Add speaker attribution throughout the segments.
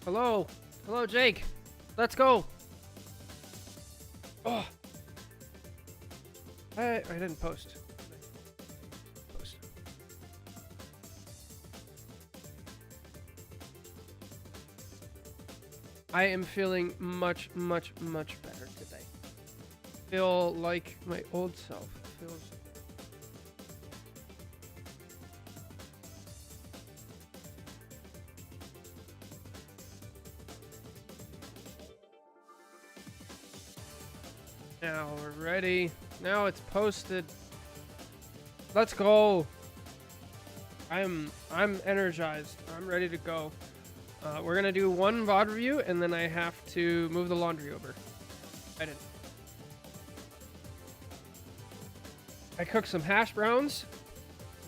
Speaker 1: Hello. Hello, Jake. Let's go. Oh. I didn't post. Post. I am feeling much better today. Feel like my old self. Feels. Now we're ready. Now it's posted. Let's go. I'm energized. I'm ready to go. We're gonna do one VOD review, and then I have to move the laundry over. I did. I cooked some hash browns,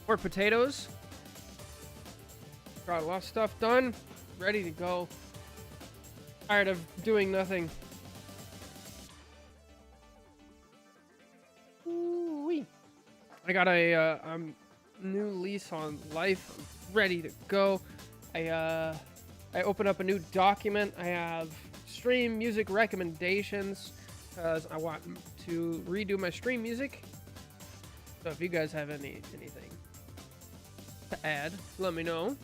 Speaker 1: or potatoes. Got a lot of stuff done. Ready to go. Tired of doing nothing. Ooh-wee. I got a new lease on life. I'm ready to go. I open up a new document. I have stream music recommendations because I want to redo my stream music. So if you guys have anything to add, let me know.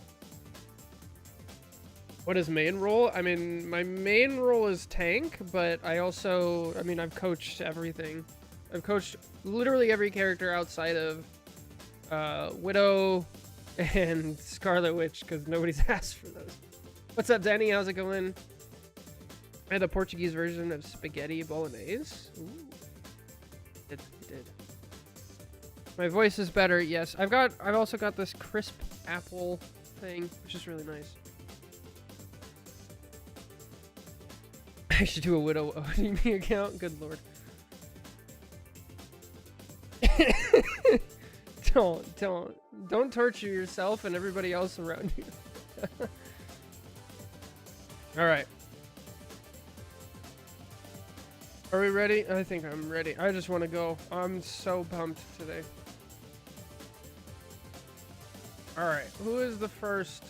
Speaker 1: What is main role? I mean, my main role is tank, but I've coached everything. I've coached literally every character outside of Widow and Scarlet Witch because nobody's asked for those. What's up, Danny? How's it going? I had a Portuguese version of spaghetti bolognese. Ooh. It did. My voice is better. Yes, I've also got this crisp apple thing, which is really nice. I should do a Widow ODB account. Good lord. Don't torture yourself and everybody else around you. All right. Are we ready? I think I'm ready. I just want to go. I'm so pumped today. All right. Who is the first?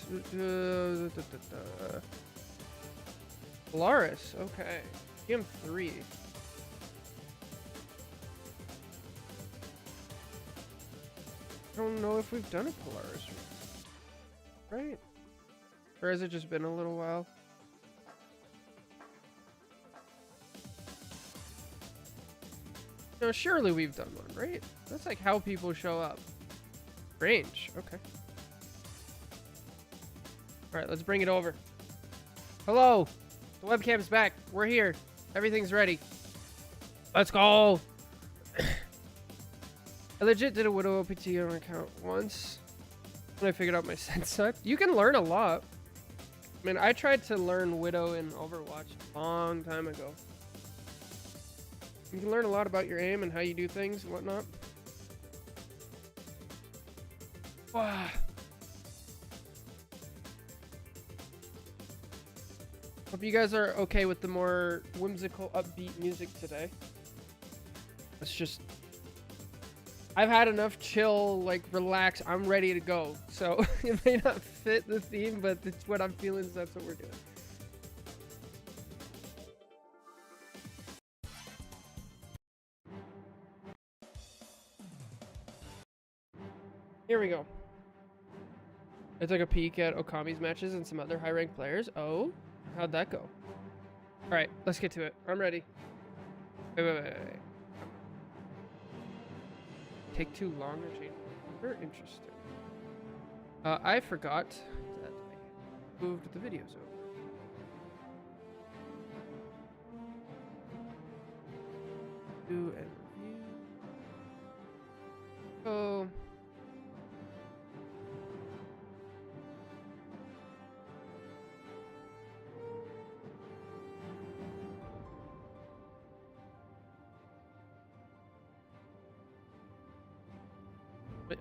Speaker 1: Polaris. Okay. Game 3. I don't know if we've done a Polaris, right? Or has it just been a little while? No, surely we've done one, right? That's like how people show up. Range, okay. Alright, let's bring it over. Hello! The webcam's back. We're here. Everything's ready. Let's go! I legit did a Widow OPT on my account once when I figured out my sense sucked. You can learn a lot. I mean, I tried to learn Widow in Overwatch a long time ago. You can learn a lot about your aim and how you do things and whatnot. Wow. Hope you guys are okay with the more whimsical, upbeat music today. It's just... I've had enough chill, like, relax, I'm ready to go. So, it may not fit the theme, but it's what I'm feeling, so that's what we're doing. Here we go. I took a peek at Okami's matches and some other high-ranked players. Oh, how'd that go? Alright, let's get to it. I'm ready. Wait. Take too long to change. Very interesting. I forgot that I moved the videos over. Do and review. Oh.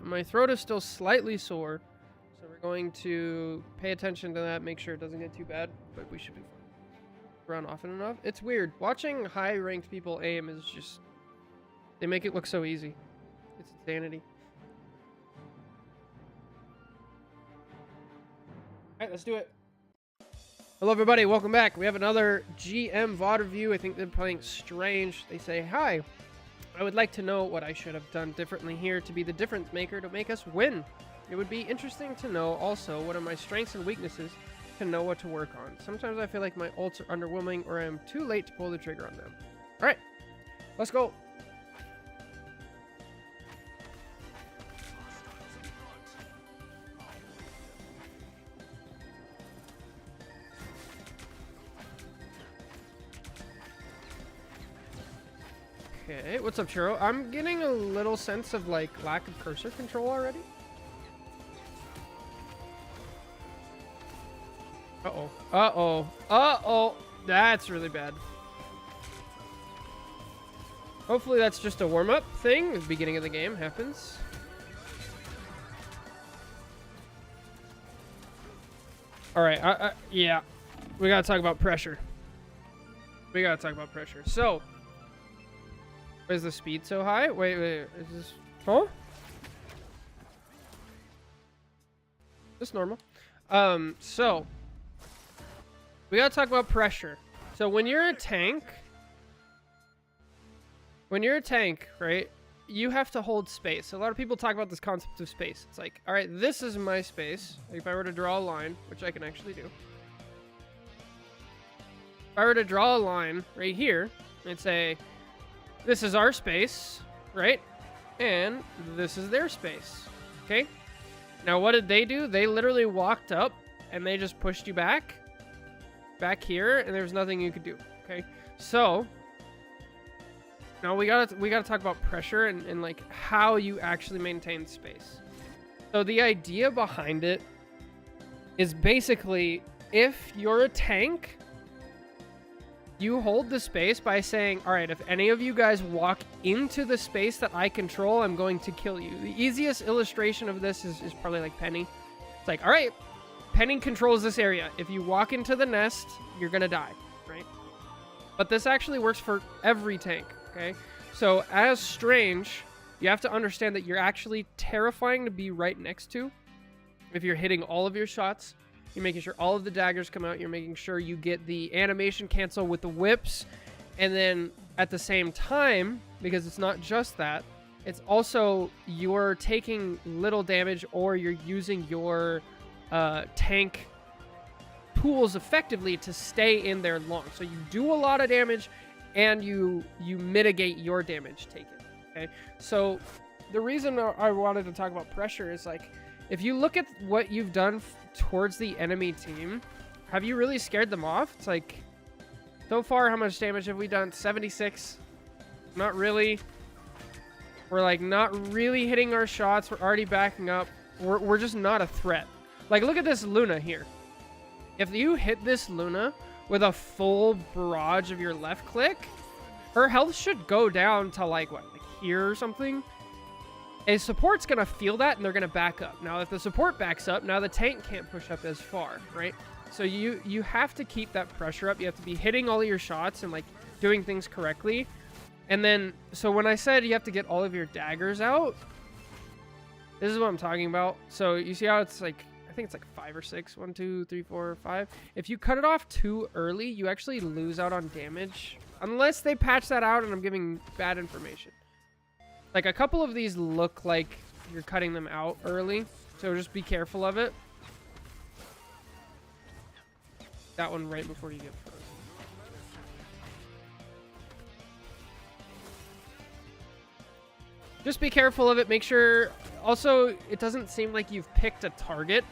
Speaker 1: My throat is still slightly sore, so we're going to pay attention to that, make sure it doesn't get too bad, but we should be fine. Run often enough. It's weird. Watching high-ranked people aim is just... They make it look so easy. It's insanity. Alright, let's do it. Hello everybody, welcome back. We have another GM VOD review. I think they're playing Strange. They say, hi, I would like to know what I should have done differently here to be the difference maker to make us win. It would be interesting to know also what are my strengths and weaknesses to know what to work on. Sometimes I feel like my ults are underwhelming or I'm too late to pull the trigger on them. Alright, let's go. Okay, what's up, Churro? I'm getting a little sense of, like, lack of cursor control already. Uh-oh. Uh-oh. Uh-oh. That's really bad. Hopefully that's just a warm-up thing. The beginning of the game happens. Alright, yeah. We gotta talk about pressure. We gotta talk about pressure. So... why is the speed so high? Wait, is this... huh? This normal. So... we gotta talk about pressure. So when you're a tank... when you're a tank, right? You have to hold space. A lot of people talk about this concept of space. It's like, alright, this is my space. If I were to draw a line, which I can actually do. If I were to draw a line right here, and say... this is our space, right? And this is their space, okay? Now, what did they do? They literally walked up, and they just pushed you back here, and there was nothing you could do, okay? So, now we gotta talk about pressure and like how you actually maintain space. So the idea behind it is basically, if you're a tank, you hold the space by saying, all right, if any of you guys walk into the space that I control, I'm going to kill you. The easiest illustration of this is probably like Penny. It's like, all right, Penny controls this area. If you walk into the nest, you're going to die, right? But this actually works for every tank, okay? So as Strange, you have to understand that you're actually terrifying to be right next to. If you're hitting all of your shots, you're making sure all of the daggers come out. You're making sure you get the animation cancel with the whips. And then at the same time, because it's not just that, it's also you're taking little damage or you're using your tank tools effectively to stay in there long. So you do a lot of damage and you mitigate your damage taken. Okay, so the reason I wanted to talk about pressure is like, if you look at what you've done towards the enemy team, have you really scared them off? It's like, so far, how much damage have we done? 76. Not really. We're like not really hitting our shots. We're already backing up. We're just not a threat. Like, look at this Luna here. If you hit this Luna with a full barrage of your left click, her health should go down to like, what, like here or something? A support's going to feel that, and they're going to back up. Now, if the support backs up, now the tank can't push up as far, right? So you have to keep that pressure up. You have to be hitting all of your shots and, like, doing things correctly. And then, so when I said you have to get all of your daggers out, this is what I'm talking about. So you see how it's, like, I think it's, like, 5 or 6. 1, 2, 3, 4, 5. If you cut it off too early, you actually lose out on damage. Unless they patch that out and I'm giving bad information. Like, a couple of these look like you're cutting them out early, so just be careful of it. That one right before you get frozen. Just be careful of it. Make sure... also, it doesn't seem like you've picked a target,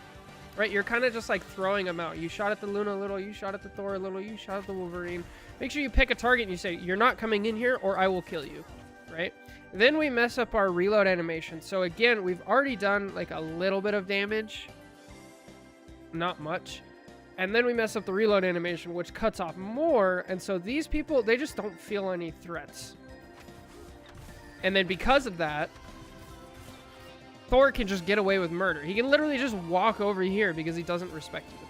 Speaker 1: right? You're kind of just, like, throwing them out. You shot at the Luna a little, you shot at the Thor a little, you shot at the Wolverine. Make sure you pick a target and you say, you're not coming in here or I will kill you, right? Then we mess up our reload animation. So again, we've already done like a little bit of damage. Not much. And then we mess up the reload animation, which cuts off more. And so these people, they just don't feel any threats. And then because of that, Thor can just get away with murder. He can literally just walk over here because he doesn't respect you.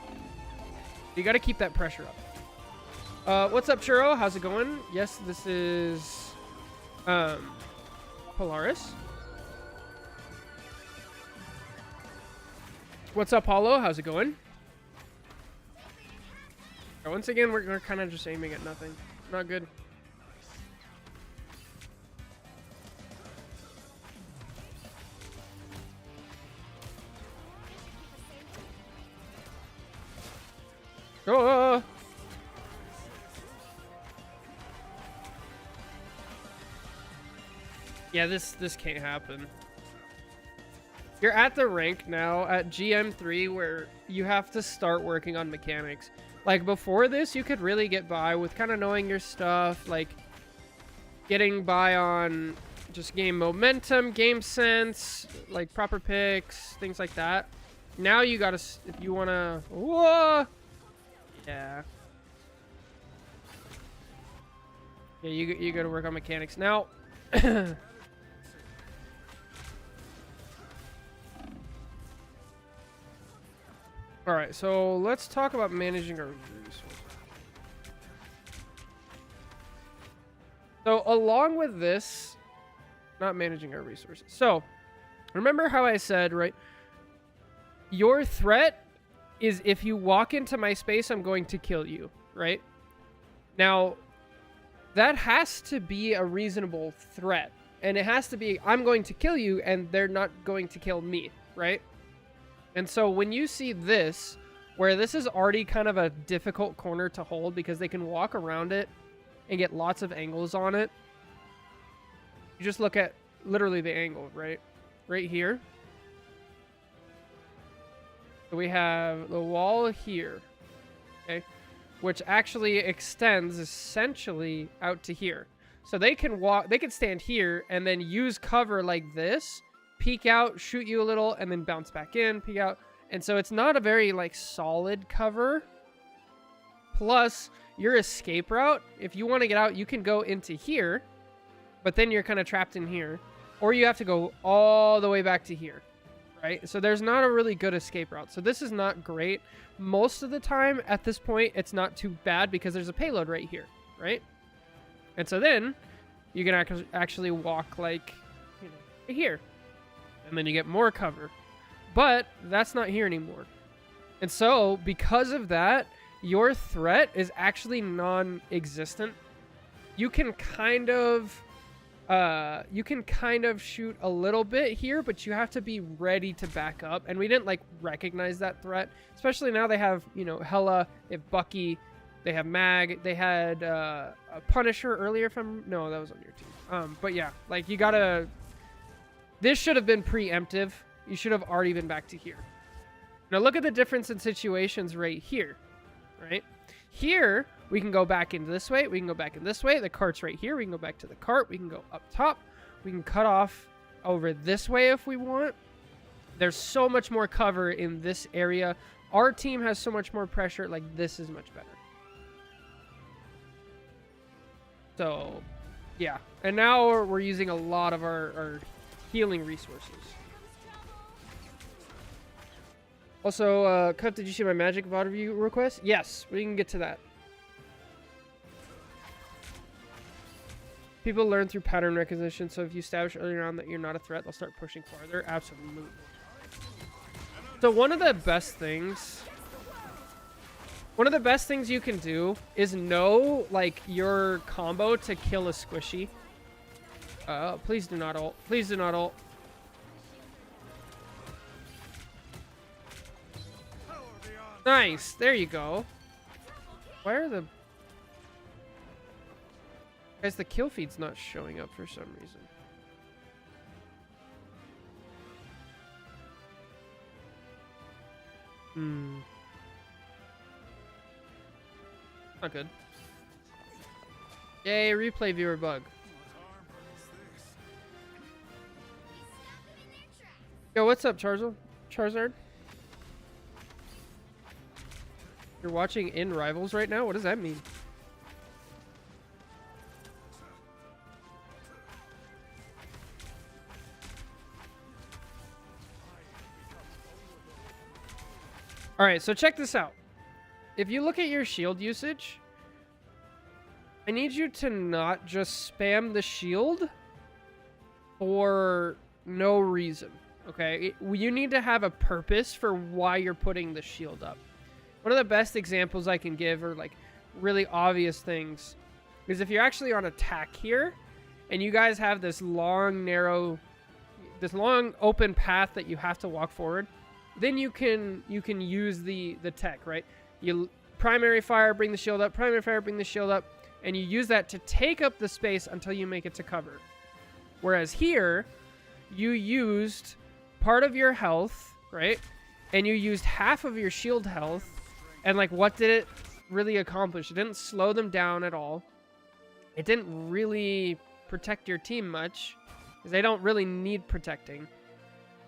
Speaker 1: You got to keep that pressure up. What's up, Churro? How's it going? Yes, this is... Polaris. What's up, Hollow? How's it going? Once again, we're kind of just aiming at nothing. Not good. Oh! Yeah, this can't happen. You're at the rank now at GM3 where you have to start working on mechanics. Like before this, you could really get by with kind of knowing your stuff, like getting by on just game momentum, game sense, like proper picks, things like that. Now you gotta, if you wanna, whoa, yeah. Yeah, you gotta work on mechanics. Now, alright, so let's talk about managing our resources. So along with this, not managing our resources. So, remember how I said, right? Your threat is if you walk into my space, I'm going to kill you, right? Now, that has to be a reasonable threat. And it has to be, I'm going to kill you and they're not going to kill me, right? And so when you see this, where this is already kind of a difficult corner to hold because they can walk around it and get lots of angles on it. You just look at literally the angle, right? Right here. So we have the wall here, okay? Which actually extends essentially out to here. So they can walk, they can stand here and then use cover like this, peek out, shoot you a little, and then bounce back in, peek out. And so it's not a very like solid cover. Plus, your escape route, if you want to get out, you can go into here, but then you're kind of trapped in here. Or you have to go all the way back to here, right? So there's not a really good escape route. So this is not great. Most of the time, at this point, it's not too bad because there's a payload right here, right? And so then, you can actually walk like, you know, here. And then you get more cover. But that's not here anymore. And so, because of that, your threat is actually non-existent. You can kind of shoot a little bit here, but you have to be ready to back up. And we didn't like recognize that threat, especially now they have, you know, Hela, they have Bucky, they have Mag, they had a Punisher earlier from, no, that was on your team. But yeah, like you gotta, this should have been preemptive. You should have already been back to here. Now look at the difference in situations right here, right? Here, we can go back in this way. We can go back in this way. The cart's right here. We can go back to the cart. We can go up top. We can cut off over this way if we want. There's so much more cover in this area. Our team has so much more pressure. Like, this is much better. So, yeah. And now we're using a lot of our healing resources. Also, Cut, did you see my Magic VOD review request? Yes, we can get to that. People learn through pattern recognition, so if you establish earlier on that you're not a threat, they'll start pushing farther. Absolutely. So one of the best things you can do is know, like, your combo to kill a squishy. Please do not ult. Please do not ult. Nice. There you go. Why are the... Guys, the kill feed's not showing up for some reason. Not good. Yay, replay viewer bug. Yo, what's up, Charizard? You're watching in Rivals right now? What does that mean? Alright, so check this out. If you look at your shield usage, I need you to not just spam the shield for no reason, okay? You need to have a purpose for why you're putting the shield up. one of the best examples I can give, or like really obvious things, is if you're actually on attack here and you guys have this long open path that you have to walk forward, then you can use the tech, right? You primary fire, bring the shield up, primary fire, bring the shield up, and you use that to take up the space until you make it to cover. Whereas here, you used part of your health, right? And you used half of your shield health, and like, what did it really accomplish? It didn't slow them down at all. It didn't really protect your team much, because they don't really need protecting,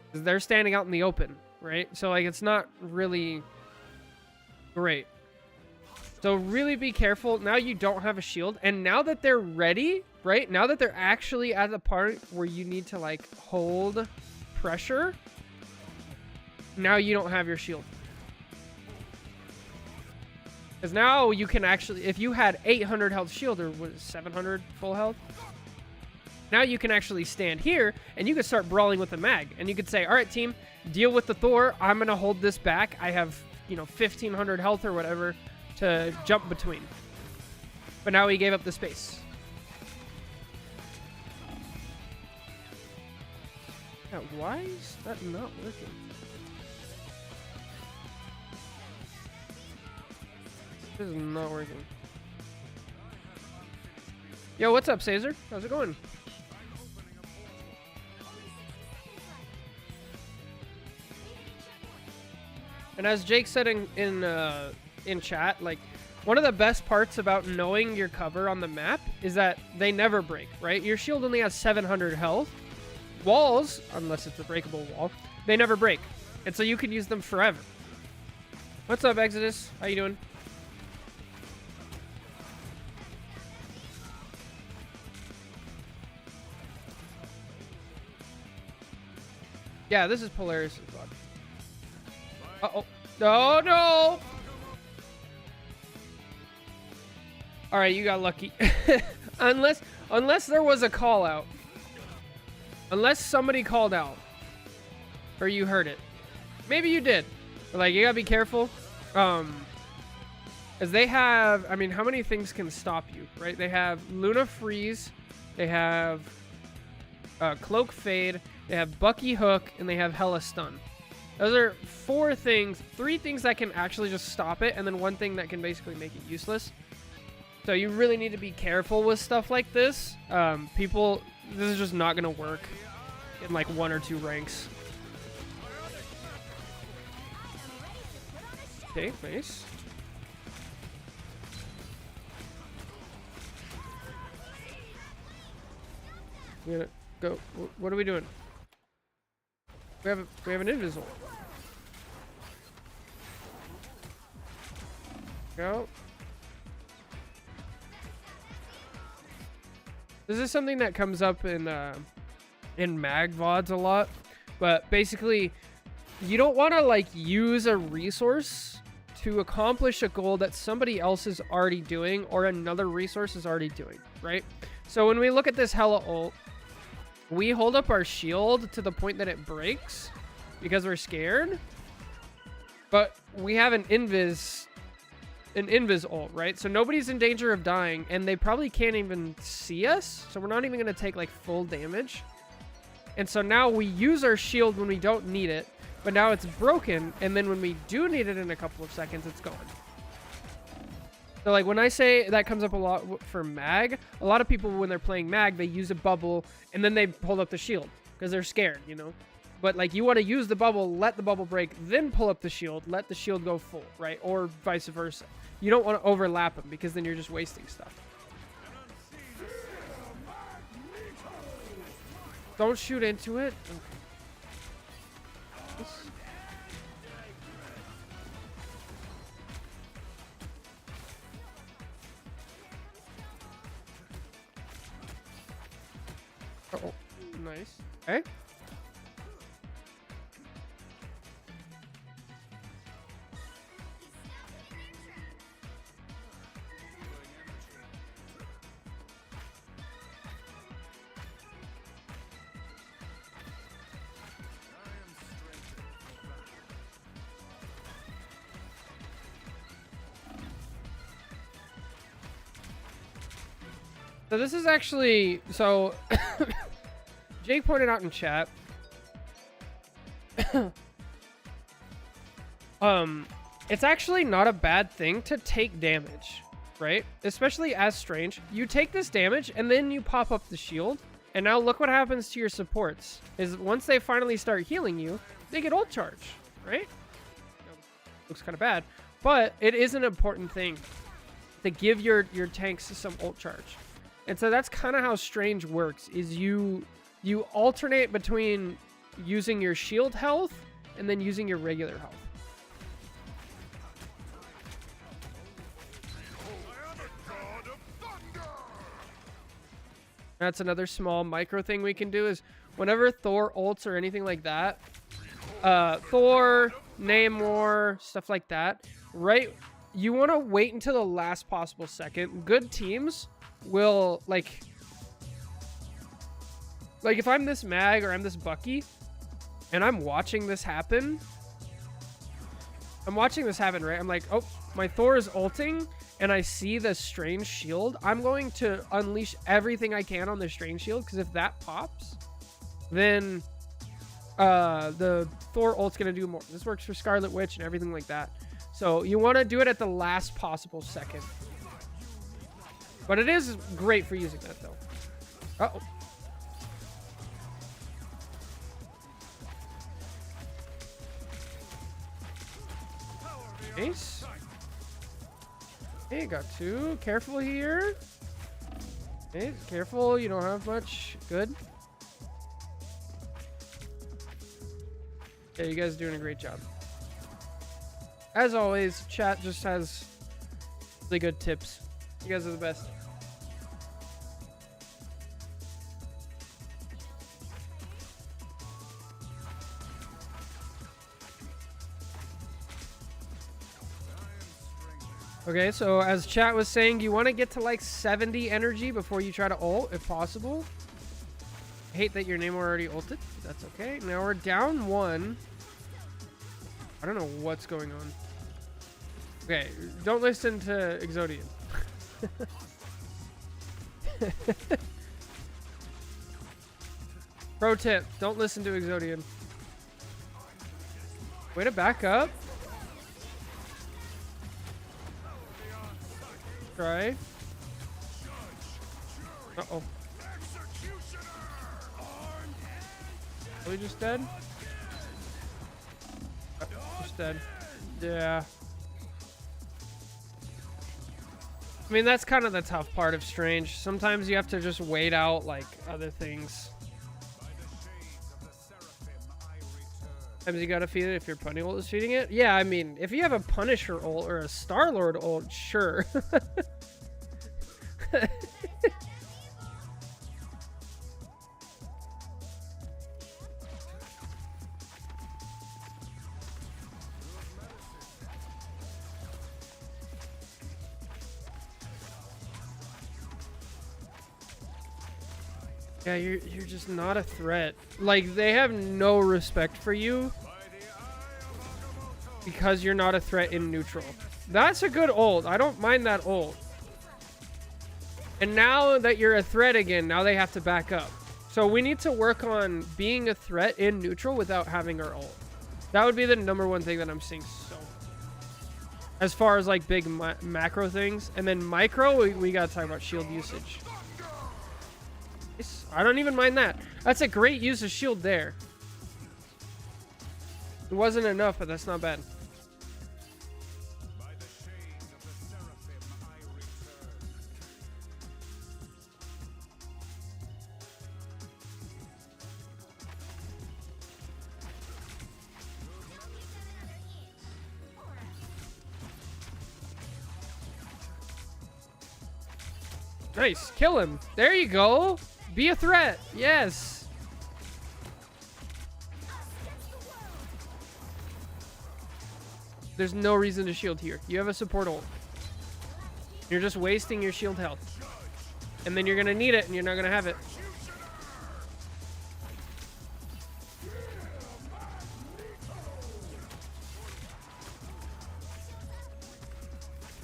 Speaker 1: because they're standing out in the open, right? So like, it's not really great. So really be careful. Now you don't have a shield, and now that they're ready, right? Now that they're actually at the part where you need to like hold pressure, now you don't have your shield. Because now you can actually, if you had 800 health shield, or was it 700 full health, now you can actually stand here and you can start brawling with the mag, and you could say, all right, team, deal with the Thor. I'm going to hold this back. I have, 1500 health or whatever to jump between. But now he gave up the space. Yeah, why is that not working? This is not working. Yo, what's up, Caesar? How's it going? And as Jake said in chat, like, one of the best parts about knowing your cover on the map is that they never break, right? Your shield only has 700 health. Walls, unless it's a breakable wall, they never break. And so you can use them forever. What's up, Exodus? How you doing? Yeah, this is Polaris' bug. Uh-oh. No, no! Alright, you got lucky. Unless there was a call out. Unless somebody called out. Or you heard it. Maybe you did. But like, you gotta be careful. As they have, I mean, how many things can stop you, right? They have Luna Freeze. They have Cloak Fade. They have Bucky Hook. And they have Hella Stun. Those are three things that can actually just stop it. And then one thing that can basically make it useless. So you really need to be careful with stuff like this. This is just not going to work in like 1 or 2 ranks. Okay, nice. We're gonna go. What are we doing? We have an invisible. Go. This is something that comes up in mag VODs a lot, but basically, you don't want to like use a resource to accomplish a goal that somebody else is already doing or another resource is already doing, right? So when we look at this Hella ult, we hold up our shield to the point that it breaks because we're scared, but we have an invis ult, right? So nobody's in danger of dying, and they probably can't even see us, so we're not even going to take like full damage. And so now we use our shield when we don't need it, but now it's broken, and then when we do need it in a couple of seconds, it's gone. So like when I say that comes up a lot for mag, a lot of people when they're playing mag, they use a bubble and then they hold up the shield because they're scared, But like you want to use the bubble, let the bubble break, then pull up the shield, let the shield go full, right? Or vice versa. You don't want to overlap them because then you're just wasting stuff. Don't shoot into it. Okay. Oh, nice. Okay. So this is actually, so Jake pointed out in chat. It's actually not a bad thing to take damage, right? Especially as Strange. You take this damage and then you pop up the shield. And now look what happens to your supports. Is once they finally start healing you, they get ult charge, right? Looks kind of bad, but it is an important thing to give your tanks some ult charge. And so that's kind of how Strange works, is you alternate between using your shield health and then using your regular health. That's another small micro thing we can do is whenever Thor ults or anything like that, Thor, Namor, stuff like that, right? You want to wait until the last possible second. Good teams will, like if I'm this Mag or I'm this Bucky and I'm watching this happen, right? I'm like, oh, my Thor is ulting and I see the Strange shield. I'm going to unleash everything I can on the Strange shield, because if that pops, then the Thor ult's going to do more. This works for Scarlet Witch and everything like that. So you want to do it at the last possible second. But it is great for using that, though. Uh-oh. Nice. Okay, got two. Careful here. Okay, careful. You don't have much. Good. Yeah, you guys are doing a great job. As always, chat just has really good tips. You guys are the best. Okay, so as chat was saying, you want to get to like 70 energy before you try to ult, if possible. I hate that your Namor already ulted. That's okay. Now we're down one. I don't know what's going on. Okay, don't listen to Exodian. Pro tip, don't listen to Exodian. Way to back up. Try. Uh-oh. Are we just dead? Just dead. Yeah. I mean, that's kind of the tough part of Strange. Sometimes you have to just wait out, like, other things. Sometimes you gotta feed it if your Punish ult is feeding it. Yeah, I mean, if you have a Punisher ult or a Star-Lord ult, sure. Yeah, you're just not a threat. Like, they have no respect for you because you're not a threat in neutral. That's a good ult. I don't mind that ult. And now that you're a threat again, now they have to back up. So we need to work on being a threat in neutral without having our ult. That would be the #1 thing that I'm seeing so. As far as like big macro things. And then micro, we gotta talk about shield usage. I don't even mind that. That's a great use of shield there. It wasn't enough, but that's not bad. Nice. Kill him. There you go. Be a threat. Yes. There's no reason to shield here. You have a support ult. You're just wasting your shield health. And then you're going to need it and you're not going to have it.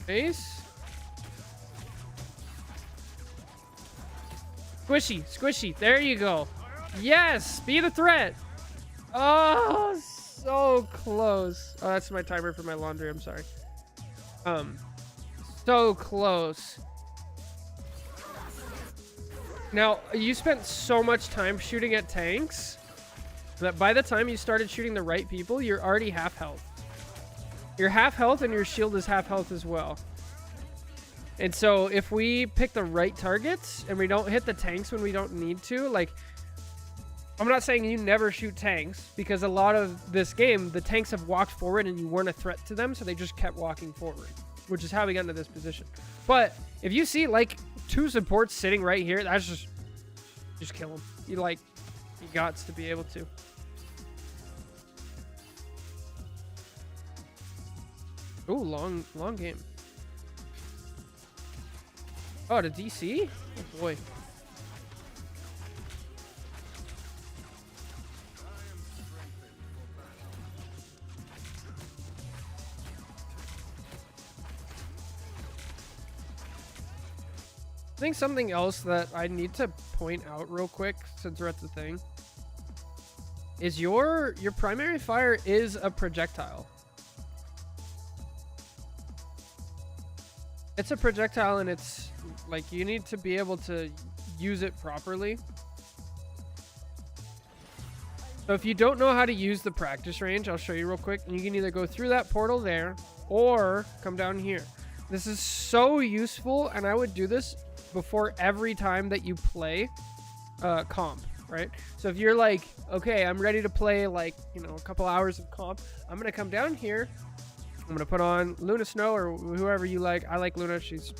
Speaker 1: Nice. Squishy, squishy. There you go. Yes, be the threat. Oh, so close. Oh, that's my timer for my laundry. I'm sorry. So close. Now, you spent so much time shooting at tanks that by the time you started shooting the right people, you're already half health. You're half health and your shield is half health as well. And so if we pick the right targets and we don't hit the tanks when we don't need to, like, I'm not saying you never shoot tanks, because a lot of this game, the tanks have walked forward and you weren't a threat to them, so they just kept walking forward, which is how we got into this position. But if you see, like, 2 supports sitting right here, that's just kill them. You got to be able to. Ooh, long game. Oh, to DC? Oh boy. I think something else that I need to point out real quick, since we're at the thing, is your primary fire is a projectile. It's a projectile, and it's like you need to be able to use it properly. So if you don't know how to use the practice range, I'll show you real quick. And you can either go through that portal there or come down here. This is so useful, and I would do this before every time that you play comp, right? So if you're like, okay, I'm ready to play, like, you know, a couple hours of comp, I'm gonna come down here. I'm gonna put on Luna Snow or whoever you like. I like Luna. She's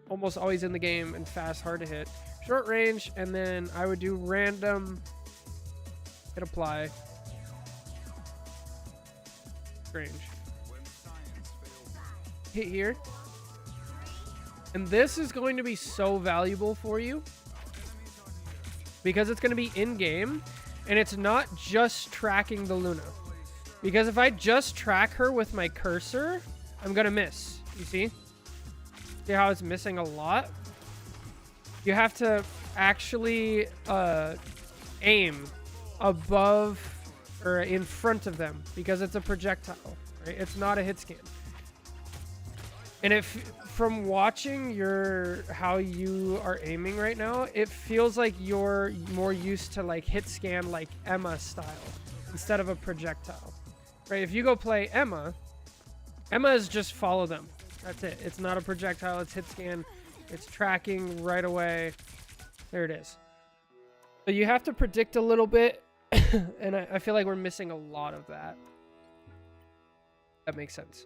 Speaker 1: almost always in the game and fast, hard to hit. Short range, and then I would do random, hit apply, range, hit here. And this is going to be so valuable for you because it's going to be in-game, and it's not just tracking the Luna. Because if I just track her with my cursor, I'm going to miss. You see? See how it's missing a lot? You have to actually aim above or in front of them because it's a projectile, right? It's not a hit scan. And if from watching how you are aiming right now, it feels like you're more used to like hit scan like Emma style instead of a projectile, right? If you go play Emma is just follow them. That's it. It's not a projectile. It's hit scan. It's tracking right away. There it is. So you have to predict a little bit, and I feel like we're missing a lot of that. That makes sense.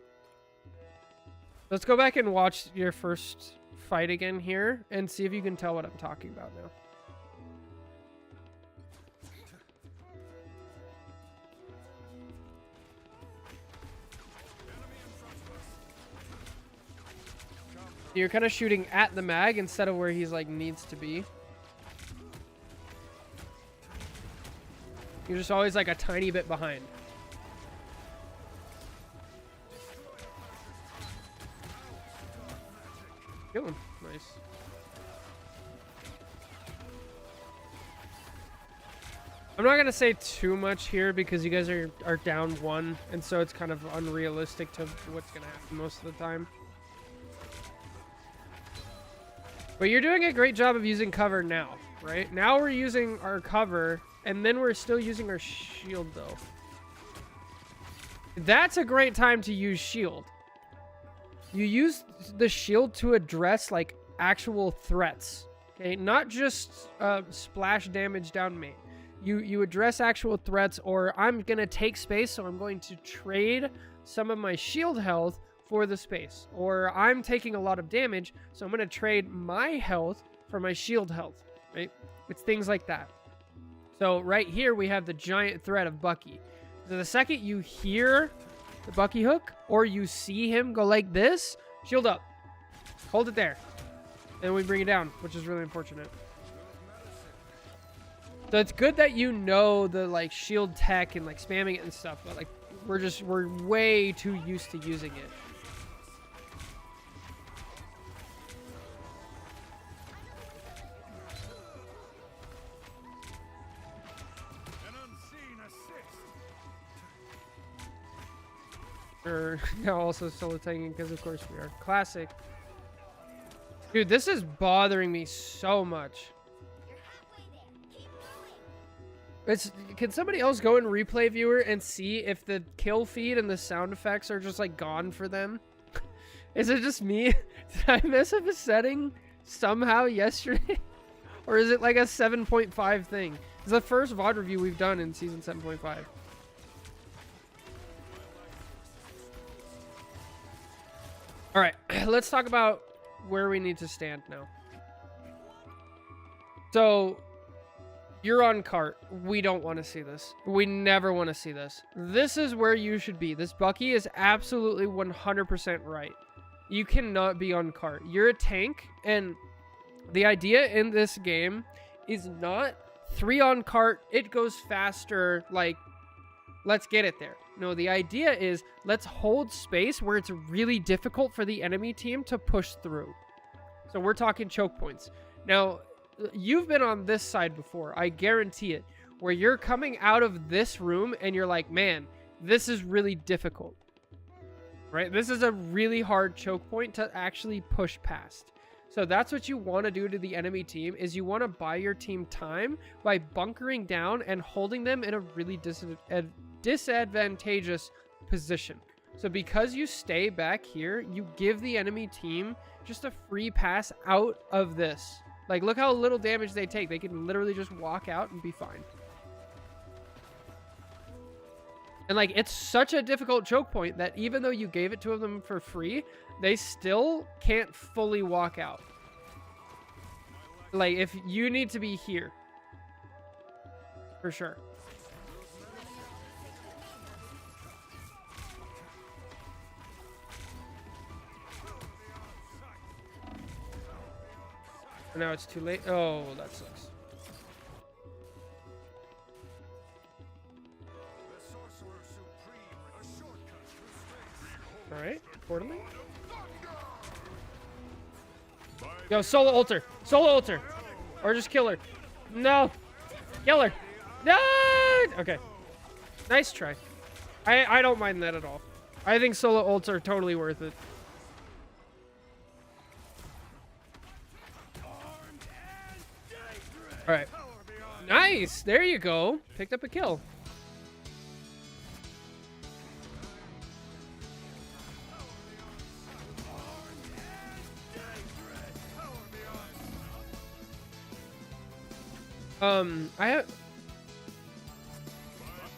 Speaker 1: Let's go back and watch your first fight again here and see if you can tell what I'm talking about now. You're kind of shooting at the mag instead of where he's like needs to be. You're just always like a tiny bit behind. Kill him. Nice. I'm not gonna say too much here because you guys are down 1, and so it's kind of unrealistic to what's gonna happen most of the time. But you're doing a great job of using cover now, right? Now we're using our cover, and then we're still using our shield though. That's a great time to use shield. You use the shield to address like actual threats, okay? Not just splash damage down main. You address actual threats, or I'm gonna take space, so I'm going to trade some of my shield health for the space, or I'm taking a lot of damage, so I'm gonna trade my health for my shield health, right? It's things like that. So right here we have the giant threat of Bucky. So the second you hear the Bucky hook, or you see him go like this, shield up, hold it there, and we bring it down, which is really unfortunate. So it's good that you know the like shield tech and like spamming it and stuff, but like we're way too used to using it. Sure. Now also solo tanking because of course we are classic. Dude, this is bothering me so much. Can somebody else go in replay viewer and see if the kill feed and the sound effects are just like gone for them? Is it just me? Did I mess up a setting somehow yesterday? Or is it like a 7.5 thing? It's the first VOD review we've done in season 7.5. All right, let's talk about where we need to stand now. So you're on cart. We don't want to see this. We never want to see this. This is where you should be. This Bucky is absolutely 100% right. You cannot be on cart. You're a tank, and the idea in this game is not 3 on cart, it goes faster, like, let's get it there. No, the idea is let's hold space where it's really difficult for the enemy team to push through. So we're talking choke points. Now, you've been on this side before, I guarantee it, where you're coming out of this room and you're like, man, this is really difficult. Right? This is a really hard choke point to actually push past. So that's what you want to do to the enemy team, is you want to buy your team time by bunkering down and holding them in a really disadvantageous position. So because you stay back here, you give the enemy team just a free pass out of this. Like, look how little damage they take. They can literally just walk out and be fine. And like, it's such a difficult choke point that even though you gave it to them for free, they still can't fully walk out. Like, if you need to be here. For sure. Now it's too late. Oh, that sucks. Alright, accordingly. Yo, solo altar. Solo altar. Or just kill her. No. Kill her. No! Okay. Nice try. I don't mind that at all. I think solo ults are totally worth it. Alright. Nice! There you go. Picked up a kill.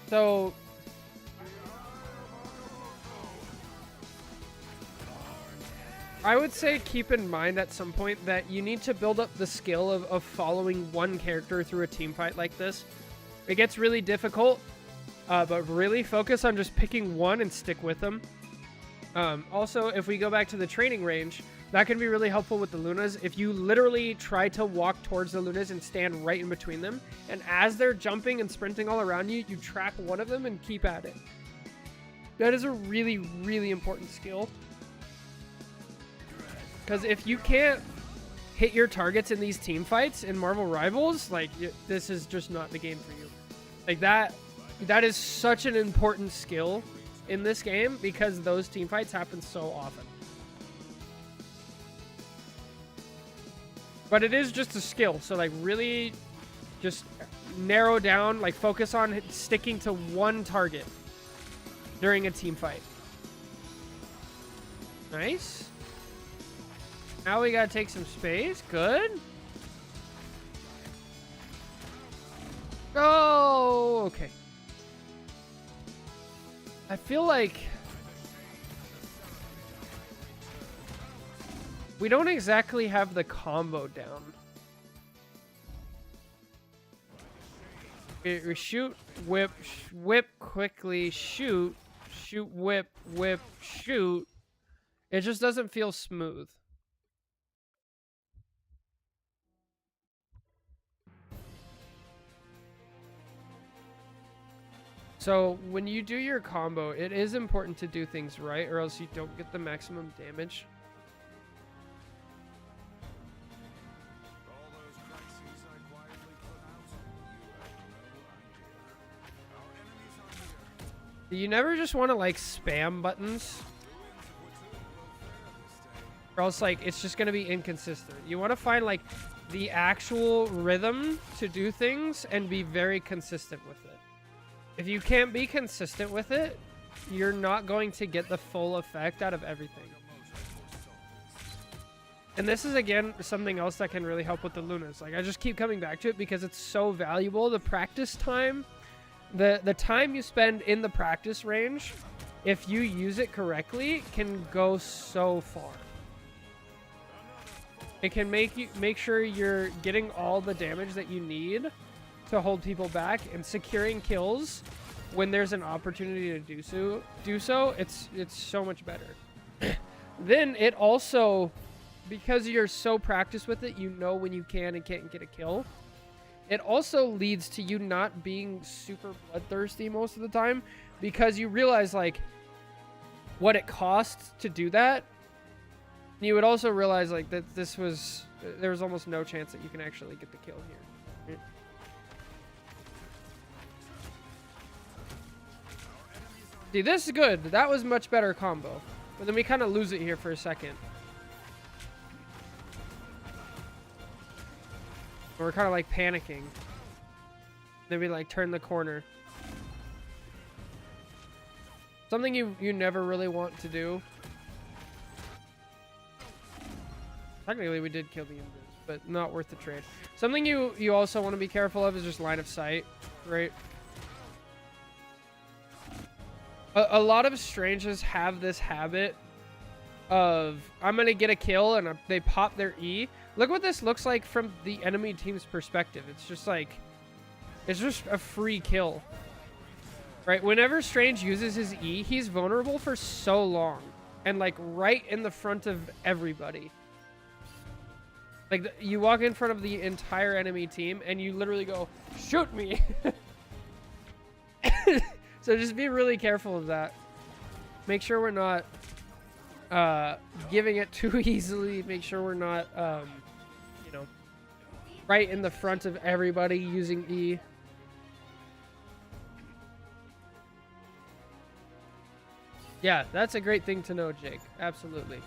Speaker 1: So I would say keep in mind at some point that you need to build up the skill of following one character through a team fight like this. It gets really difficult, but really focus on just picking one and stick with them. Also, if we go back to the training range, that can be really helpful with the Lunas. If you literally try to walk towards the Lunas and stand right in between them, and as they're jumping and sprinting all around you, you trap one of them and keep at it. That is a really, really important skill. Because if you can't hit your targets in these team fights in Marvel Rivals, like, this is just not the game for you. Like, that is such an important skill in this game because those team fights happen so often. But it is just a skill, so like really just narrow down, like focus on sticking to one target during a team fight. Nice. Now we gotta take some space. Good. Oh, okay. I feel like we don't exactly have the combo down. We shoot, whip, whip quickly, shoot, shoot, whip, whip, shoot. It just doesn't feel smooth. So when you do your combo, it is important to do things right, or else you don't get the maximum damage. You never just want to like spam buttons, or else like it's just gonna be inconsistent. You want to find like the actual rhythm to do things and be very consistent with it. If you can't be consistent with it, you're not going to get the full effect out of everything. And this is, again, something else that can really help with the Lunas. Like, I just keep coming back to it because it's so valuable. The practice time, the time you spend in the practice range, if you use it correctly, can go so far. It can make sure you're getting all the damage that you need to hold people back, and securing kills when there's an opportunity to do so. It's so much better. Then it also, because you're so practiced with it, you know when you can and can't get a kill. It also leads to you not being super bloodthirsty most of the time, because you realize like what it costs to do that. You would also realize like that there was almost no chance that you can actually get the kill here. See, this is good. That was much better combo. But then we kind of lose it here for a second. We're kind of like panicking. Then we like turn the corner. Something you never really want to do. Technically, we did kill the Invis, but not worth the trade. Something you also want to be careful of is just line of sight, right? A lot of Stranges have this habit of, I'm going to get a kill, and they pop their E. Look what this looks like from the enemy team's perspective. It's just like, it's just a free kill. Right? Whenever Strange uses his E, he's vulnerable for so long. And like right in the front of everybody. Like you walk in front of the entire enemy team and you literally go, shoot me. So just be really careful of that. Make sure we're not giving it too easily. Make sure we're not, you know, right in the front of everybody using E. Yeah, that's a great thing to know, Jake. Absolutely.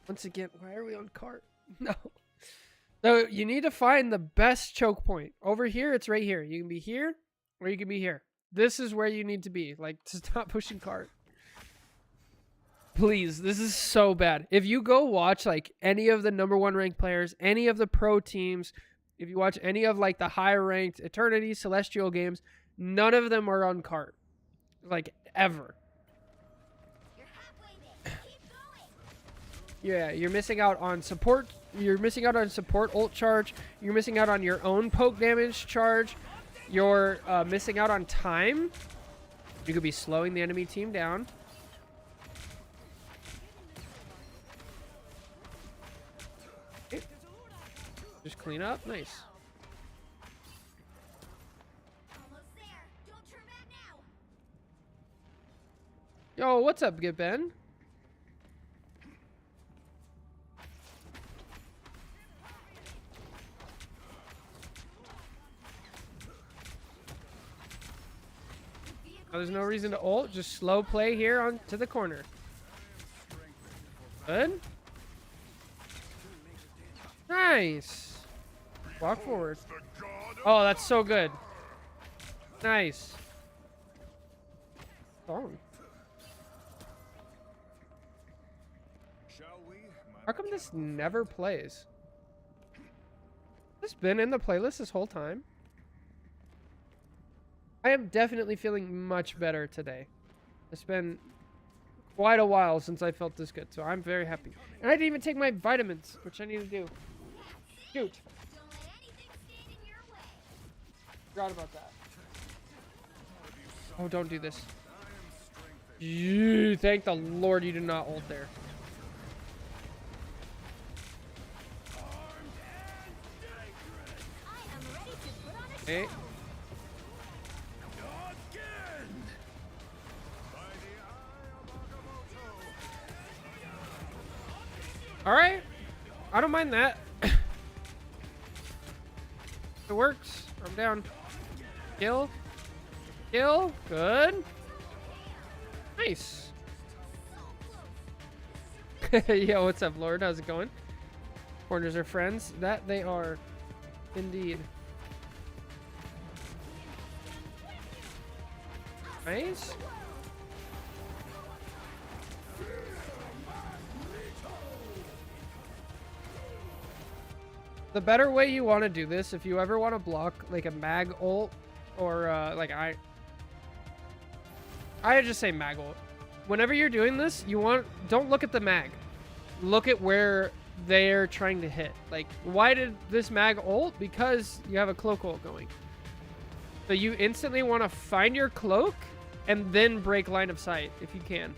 Speaker 1: Once again, why are we on cart? No. So you need to find the best choke point. Over here, it's right here. You can be here or you can be here. This is where you need to be. Like, to stop pushing cart. Please, this is so bad. If you go watch like any of the #1 ranked players, any of the pro teams, if you watch any of like the higher ranked Eternity, Celestial games, none of them are on cart. Like, ever. Yeah, you're missing out on support. You're missing out on support ult charge. You're missing out on your own poke damage charge. You're missing out on time. You could be slowing the enemy team down. Okay. Just clean up. Nice. Yo, what's up, Good Ben? Oh, there's no reason to ult. Just slow play here on to the corner. Good. Nice. Walk forward. Oh, that's so good. Nice. Oh. How come this never plays? Has this been in the playlist this whole time? I am definitely feeling much better today. It's been quite a while since I felt this good, so I'm very happy. And I didn't even take my vitamins, which I need to do. Shoot. Forgot about that. Oh, don't do this. Thank the Lord you did not ult there. Okay. All right. I don't mind that. It works. I'm down. Kill. Kill. Good. Nice. Yo, what's up, Lord? How's it going? Corners are friends. That they are. Indeed. Nice. The better way you want to do this, if you ever want to block like a mag ult, or like I just say mag ult. Whenever you're doing this, don't look at the mag. Look at where they're trying to hit. Like, why did this mag ult? Because you have a cloak ult going. So you instantly want to find your cloak and then break line of sight if you can.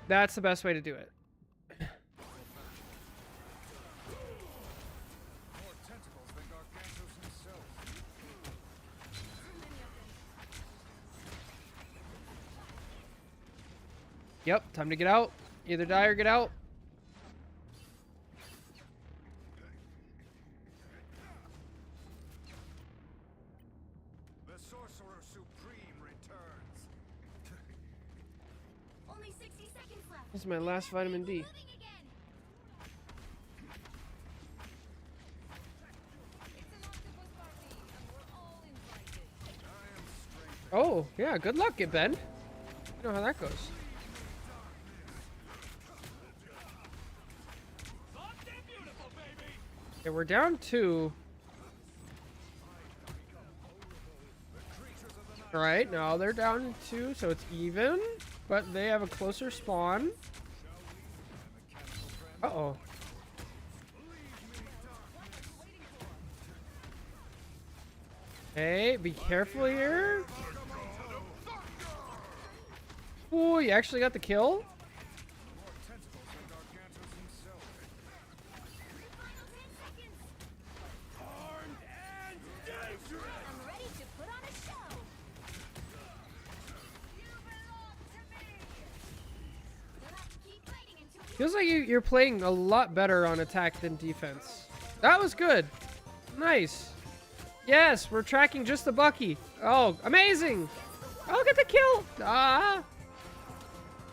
Speaker 1: That's the best way to do it. Yep, time to get out. Either die or get out.
Speaker 2: The Sorcerer Supreme returns.
Speaker 3: Only 60 seconds left.
Speaker 1: This is my last vitamin D. Oh, yeah, good luck, Ben. You know how that goes. Okay, we're down 2. Alright, now they're down 2, so it's even. But they have a closer spawn. Uh-oh. Hey, be careful here. Ooh, you actually got the kill? Feels like you're playing a lot better on attack than defense. That was good. Nice. Yes, we're tracking just the Bucky. Oh, amazing. Oh, get the kill. Ah.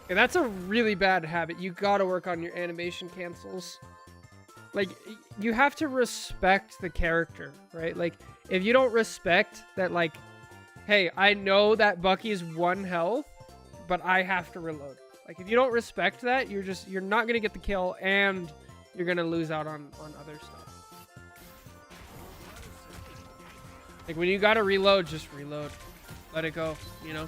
Speaker 1: Okay, that's a really bad habit. You gotta work on your animation cancels. Like, you have to respect the character, right? Like, if you don't respect that, like, hey, I know that Bucky's 1 health, but I have to reload. Like, if you don't respect that, you're not gonna get the kill, and you're gonna lose out on other stuff. Like, when you gotta reload, just reload. Let it go, you know?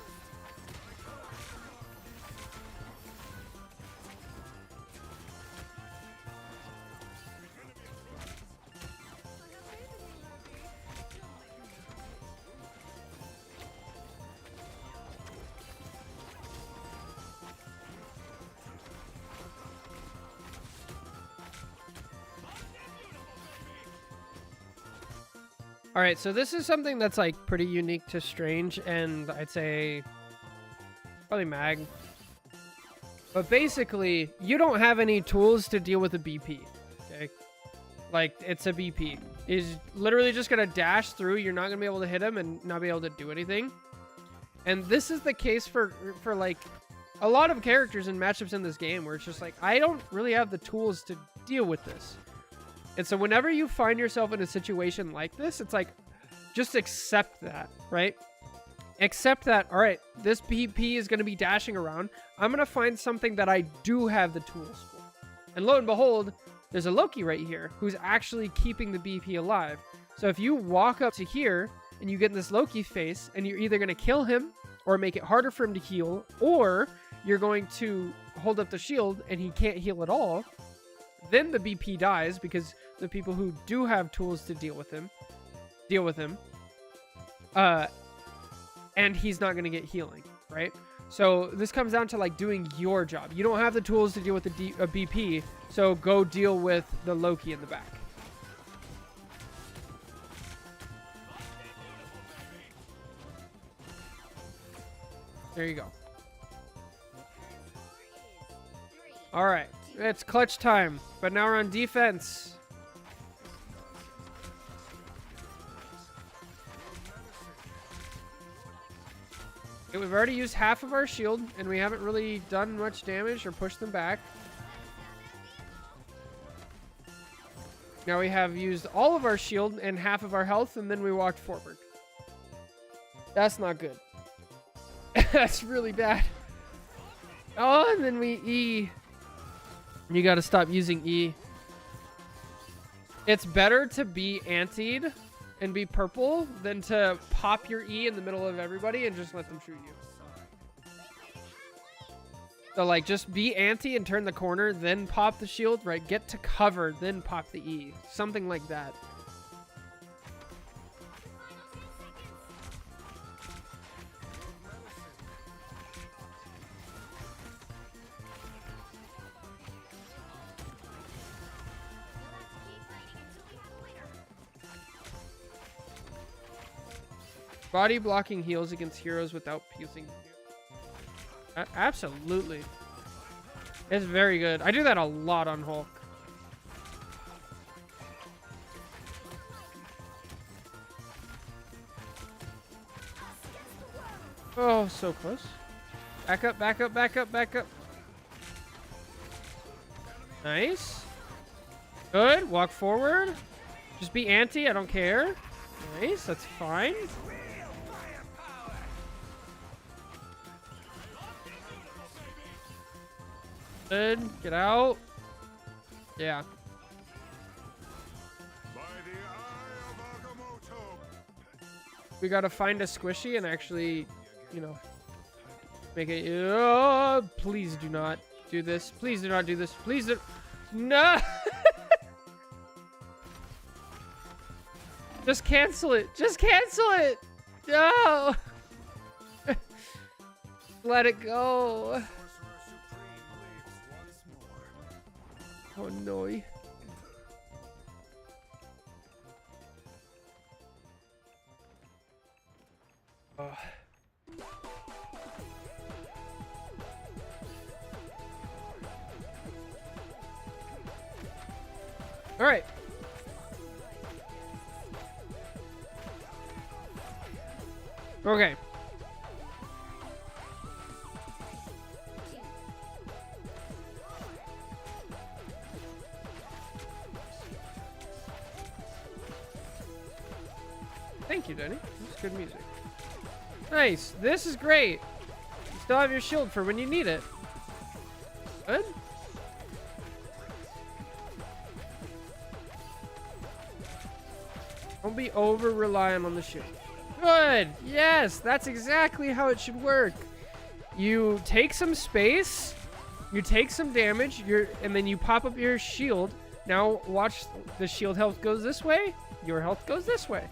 Speaker 1: All right, so this is something that's like pretty unique to Strange, and I'd say probably Mag. But basically, you don't have any tools to deal with a BP, okay? Like, it's a BP. He's literally just gonna dash through. You're not gonna be able to hit him and not be able to do anything. And this is the case for like a lot of characters and matchups in this game, where it's just like, I don't really have the tools to deal with this. And so whenever you find yourself in a situation like this, it's like, just accept that, right? Accept that, all right, this BP is going to be dashing around. I'm going to find something that I do have the tools for. And lo and behold, there's a Loki right here who's actually keeping the BP alive. So if you walk up to here and you get in this Loki face, and you're either going to kill him or make it harder for him to heal, or you're going to hold up the shield and he can't heal at all, then the BP dies because the people who do have tools to deal with him, and he's not going to get healing, right? So this comes down to like doing your job. You don't have the tools to deal with a BP, so go deal with the Loki in the back. There you go. All right, it's clutch time, but now we're on defense. Okay, we've already used half of our shield, and we haven't really done much damage or pushed them back. Now we have used all of our shield and half of our health, and then we walked forward. That's not good. That's really bad. Oh, and then we E. You gotta stop using E. It's better to be antied and be purple than to pop your E in the middle of everybody and just let them shoot you. So like just be anti and turn the corner, then pop the shield, right? Get to cover, then pop the E. Something like that. Body blocking heals against heroes without piercing. Absolutely. It's very good. I do that a lot on Hulk. Oh, so close. Back up, back up, back up, back up. Nice. Good. Walk forward. Just be anti. I don't care. Nice. That's fine. Good. Get out. Yeah.
Speaker 2: By the eye of Agamotto.
Speaker 1: We gotta find a squishy and actually, you know, make it. Oh, please do not do this. Please do not do this. Please do. No. Just cancel it. Just cancel it. No. Let it go. Oh no. Oh. All right. Okay. Thank you, Denny. That's good music. Nice. This is great. You still have your shield for when you need it. Good. Don't be over reliant on the shield. Good. Yes, that's exactly how it should work. You take some space, you take some damage, and then you pop up your shield. Now watch, the shield health goes this way, your health goes this way.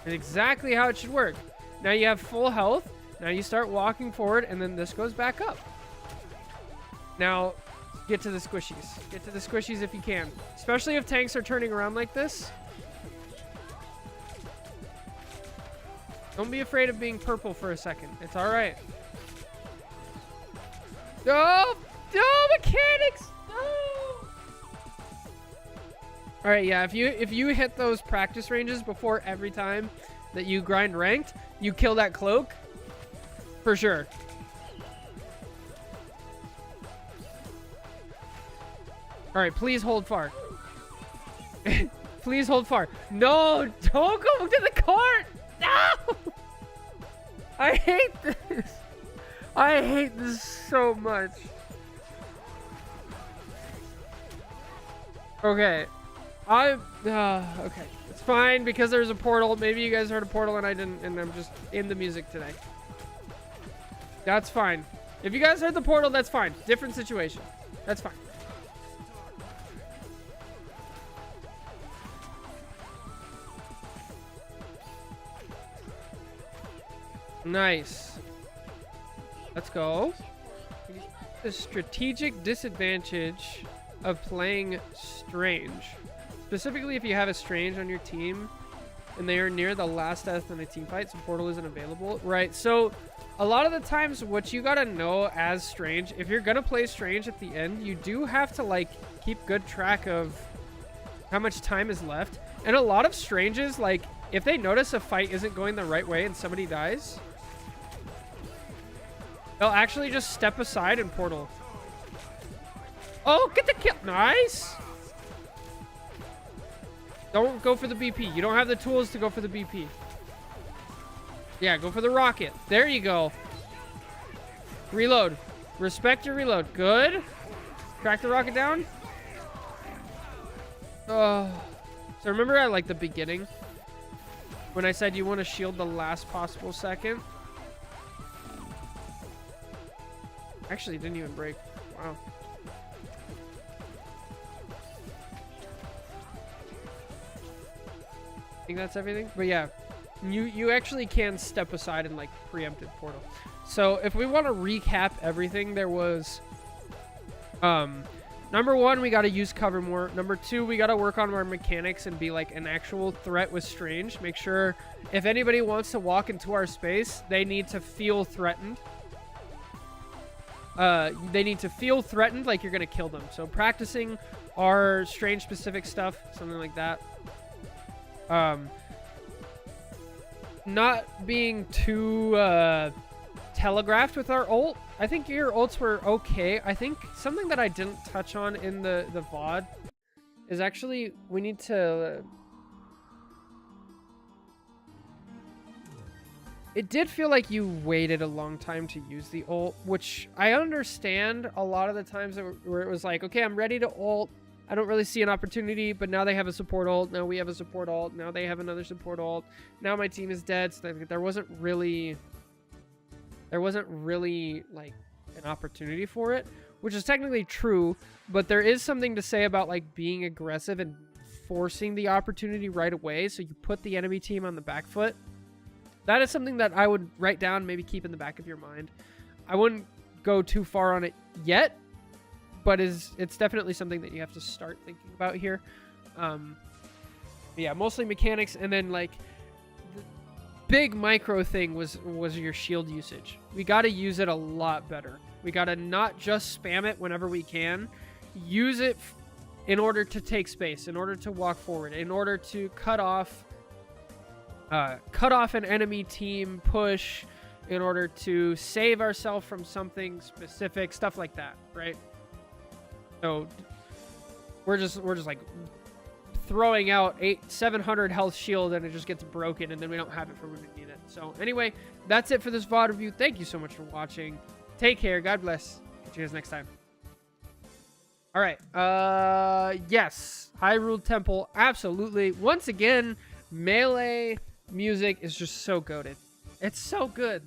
Speaker 1: That's exactly how it should work. Now you have full health. Now you start walking forward, and then this goes back up. Now, get to the squishies. Get to the squishies if you can. Especially if tanks are turning around like this. Don't be afraid of being purple for a second. It's all right. No! No, mechanics! No! All right, yeah, if you hit those practice ranges before every time that you grind ranked, you kill that cloak for sure. All right, please hold far. Please hold far. No, don't go to the court. No! I hate this. I hate this so much. Okay. Okay. It's fine because there's a portal. Maybe you guys heard a portal and I didn't, and I'm just in the music today. That's fine. If you guys heard the portal, that's fine. Different situation. That's fine. Nice. Let's go. The strategic disadvantage of playing Strange. Specifically, if you have a Strange on your team, and they are near the last death in a team fight, so portal isn't available. Right, so a lot of the times what you gotta know as Strange, if you're gonna play Strange at the end, you do have to like keep good track of how much time is left. And a lot of Stranges, like if they notice a fight isn't going the right way and somebody dies, they'll actually just step aside and portal. Oh, get the kill. Nice. Don't go for the BP. You don't have the tools to go for the BP. Yeah, go for the rocket. There you go. Reload. Respect your reload. Good. Crack the rocket down. Oh. So remember at like the beginning when I said you want to shield the last possible second? Actually, it didn't even break. Wow. I think that's everything. But yeah, you actually can step aside and like preemptive portal. So if we want to recap everything, there was number one, we got to use cover more. Number two, we got to work on our mechanics and be like an actual threat with Strange. Make sure if anybody wants to walk into our space, they need to feel threatened. They need to feel threatened like you're gonna kill them. So practicing our Strange specific stuff, something like that. Not being too telegraphed with our ult. I think your ults were okay. I think something that I didn't touch on in the VOD is actually we need to... It did feel like you waited a long time to use the ult, which I understand a lot of the times where it was like, okay, I'm ready to ult. I don't really see an opportunity, but now they have a support ult. Now we have a support ult. Now they have another support ult. Now my team is dead. So there wasn't really like an opportunity for it, which is technically true, but there is something to say about like being aggressive and forcing the opportunity right away. So you put the enemy team on the back foot. That is something that I would write down, maybe keep in the back of your mind. I wouldn't go too far on it yet, but it's definitely something that you have to start thinking about here. Yeah, mostly mechanics, and then like the big micro thing was your shield usage. We got to use it a lot better. We got to not just spam it whenever we can. Use it in order to take space, in order to walk forward, in order to cut off an enemy team push, in order to save ourselves from something specific, stuff like that, right? So we're just like throwing out 700 health shield and it just gets broken and then we don't have it for when we need it. So anyway, that's it for this VOD review. Thank you so much for watching. Take care. God bless. Catch you guys next time. All right. Yes. Hyrule Temple. Absolutely. Once again, melee music is just so goated. It's so good.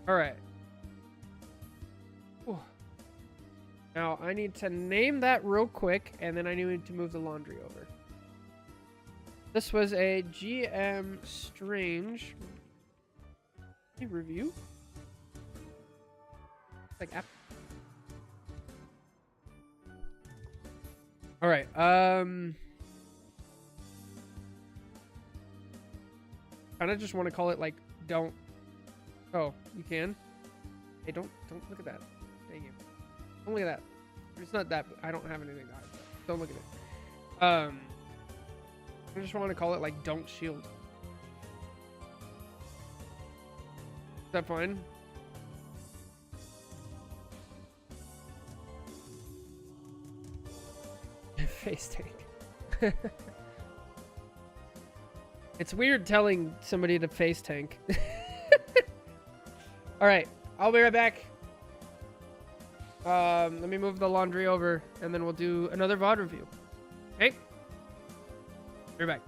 Speaker 1: All right. Whew. Now I need to name that real quick, and then I need to move the laundry over. This was a GM Strange review. Like app. All right. Kind of just want to call it like don't. Oh, you can. Hey, don't look at that. Dang you. Don't look at that. It's not that. I don't have anything to hide. Don't look at it. I just want to call it like don't shield. Is that fine? Face tank. It's weird telling somebody to face tank. All right, I'll be right back. Let me move the laundry over, and then we'll do another VOD review. Okay? Be right back.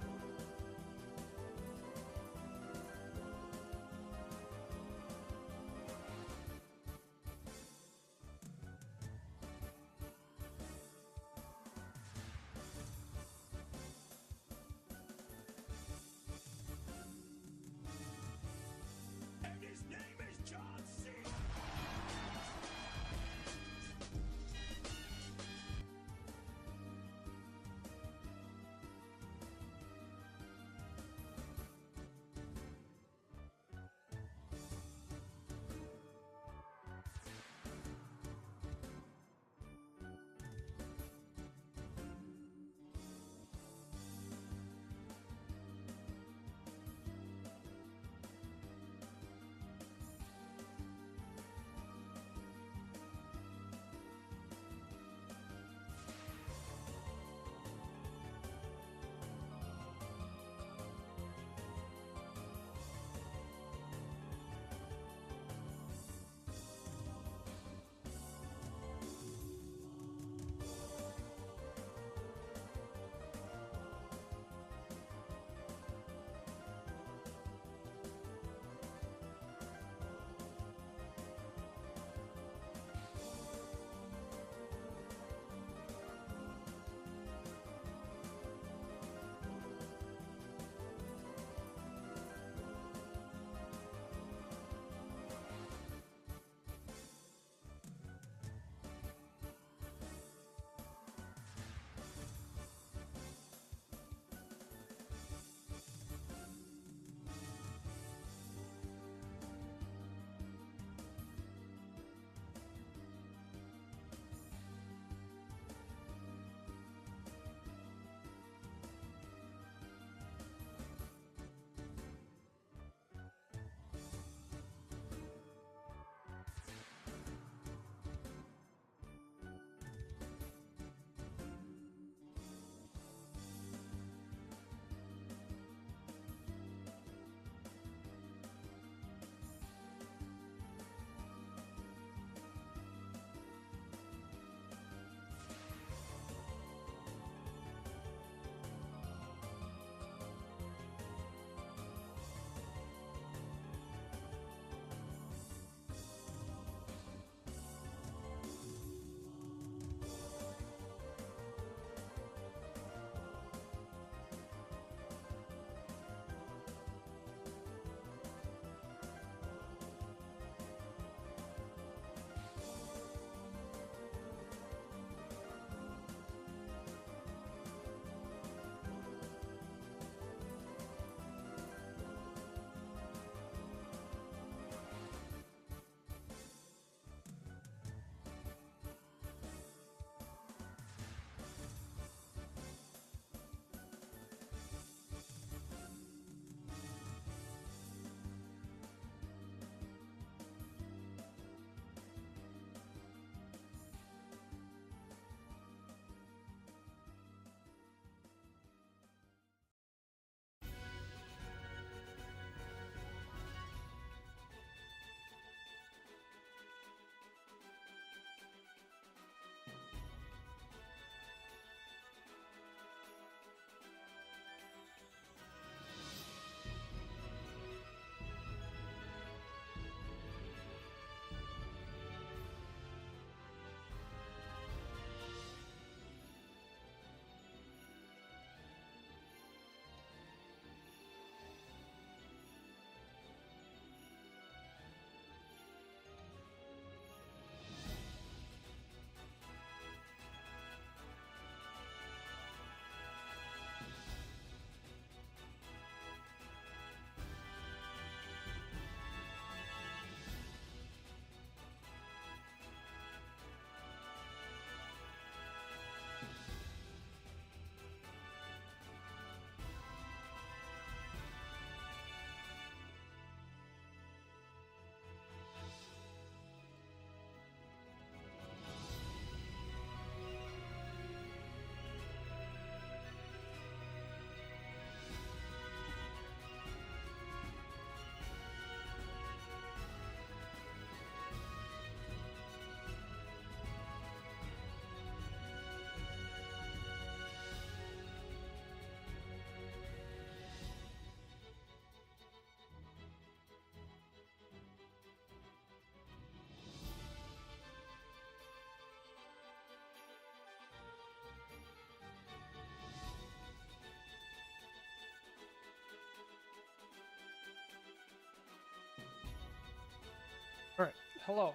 Speaker 1: hello.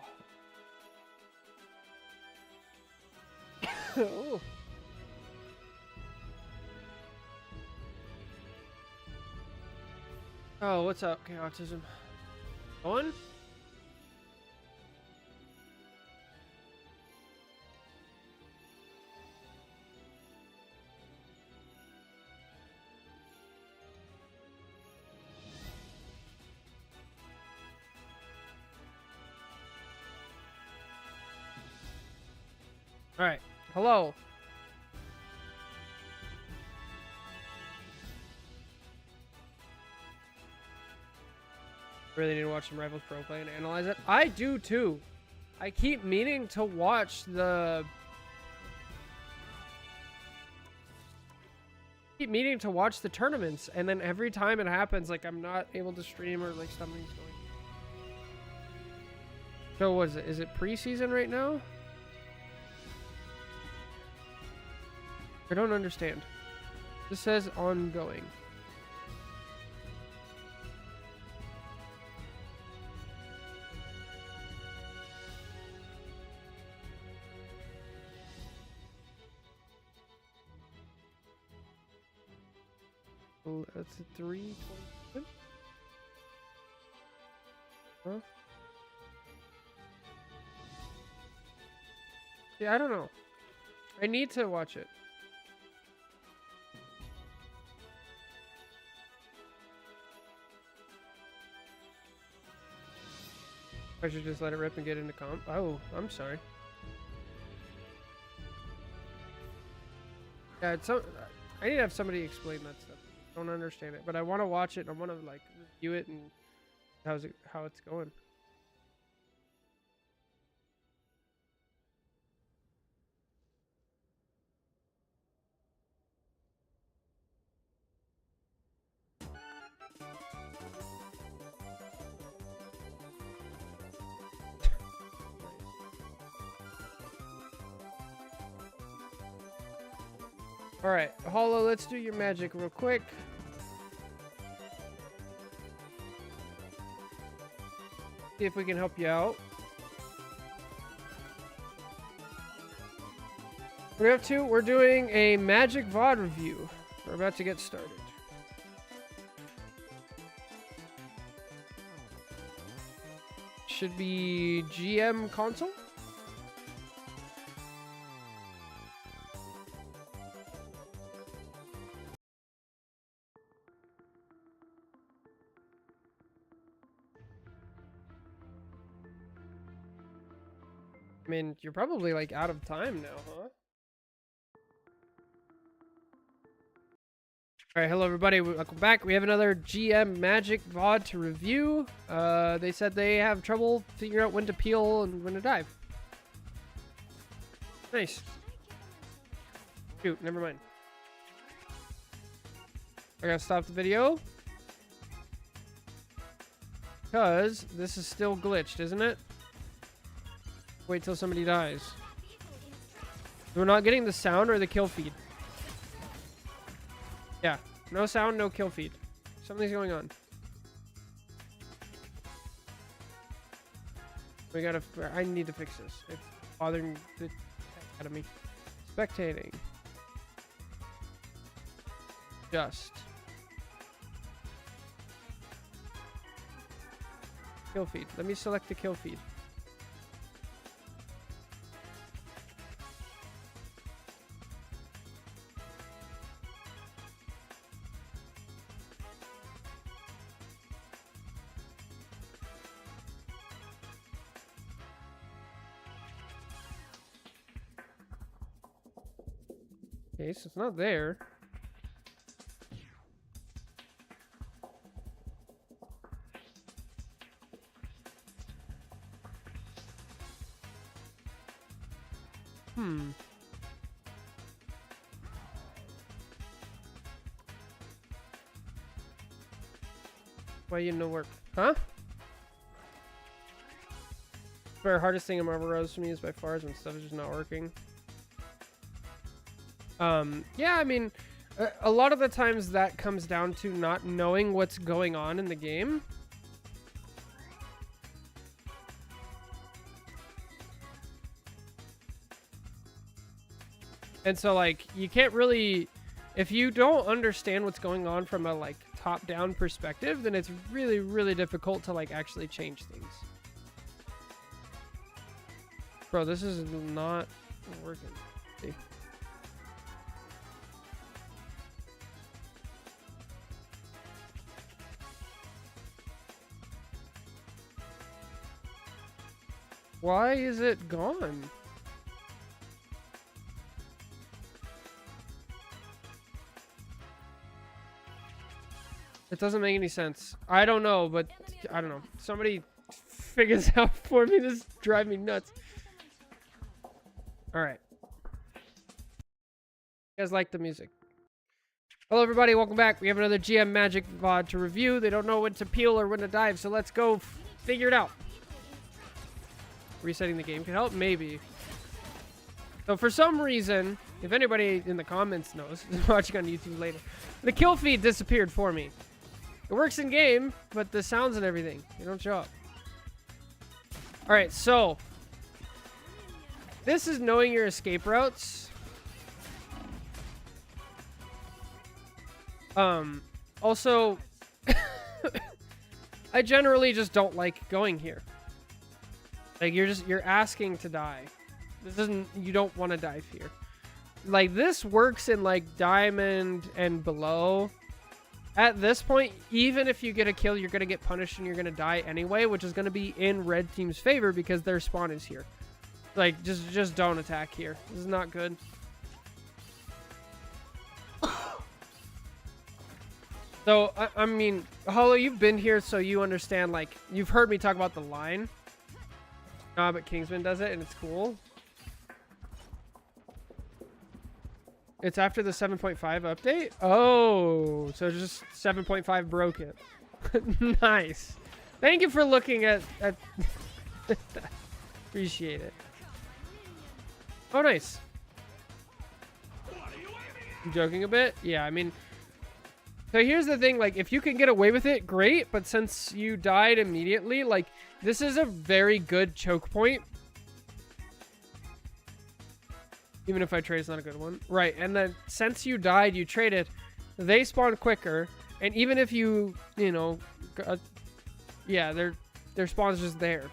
Speaker 1: Ooh. Oh, what's up, okay, autism? Going? All right, hello. Really need to watch some Rivals Pro play and analyze it. I do too. I keep meaning to watch the. Keep meaning to watch the tournaments, and then every time it happens, like I'm not able to stream or like something's going. So what is it? Is it preseason right now? I don't understand. This says ongoing. Oh, that's a 3:27. Huh? Yeah, I don't know. I need to watch it. I should just let it rip and get into comp. Oh, I'm sorry. Yeah, it's so. I need to have somebody explain that stuff. I don't understand it, but I want to watch it. I want to like review it and how it's going. All right, Hollow, let's do your magic real quick. See if we can help you out. We're up to, we're doing a Magic VOD review. We're about to get started. Should be GM console. I mean, you're probably like out of time now, huh? All right, hello everybody, welcome back. We have another GM Magic VOD to review. They said they have trouble figuring out when to peel and when to dive. Nice. Shoot, never mind. I gotta stop the video. Because this is still glitched, isn't it? Wait till somebody dies. We're not getting the sound or the kill feed. Yeah, no sound, no kill feed. Something's going on. We gotta. I need to fix this. It's bothering the heck out of me. Spectating. Just. Kill feed. Let me select the kill feed. Okay, so it's not there. Why you no work? Huh? The hardest thing in Marvel Rose for me is by far is when stuff is just not working. Yeah, I mean, a lot of the times that comes down to not knowing what's going on in the game. And so like you can't really, if you don't understand what's going on from a like top-down perspective, then it's really, really difficult to like actually change things. Bro, this is not working. See? Why is it gone? It doesn't make any sense. I don't know, but I don't know. Somebody figures out for me. This drives me nuts. All right. You guys like the music? Hello, everybody. Welcome back. We have another GM Magic VOD to review. They don't know when to peel or when to dive, so let's go figure it out. Resetting the game can help? Maybe. So for some reason, if anybody in the comments knows, watching on YouTube later, the kill feed disappeared for me. It works in game, but the sounds and everything, they don't show up. All right, so this is knowing your escape routes. Also, I generally just don't like going here. Like you're asking to die. This isn't, you don't want to dive here. Like this works in like diamond and below. At this point, even if you get a kill, you're going to get punished and you're going to die anyway, which is going to be in red team's favor because their spawn is here. Like, just don't attack here. This is not good. So, I mean, Hollow, you've been here, so you understand, like, you've heard me talk about the line. But Kingsman does it, and it's cool. It's after the 7.5 update? Oh, so just 7.5 broke it. Nice. Thank you for looking at Appreciate it. Oh, nice. I'm joking a bit? Yeah, I mean... So here's the thing, like, if you can get away with it, great. But since you died immediately, like, this is a very good choke point. Even if I trade, it's not a good one. Right, and then since you died, you traded, they spawn quicker. And even if you, you know, yeah, their spawn's just there.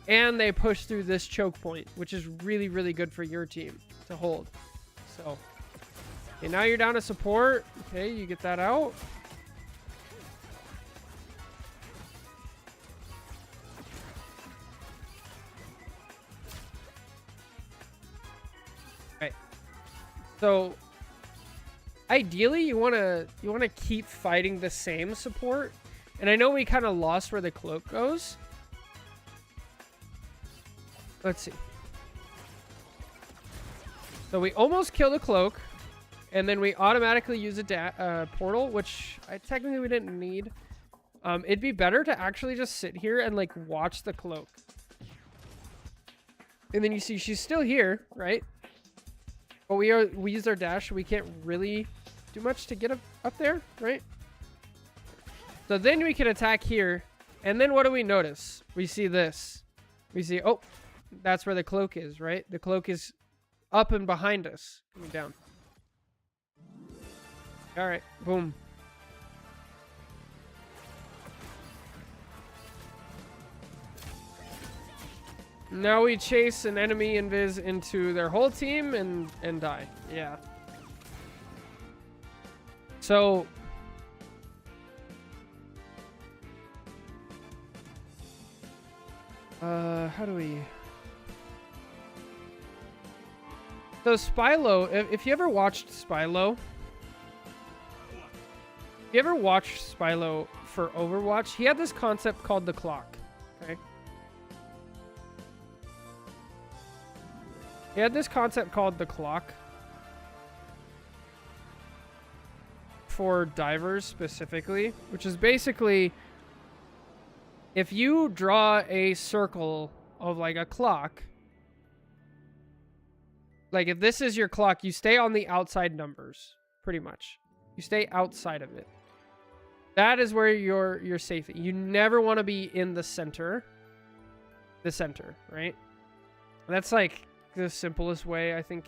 Speaker 1: And they push through this choke point, which is really, really good for your team to hold. So, okay, now you're down to support. Okay, you get that out. So ideally you want to keep fighting the same support. And I know we kind of lost where the cloak goes. Let's see. So we almost kill the cloak, and then we automatically use a portal, which technically we didn't need. It'd be better to actually just sit here and like watch the cloak. And then you see she's still here, right? But we use our dash, so we can't really do much to get up there, right? So then we can attack here, and then what do we notice? We see this. We see, oh, that's where the cloak is, right? The cloak is up and behind us. Coming down. All right, boom. Now we chase an enemy invis into their whole team and die. Yeah. So how do we... So Spylo, if you ever watched Spylo, for Overwatch, he had this concept called the clock. Okay. He had this concept called the clock for divers specifically, which is basically if you draw a circle of like a clock, like if this is your clock, you stay on the outside numbers, pretty much. You stay outside of it. That is where you're safe. You never want to be in the center. The center, right? That's like the simplest way I think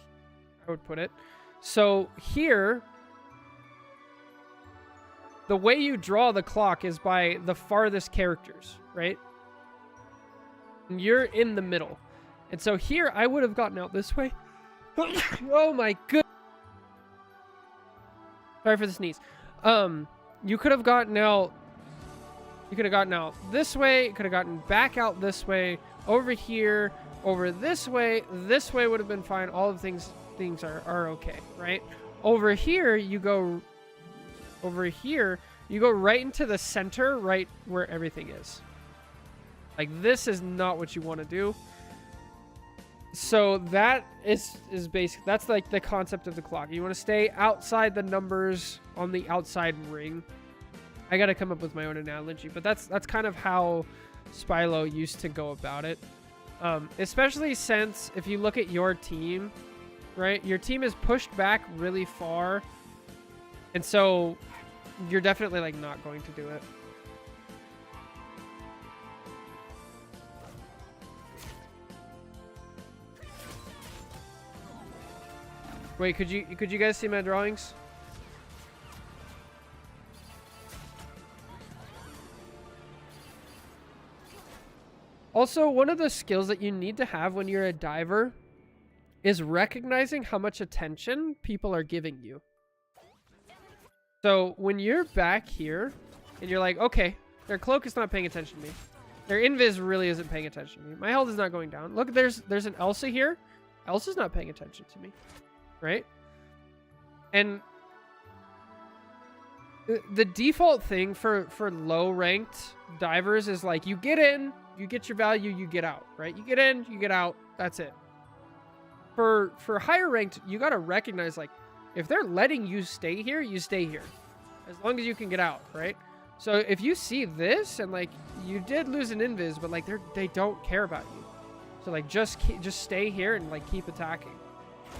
Speaker 1: I would put it. So here, the way you draw the clock is by the farthest characters, right? And you're in the middle. And so here, I would have gotten out this way. Oh my good. Sorry for the sneeze. You could have gotten out. You could have gotten out this way. Could have gotten back out this way. Over here. Over this way. This way would have been fine. All of things are okay, right? Over here, you go. Over here, you go right into the center, right where everything is. Like, this is not what you want to do. So that is basic. That's like the concept of the clock. You want to stay outside the numbers on the outside ring. I got to come up with my own analogy, but that's kind of how Spylo used to go about it. Especially since if you look at your team, right? Your team is pushed back really far. And so you're definitely like not going to do it. Wait, could you guys see my drawings? Also, one of the skills that you need to have when you're a diver is recognizing how much attention people are giving you. So when you're back here and you're like, okay, their cloak is not paying attention to me. Their invis really isn't paying attention to me. My health is not going down. Look, there's an Elsa here. Elsa's not paying attention to me. Right? And the default thing for low ranked divers is like, you get in, you get your value, you get out, right? You get in, you get out, that's it. For higher ranked, you got to recognize, like, if they're letting you stay here, you stay here. As long as you can get out, right? So if you see this and like you did lose an invis, but like they don't care about you. So like just stay here and like keep attacking.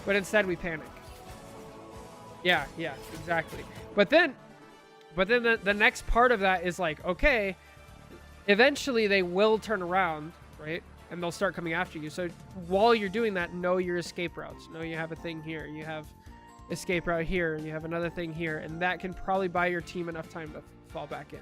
Speaker 1: But instead we panic. Yeah, exactly. But then the next part of that is like, okay, eventually they will turn around, right? And they'll start coming after you. So while you're doing that, know your escape routes. Know you have a thing here. You have escape route here. And you have another thing here. And that can probably buy your team enough time to fall back in.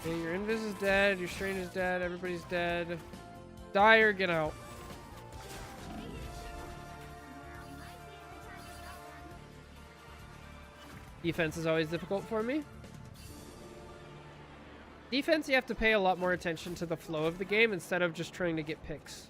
Speaker 1: Okay, your invis is dead, your strain is dead, everybody's dead. Die or get out. Defense is always difficult for me. Defense, you have to pay a lot more attention to the flow of the game instead of just trying to get picks.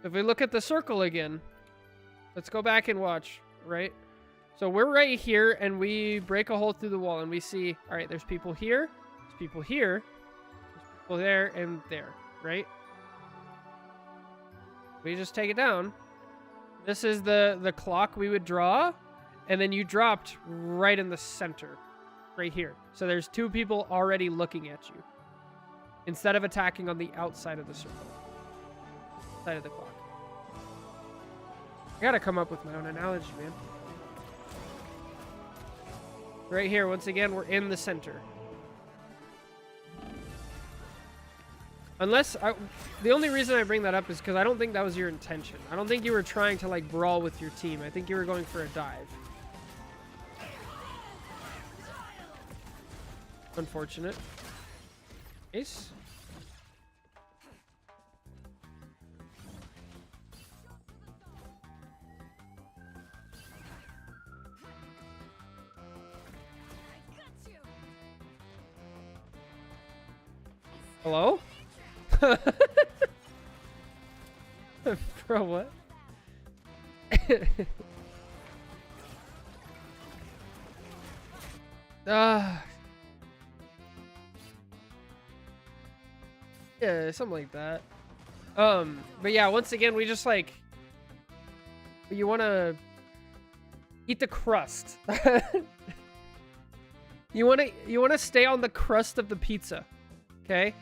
Speaker 1: If we look at the circle again, let's go back and watch, right? So we're right here and we break a hole through the wall and we see, all right, there's people here, there's people here, there's people there and there, right? We just take it down. This is the clock we would draw, and then you dropped right in the center, right here. So there's two people already looking at you instead of attacking on the outside of the circle. Side of the clock. I gotta come up with my own analogy, man. Right here, once again, we're in the center. Unless, the only reason I bring that up is because I don't think that was your intention. I don't think you were trying to, like, brawl with your team. I think you were going for a dive. Unfortunate. Ace. Hello? Bro, what? Yeah, something like that. But yeah, once again, we just like, you want to Eat the crust. You wanna stay on the crust of the pizza, okay?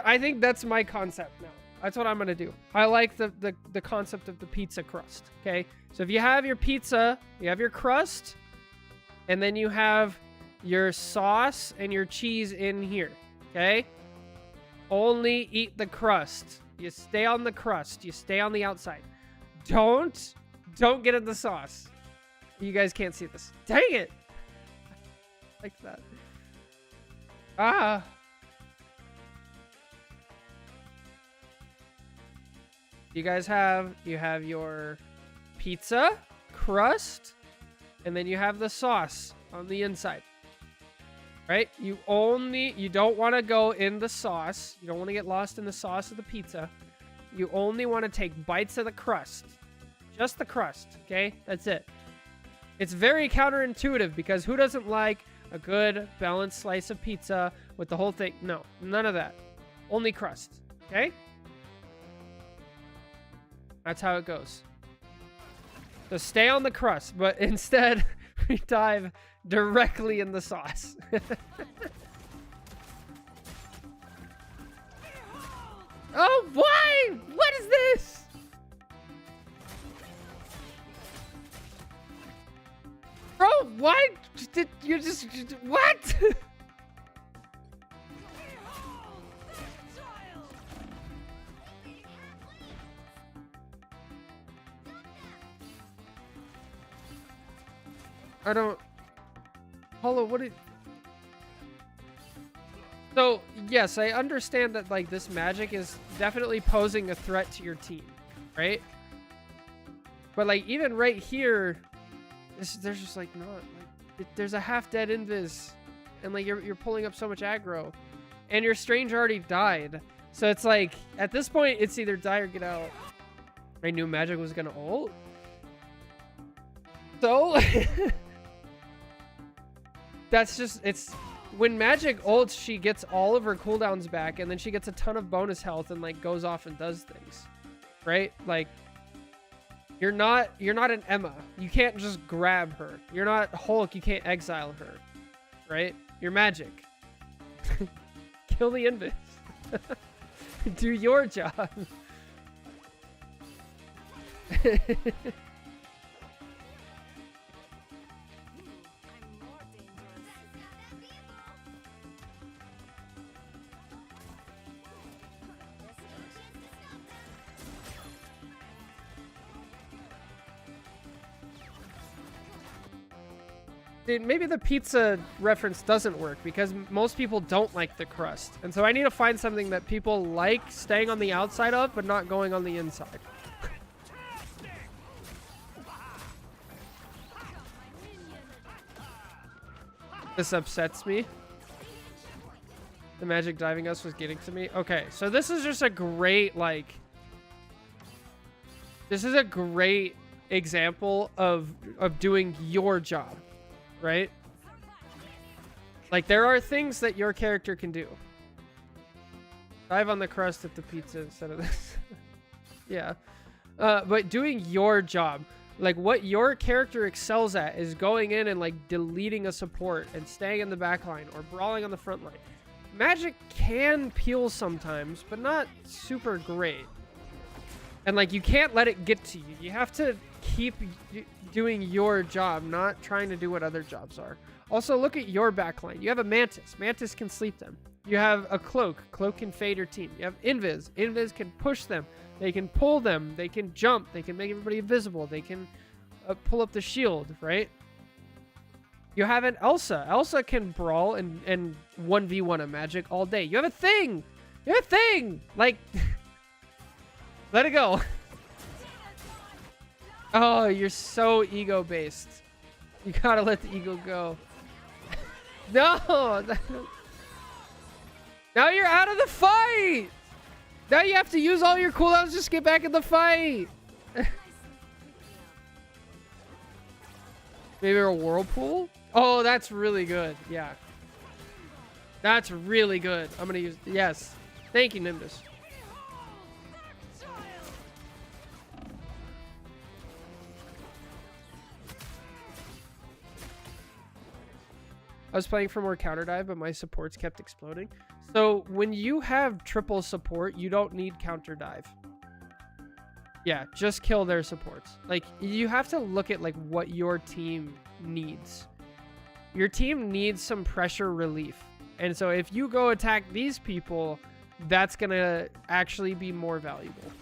Speaker 1: I think that's my concept now. That's what I'm gonna do. I like the concept of the pizza crust, okay? So if you have your pizza, you have your crust, and then you have your sauce and your cheese in here, okay? Only eat the crust. You stay on the crust. You stay on the outside. Don't get in the sauce. You guys can't see this. Dang it! Like that. Ah. You have your pizza crust, and then you have the sauce on the inside. Right? You don't want to go in the sauce. You don't want to get lost in the sauce of the pizza. You only want to take bites of the crust. Just the crust, okay? That's it. It's very counterintuitive because who doesn't like a good balanced slice of pizza with the whole thing? No, none of that. Only crust, okay? That's how it goes. So stay on the crust, but instead we dive directly in the sauce. Oh, why? What is this? Bro, why did you just... What? I don't... Hollow, what did... So, yes, I understand that, like, this magic is definitely posing a threat to your team, right? But, like, even right here, there's just, like, not... Like, there's a half-dead invis, and, like, you're pulling up so much aggro. And your Strange already died. So it's, like, at this point, it's either die or get out. I knew magic was gonna ult. So... That's just, it's, when Magic ults, she gets all of her cooldowns back, and then she gets a ton of bonus health and, like, goes off and does things, right? Like, you're not an Emma. You can't just grab her. You're not Hulk. You can't exile her, right? You're Magic. Kill the invis. Do your job. Dude, maybe the pizza reference doesn't work because most people don't like the crust. And so I need to find something that people like staying on the outside of, but not going on the inside. This upsets me. The magic diving us was getting to me. Okay, so this is just a great, like... This is a great example of doing your job. Right? Like, there are things that your character can do. Dive on the crust of the pizza instead of this. Yeah. But doing your job. Like, what your character excels at is going in and, like, deleting a support and staying in the back line or brawling on the front line. Magic can peel sometimes, but not super great. And, like, you can't let it get to you. You have to keep doing your job, not trying to do what other jobs are. Also, look at your backline. You have a Mantis. Mantis can sleep them. You have a Cloak. Cloak can fade your team. You have Invis. Invis can push them. They can pull them. They can jump. They can make everybody invisible. They can pull up the shield, right? You have an Elsa. Elsa can brawl and 1v1 a magic all day. You have a thing. You have a thing. Like, let it go. Oh, you're so ego-based. You gotta let the ego go. No! Now you're out of the fight! Now you have to use all your cooldowns just to get back in the fight! Maybe a whirlpool? Oh, that's really good. Yeah. That's really good. I'm gonna use... Yes. Thank you, Nimbus. I was playing for more counter dive, but my supports kept exploding. So when you have triple support, you don't need counter dive. Yeah, just kill their supports. Like, you have to look at like what your team needs. Your team needs some pressure relief. And so if you go attack these people, that's going to actually be more valuable.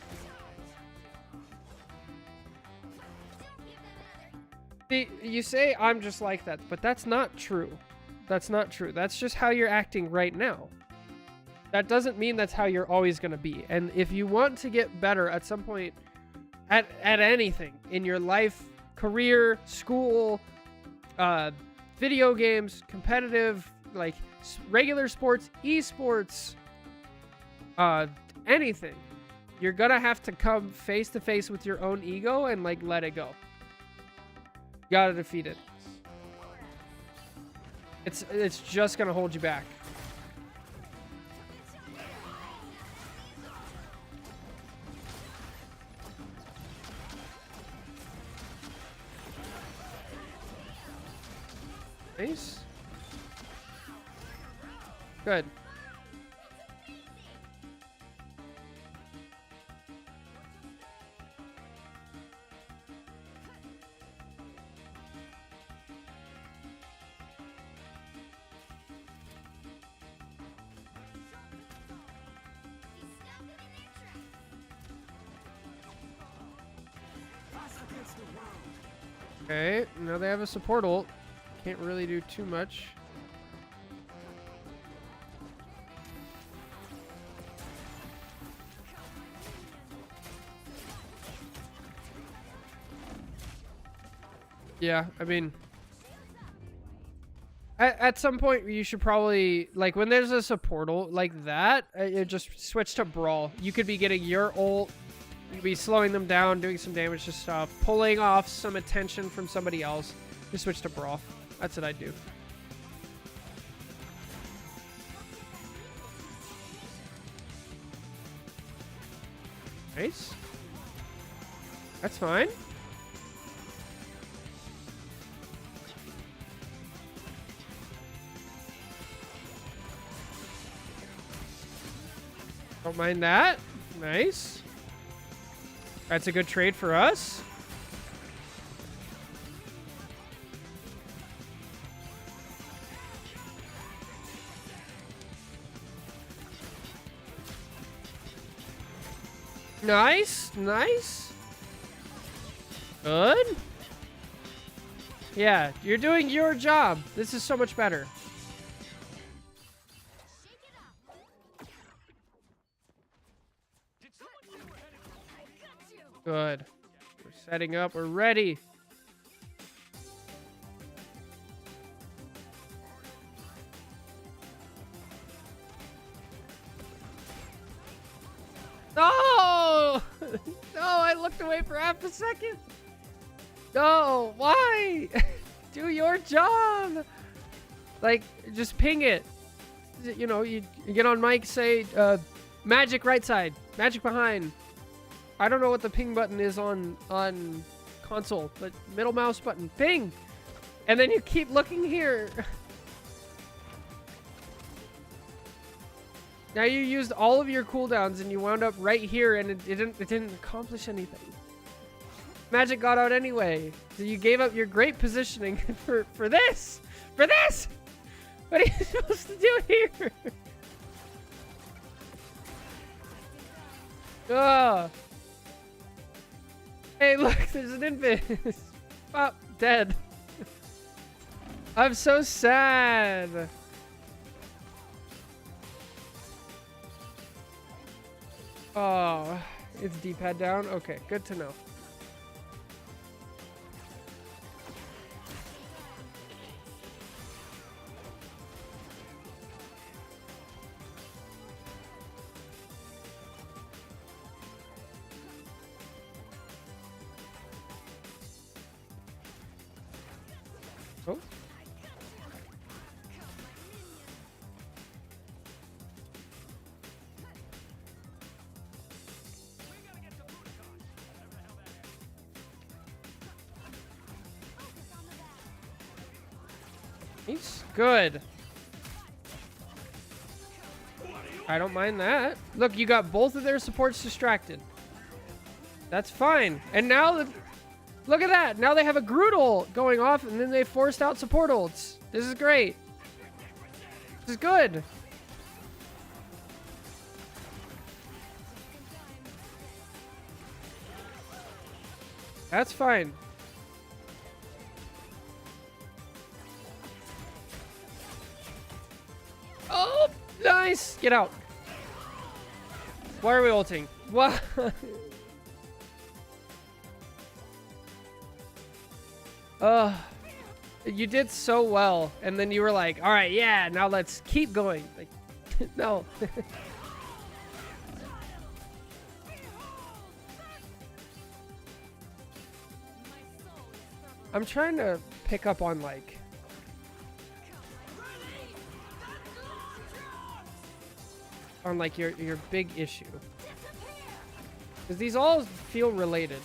Speaker 1: See, you say I'm just like that, but that's not true. That's not true. That's just how you're acting right now. That doesn't mean that's how you're always going to be. And if you want to get better at some point at anything in your life, career, school, video games, competitive, like regular sports, esports, anything, you're gonna have to come face to face with your own ego and like let it go. You gotta defeat it. It's just gonna hold you back. Nice. Good. Okay, now they have a support ult. Can't really do too much. Yeah, I mean, at some point you should probably, like, when there's a support ult like that, you just switch to Brawl. You could be getting your ult, you could be slowing them down, doing some damage to stuff, pulling off some attention from somebody else. Just switch to Brawl. That's what I do. Nice. That's fine. Don't mind that. Nice. That's a good trade for us. Nice, nice. Good. Yeah, you're doing your job. This is so much better. Good. We're setting up. We're ready. No! No, I looked away for half a second. No, why? Do your job. Like, just ping it. You know, you get on mic, say, magic right side, magic behind. I don't know what the ping button is on console, but middle mouse button, ping. And then you keep looking here. Now you used all of your cooldowns and you wound up right here and it didn't accomplish anything. Magic got out anyway. So you gave up your great positioning for this. For this! What are you supposed to do here? Oh. Hey, look, there's an infant. Oh, dead. I'm so sad. Oh, it's D-pad down? Okay, good to know. Oh. He's good. I don't mind that. Look, you got both of their supports distracted. That's fine. And now, look at that. Now they have a Groot ult going off, and then they forced out support ults. This is great. This is good. That's fine. Oh, nice. Get out. Why are we ulting? What? You did so well, and then you were like, all right, yeah, now let's keep going. Like, no. I'm trying to pick up on, like, your big issue. Because these all feel related.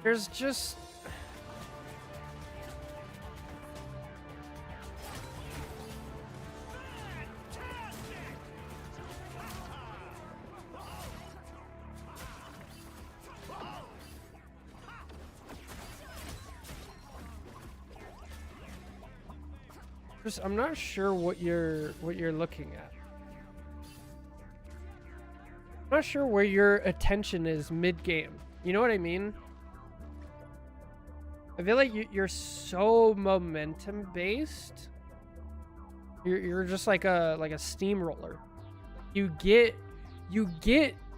Speaker 1: There's just... I'm not sure what you're looking at. I'm not sure where your attention is mid-game. You know what I mean? I feel like you're so momentum based. You're just like a steamroller. You get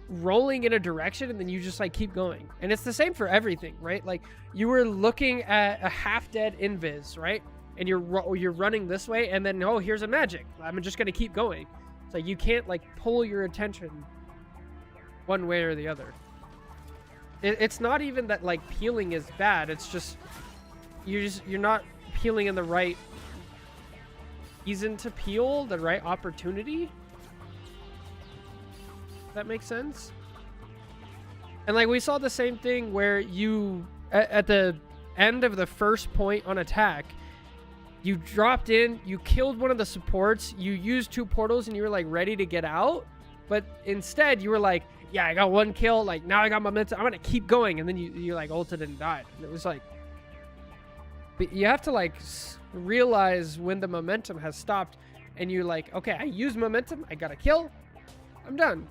Speaker 1: rolling in a direction and then you just like keep going. And it's the same for everything, right? Like you were looking at a half-dead invis, right? And you're running this way, and then oh, here's a magic. I'm just gonna keep going. It's like you can't like pull your attention one way or the other. It's not even that like peeling is bad. It's just you're not peeling in the right reason to peel, the right opportunity. That makes sense. And like we saw the same thing where you at the end of the first point on attack, you dropped in, you killed one of the supports, you used 2 portals, and you were like ready to get out. But instead, you were like, yeah, I got 1 kill. Like now I got momentum. I'm gonna keep going, and then you like ulted and died. And it was like, but you have to like realize when the momentum has stopped, and you're like, okay, I use momentum. I got a kill. I'm done.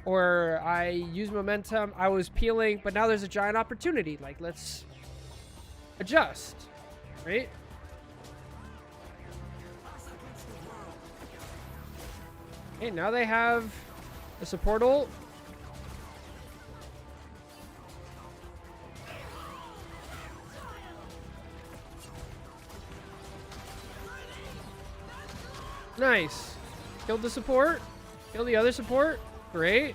Speaker 1: Or I use momentum. I was peeling, but now there's a giant opportunity. Like let's adjust, right? Okay, now they have a support ult. Nice. Killed the support. Killed the other support. Great.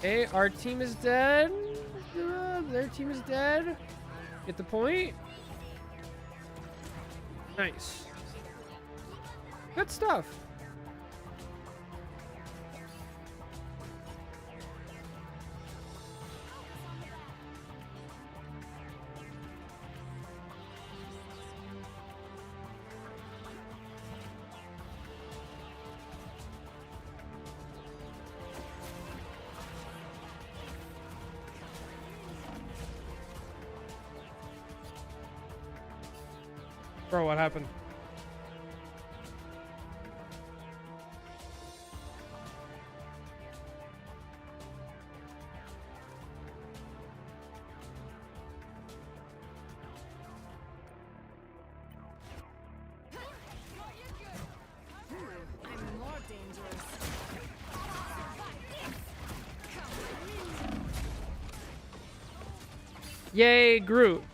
Speaker 1: Okay, our team is dead. Their team is dead. Get the point. Nice. Good stuff. Bro, what happened?
Speaker 3: I'm more dangerous.
Speaker 1: Yay, Groot.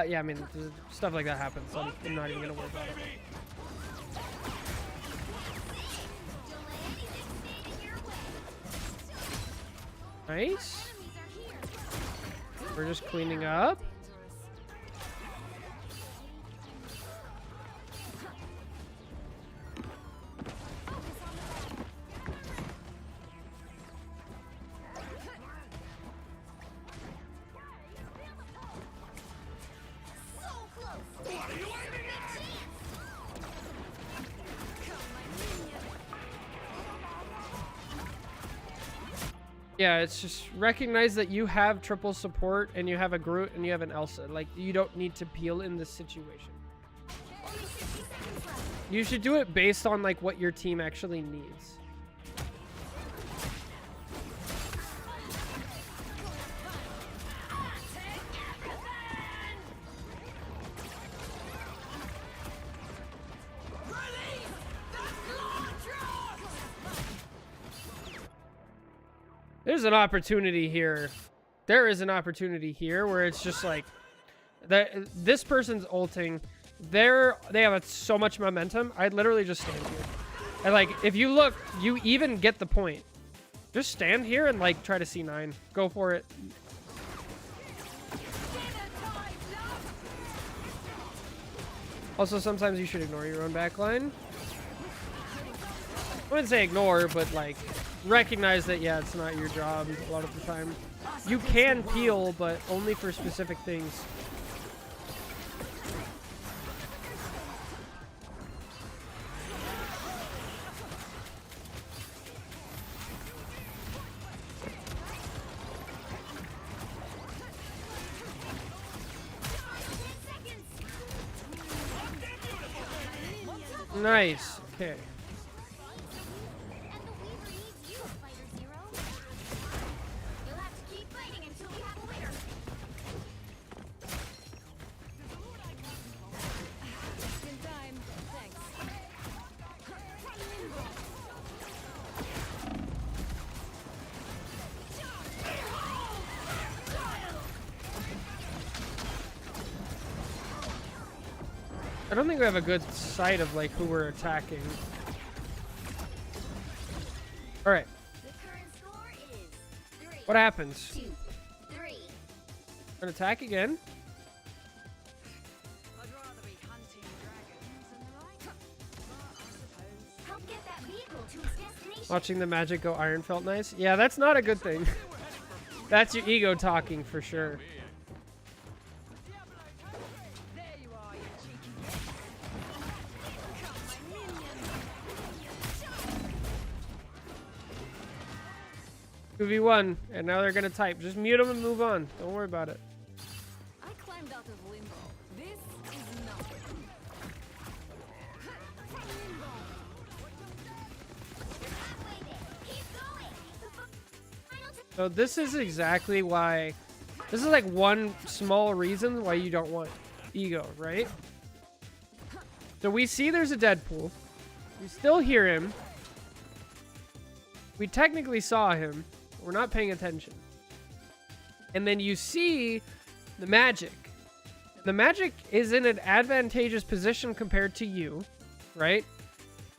Speaker 1: Yeah, I mean, stuff like that happens. So I'm not even gonna worry about it. Nice. We're just cleaning up. Yeah, it's just recognize that you have triple support and you have a Groot and you have an Elsa. Like, you don't need to peel in this situation. You should do it based on like what your team actually needs. There's an opportunity here. There is an opportunity here where it's just like this person's ulting. They have so much momentum. I'd literally just stand here. And like, if you look, you even get the point. Just stand here and like try to C9. Go for it. Also, sometimes you should ignore your own backline. I wouldn't say ignore, but like recognize that, yeah, it's not your job a lot of the time. You can peel, but only for specific things. Nice. Okay. I don't think we have a good sight of like who we're attacking. All right. What happens? An attack again. Watching the magic go iron felt nice. Yeah, that's not a good thing. That's your ego talking for sure. 2v1, and now they're gonna type. Just mute them and move on. Don't worry about it.
Speaker 3: I climbed out of limbo. This is nothing.
Speaker 1: So this is exactly why. This is like one small reason why you don't want ego, right? So we see there's a Deadpool. We still hear him. We technically saw him. We're not paying attention. And then you see the magic. The magic is in an advantageous position compared to you, right?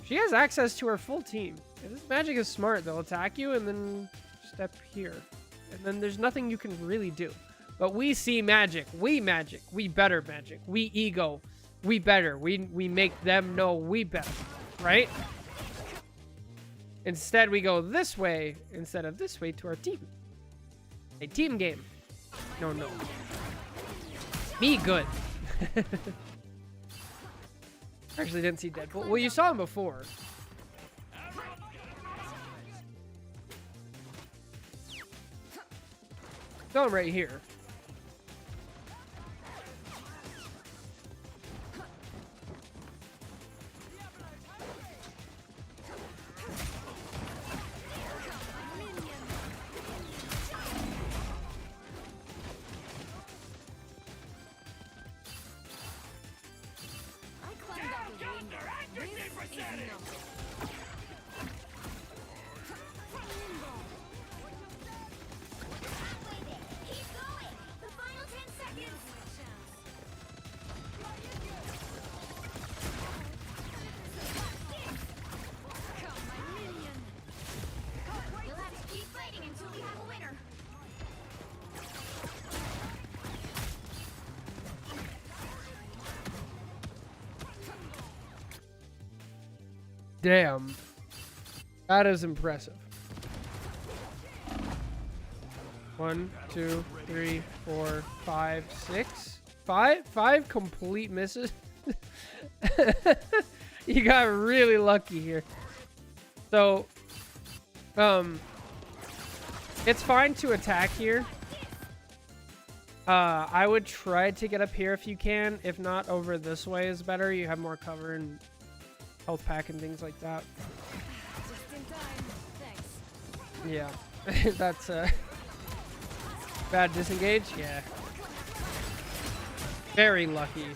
Speaker 1: She has access to her full team. And this magic is smart. They'll attack you and then step here. And then there's nothing you can really do. But we see magic. We magic. We better magic. We ego. We better. We make them know we better. Right? Instead, we go this way instead of this way to our team. A team game. No, no. Be good. Actually didn't see Deadpool. Well, you saw him before. Saw him right here. Damn. That is impressive. 1, 2, 3, 4, 5, 6. 5 complete misses. You got really lucky here. So, it's fine to attack here. I would try to get up here if you can. If not, over this way is better. You have more cover and health pack and things like that.
Speaker 3: Just in time. Thanks.
Speaker 1: Yeah. That's bad disengage. Yeah. Very lucky.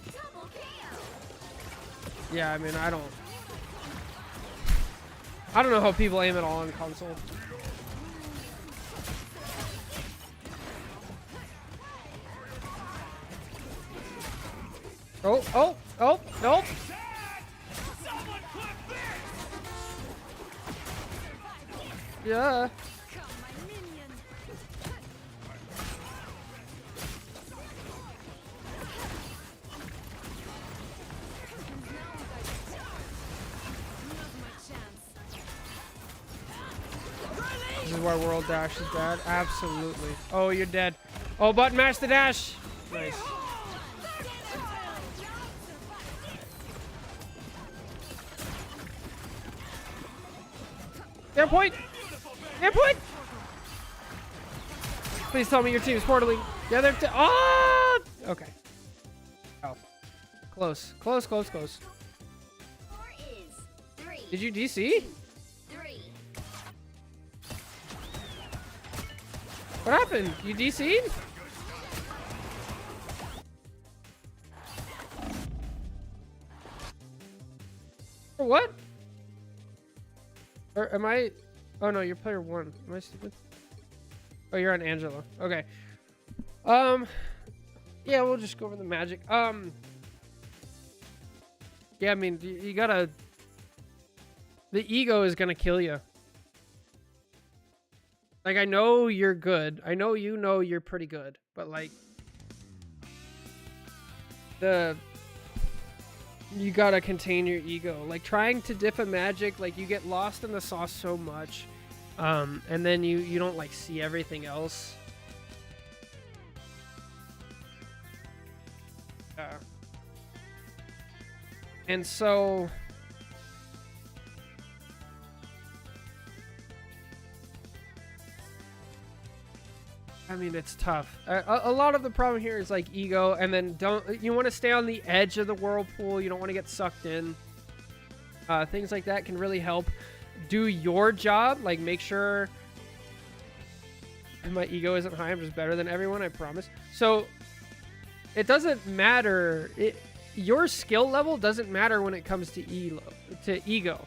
Speaker 3: Double KO.
Speaker 1: Yeah, I mean, I don't know how people aim at all on console. Oh, nope. Yeah.
Speaker 3: Come, my minion.
Speaker 1: This is why World Dash is bad. Absolutely. Oh, you're dead. Oh, button mash the dash. Nice. Their point. Their point. Please tell me your team's portaling. Yeah, they're. Oh. Okay. Oh. Close. Close. Close. Close.
Speaker 3: Score is 3.
Speaker 1: Did you DC?
Speaker 3: 3.
Speaker 1: What happened? You DC'd? For what? Or am I? Oh no, you're player 1. Am I stupid? Oh, you're on Angela. Okay. Yeah, we'll just go over the magic. Yeah, I mean, you gotta. The ego is gonna kill you. Like, I know you're good. I know you know you're pretty good, but like, you gotta contain your ego. Like, trying to dip a magic, like, you get lost in the sauce so much, and then you don't like see everything else. And so I mean, it's tough. A lot of the problem here is like ego, and then you want to stay on the edge of the whirlpool. You don't want to get sucked in. Things like that can really help. Do your job, like make sure my ego isn't high. I'm just better than everyone, I promise. So it doesn't matter. Your skill level doesn't matter when it comes to ego.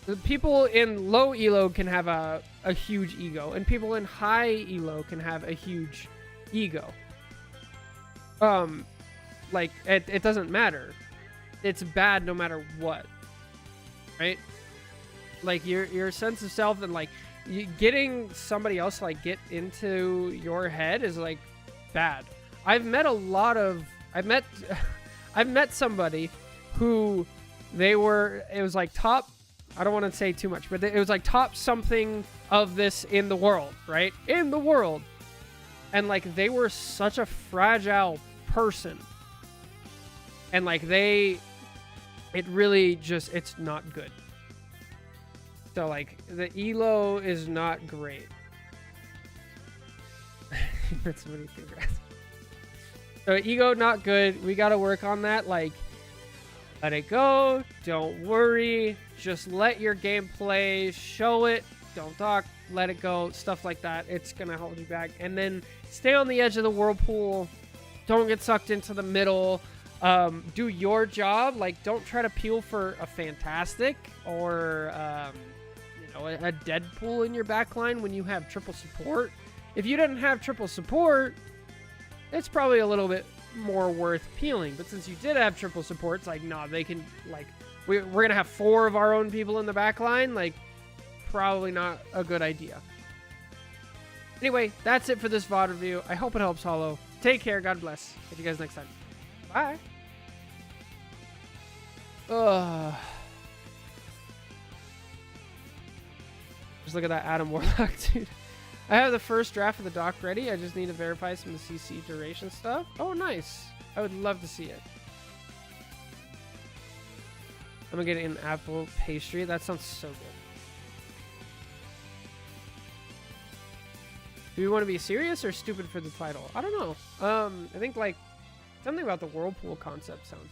Speaker 1: The people in low elo can have a huge ego, and people in high elo can have a huge ego. Like it doesn't matter. It's bad no matter what, right? Like your sense of self and like getting somebody else to like get into your head is like bad. I've met somebody who it was like top, I don't want to say too much, but it was like top something of this in the world, right? In the world. And like they were such a fragile person. And like it really just, it's not good. So like the elo is not great. That's really congrats. So ego not good. We got to work on that. Like let it go. Don't worry. Just let your gameplay show it. Don't talk. Let it go. Stuff like that. It's going to hold you back. And then stay on the edge of the whirlpool. Don't get sucked into the middle. Do your job. Like, don't try to peel for a Fantastic or, a Deadpool in your backline when you have triple support. If you didn't have triple support, it's probably a little bit more worth peeling. But since you did have triple support, it's like, nah, they can, like, we're going to have 4 of our own people in the backline. Like, probably not a good idea. Anyway, that's it for this VOD review. I hope it helps, Hollow. Take care. God bless. Catch you guys next time. Bye. Just look at that Adam Warlock, dude. I have the first draft of the doc ready. I just need to verify some of the CC duration stuff. Oh, nice. I would love to see it. I'm gonna get an apple pastry. That sounds so good. Do we want to be serious or stupid for the title? I don't know. I think like something about the whirlpool concept sounds good.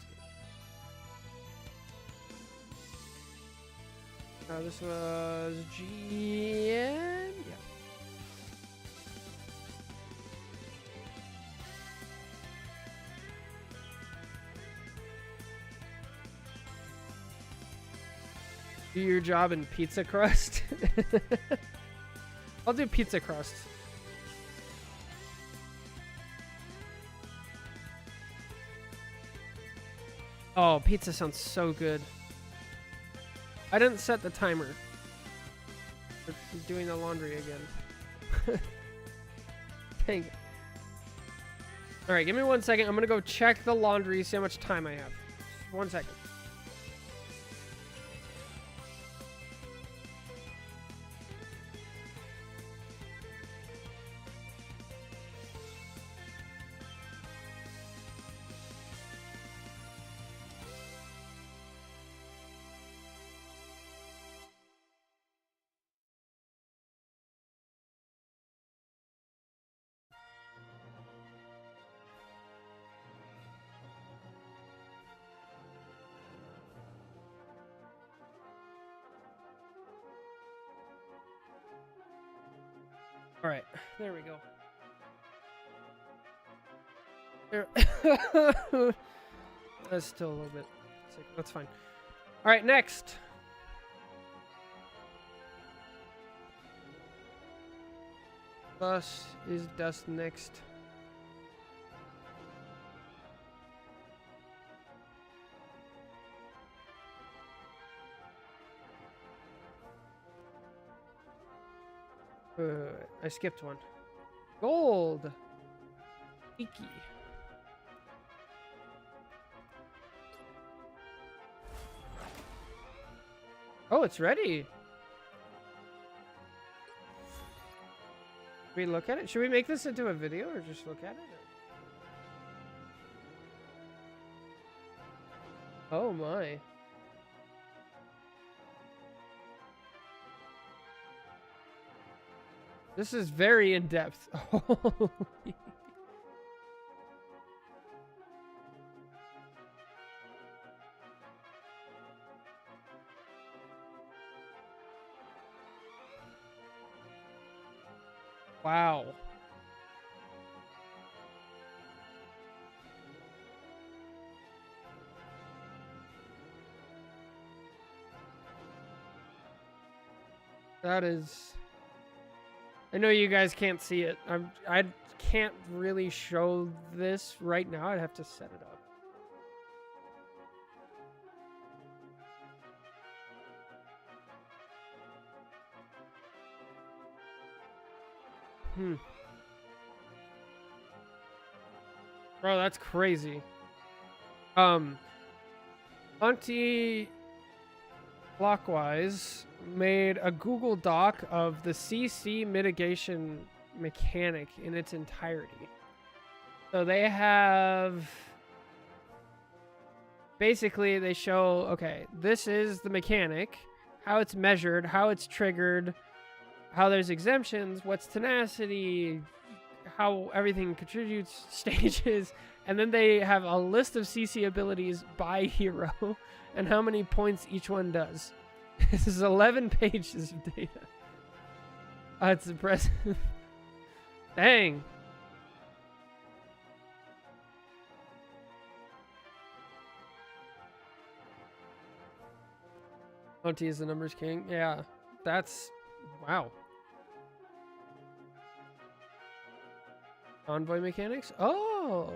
Speaker 1: This was GN. Yeah. Do your job in pizza crust. I'll do pizza crust. Oh, pizza sounds so good. I didn't set the timer. I'm doing the laundry again. Dang it. Alright, give me 1 second. I'm gonna go check the laundry, see how much time I have. 1 second. All right, there we go. There. That's still a little bit sick. That's fine. All right, next. Thus is dust next. I skipped one. Gold. Iki. Oh, it's ready. Should we look at it? Should we make this into a video or just look at it? Oh my. This is very in-depth. Wow. That is... I know you guys can't see it. I can't really show this right now. I'd have to set it up. Bro, that's crazy. Anti-Clockwise made a Google Doc of the CC mitigation mechanic in its entirety. So they have... Basically, they show, okay, this is the mechanic, how it's measured, how it's triggered, how there's exemptions, what's tenacity, how everything contributes, stages, and then they have a list of CC abilities by hero and how many points each one does. This is 11 pages of data. It's impressive. Dang. Monty is the numbers king. Yeah, that's... Wow. Envoy mechanics? Oh!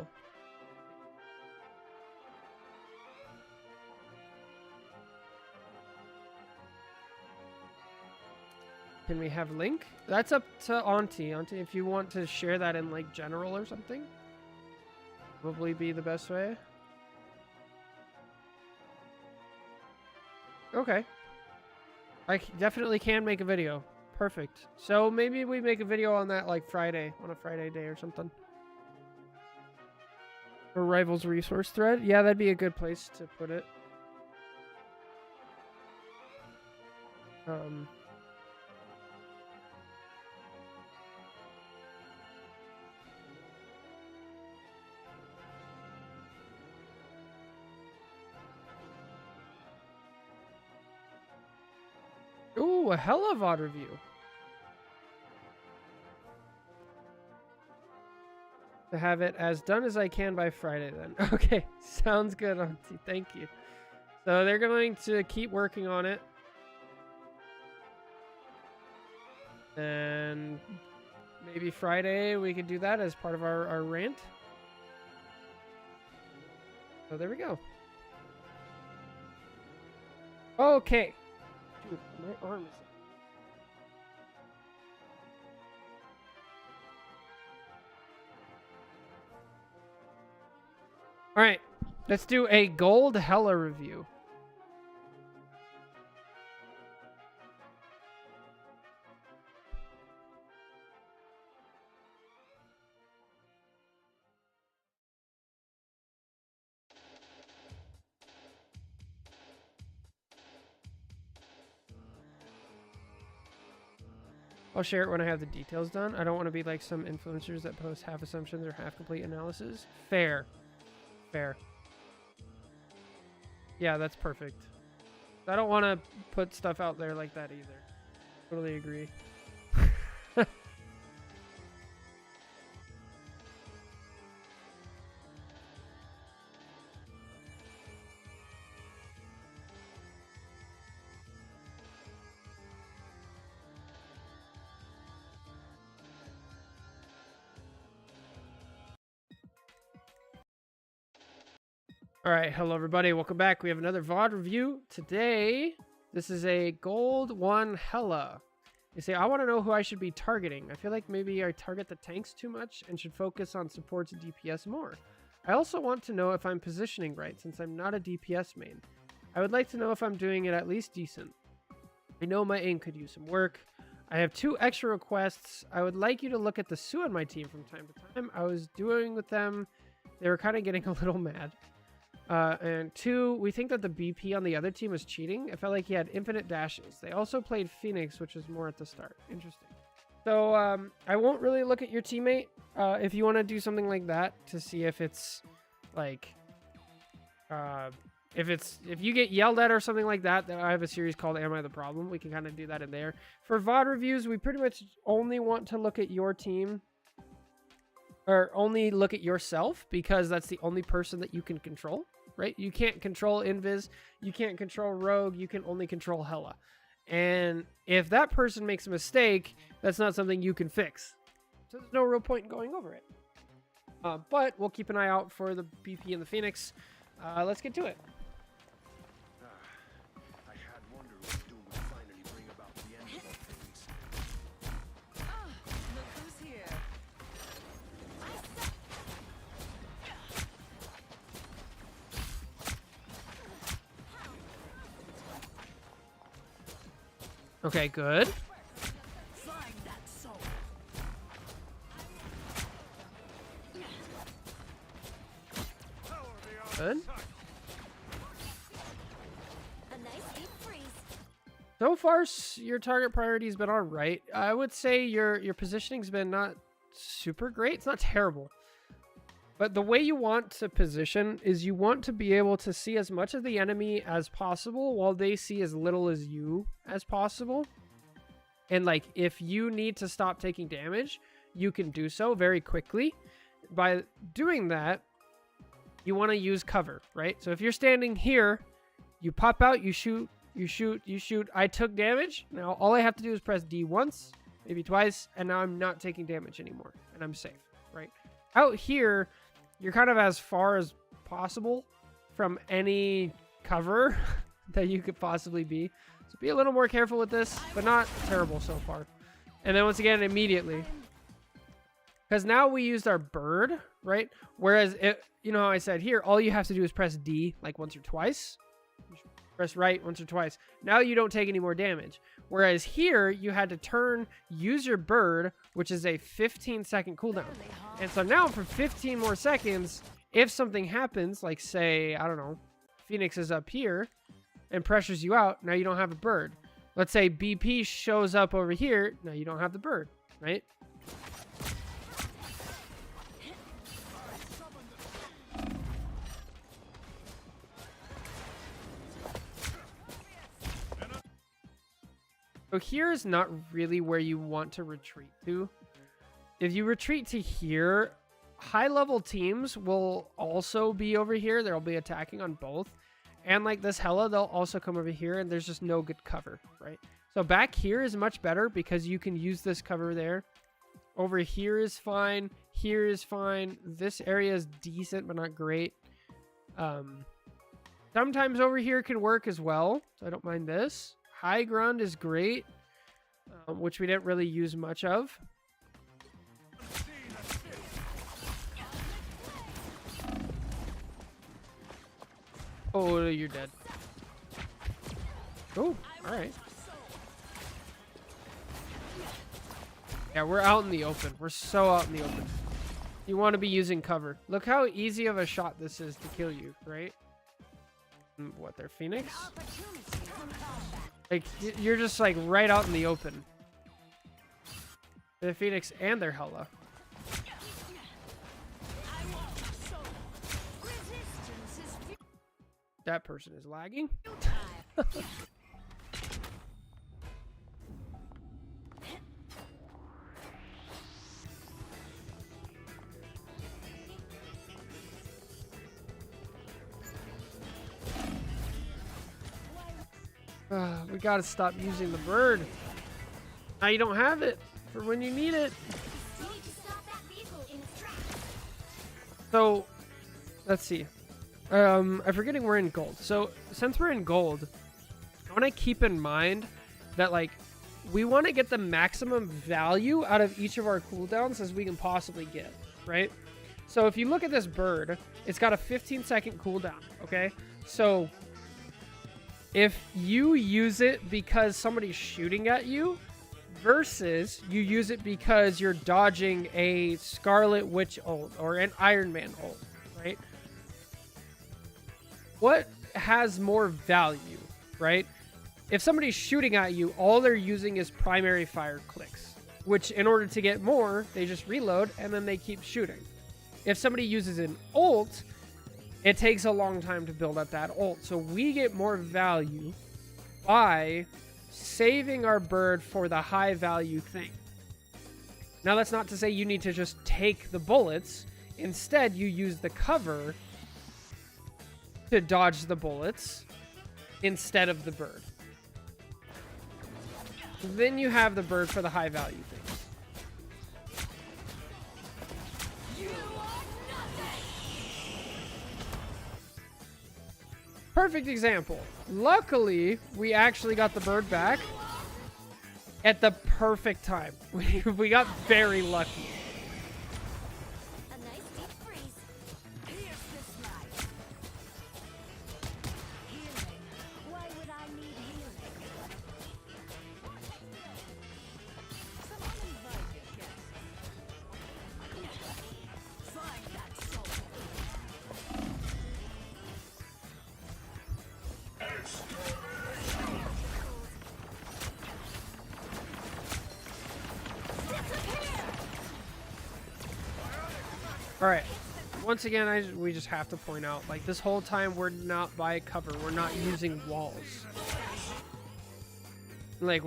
Speaker 1: Can we have link? That's up to Auntie. Auntie, if you want to share that in like general or something, probably be the best way. Okay. I definitely can make a video. Perfect. So maybe we make a video on that like Friday, on a Friday day or something. Or Rivals resource thread. Yeah, that'd be a good place to put it. Ooh, a hella VOD review. To have it as done as I can by Friday then. Okay, sounds good, Auntie. Thank you. So they're going to keep working on it. And maybe Friday we could do that as part of our rant. So there we go. Okay. Dude, my arm is... Alright, let's do a gold hella review. I'll share it when I have the details done. I don't want to be like some influencers that post half assumptions or half complete analysis. Fair. Fair. Yeah, that's perfect. I don't want to put stuff out there like that either. Totally agree. All right, hello everybody, welcome back. We have another VOD review. Today, this is a gold one hella. You say, I want to know who I should be targeting. I feel like maybe I target the tanks too much and should focus on supports and DPS more. I also want to know if I'm positioning right since I'm not a DPS main. I would like to know if I'm doing it at least decent. I know my aim could use some work. I have 2 extra requests. I would like you to look at the Sue on my team from time to time. I was doing with them. They were kind of getting a little mad. And 2, we think that the BP on the other team was cheating. It felt like he had infinite dashes. They also played Phoenix, which was more at the start. Interesting. So I won't really look at your teammate if you want to do something like that to see if it's like if you get yelled at or something like that. I have a series called Am I the Problem? We can kind of do that in there. For VOD reviews, we pretty much only want to look at your team. Or only look at yourself because that's the only person that you can control, right? You can't control Invis, you can't control Rogue, you can only control Hella. And if that person makes a mistake, that's not something you can fix. So there's no real point in going over it. But we'll keep an eye out for the BP and the Phoenix. Let's get to it.
Speaker 2: I had wondered what Doom would finally bring about the end of all things.
Speaker 3: Look who's here.
Speaker 1: Okay, good.
Speaker 3: Find that soul.
Speaker 1: Good.
Speaker 3: A nice deep freeze.
Speaker 1: So far, your target priority's been all right. I would say your positioning's been not super great. It's not terrible. But the way you want to position is you want to be able to see as much of the enemy as possible while they see as little as you as possible. And like, if you need to stop taking damage, you can do so very quickly. By doing that, you want to use cover, right? So if you're standing here, you pop out, you shoot, you shoot, you shoot. I took damage. Now all I have to do is press D once, maybe twice, and now I'm not taking damage anymore, and I'm safe, right? Out here, you're kind of as far as possible from any cover that you could possibly be. So be a little more careful with this, but not terrible so far. And then once again, immediately. Because now we used our bird, right? Whereas, you know how I said here, all you have to do is press D like once or twice. Press right once or twice. Now you don't take any more damage. Whereas here, you had to turn, use your bird, which is a 15-second cooldown. And so now for 15 more seconds, if something happens, like say, I don't know, Phoenix is up here and pressures you out, now you don't have a bird. Let's say BP shows up over here, now you don't have the bird, right? So here is not really where you want to retreat to. If you retreat to here, high-level teams will also be over here. They'll be attacking on both. And like this Hela, they'll also come over here, and there's just no good cover, right? So back here is much better because you can use this cover there. Over here is fine. Here is fine. This area is decent, but not great. Sometimes over here can work as well, so I don't mind this. High ground is great, which we didn't really use much of. Oh, you're dead. Oh, all right. Yeah, we're out in the open. We're so out in the open. You want to be using cover. Look how easy of a shot this is to kill you, right? What, they're Phoenix? Like, you're just like right out in the open. They're Phoenix and they're Hela. That person is lagging. We gotta stop using the bird. Now you don't have it for when you need it. So, let's see. I'm forgetting we're in gold. So, since we're in gold, I want to keep in mind that, like, we want to get the maximum value out of each of our cooldowns as we can possibly get, right? So, if you look at this bird, it's got a 15-second cooldown, okay? So, if you use it because somebody's shooting at you versus you use it because you're dodging a Scarlet Witch ult or an Iron Man ult, right? What has more value, right? If somebody's shooting at you, all they're using is primary fire clicks, which in order to get more, they just reload and then they keep shooting. If somebody uses an ult, it takes a long time to build up that ult. So we get more value by saving our bird for the high value thing. Now that's not to say you need to just take the bullets. Instead, you use the cover to dodge the bullets instead of the bird. Then you have the bird for the high value things. Perfect example. Luckily, we actually got the bird back at the perfect time. We got very lucky.
Speaker 3: A nice deep freeze. Here's this life. Healing. Why would I need healing? Someone invite your guests. Find that soul.
Speaker 1: All right. Once again, we just have to point out, like, this whole time we're not by cover. We're not using walls. Like,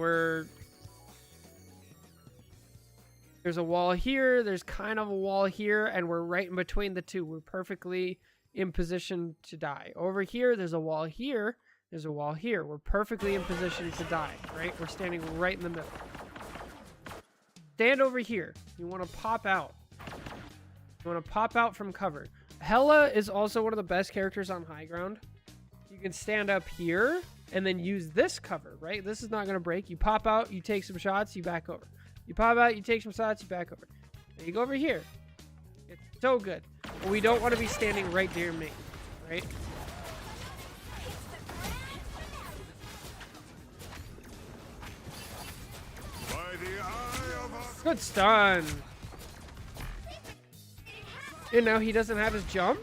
Speaker 1: there's a wall here, there's kind of a wall here, and we're right in between the two. We're perfectly in position to die. Over here, there's a wall here, there's a wall here. We're perfectly in position to die, right? We're standing right in the middle. Stand over here. You want to pop out. You want to pop out from cover. Hela is also one of the best characters on high ground. You can stand up here and then use this cover, right? This is not going to break. You pop out, you take some shots, you back over. You pop out, you take some shots, you back over. Then you go over here. It's so good. But we don't want to be standing right near me, right?
Speaker 2: By the eye of a
Speaker 1: Good stun. And now he doesn't have his jump.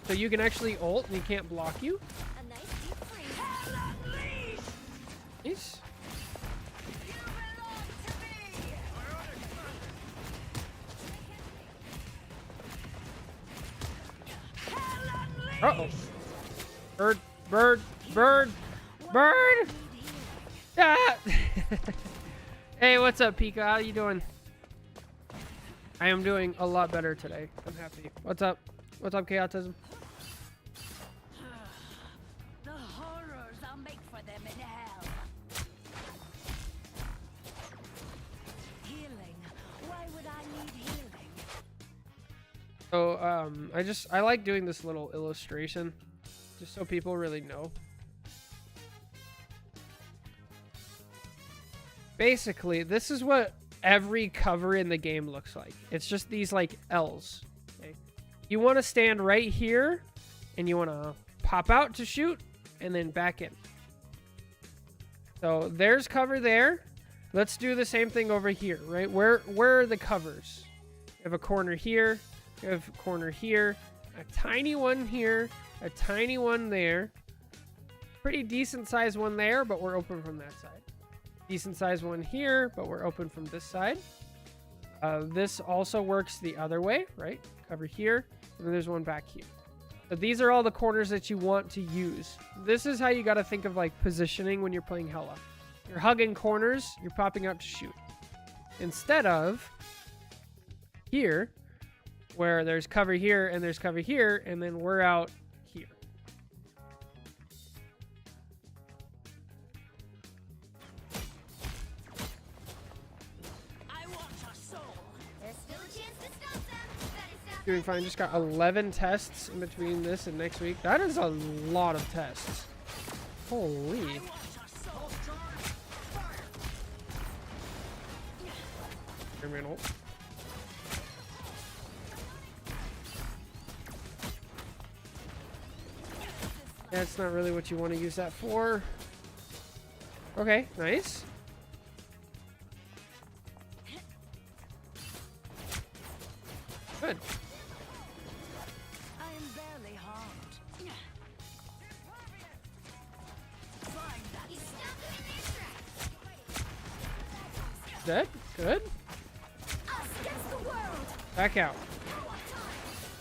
Speaker 1: So you can actually ult and he can't block you.
Speaker 3: A nice deep freeze.
Speaker 1: Nice. Uh-oh. Bird, bird, bird, bird! Ah! Hey, what's up, Pika? How you doing? I am doing a lot better today. I'm happy. What's up? What's up, Chaotism?
Speaker 3: The horrors I'll make for them in hell. Healing. Why would I need healing?
Speaker 1: So, I like doing this little illustration, just so people really know. Basically, this is what every cover in the game looks like. It's just these like L's. Okay? You want to stand right here, and you want to pop out to shoot, and then back in. So there's cover there. Let's do the same thing over here, right? Where are the covers? You have a corner here. You have a corner here. A tiny one here. A tiny one there. Pretty decent sized one there, but we're open from that side. Decent sized one here, but we're open from this side. This also works the other way, right? Cover here, and then there's one back here. So these are all the corners that you want to use. This is how you got to think of like positioning when you're playing Hela. You're hugging corners, you're popping out to shoot. Instead of here, where there's cover here and there's cover here, and then we're out here.
Speaker 3: There's still a chance to stop them. Better stop.
Speaker 1: Doing fine. Just got 11 tests in between this and next week. That is a lot of tests. Holy. Terminal. That's not really what you want to use that for. Okay, nice. Good.
Speaker 3: I am barely harmed. Find that. He's stopped in their tracks.
Speaker 1: Dead. Good.
Speaker 3: Us against the world.
Speaker 1: Back out.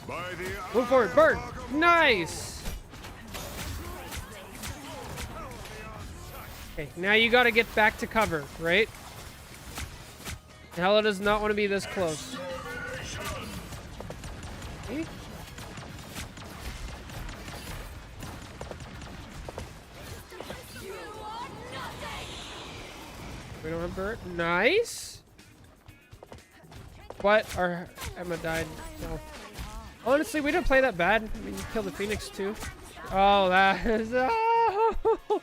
Speaker 2: by the
Speaker 1: Move forward. Bird. Nice. Okay, now you got to get back to cover, right? Hela does not want to be this close. Okay. We don't have Bert. Nice. What? Our Emma died. No. Honestly, we didn't play that bad. I mean, you killed the Phoenix too. Oh, that is... Oh.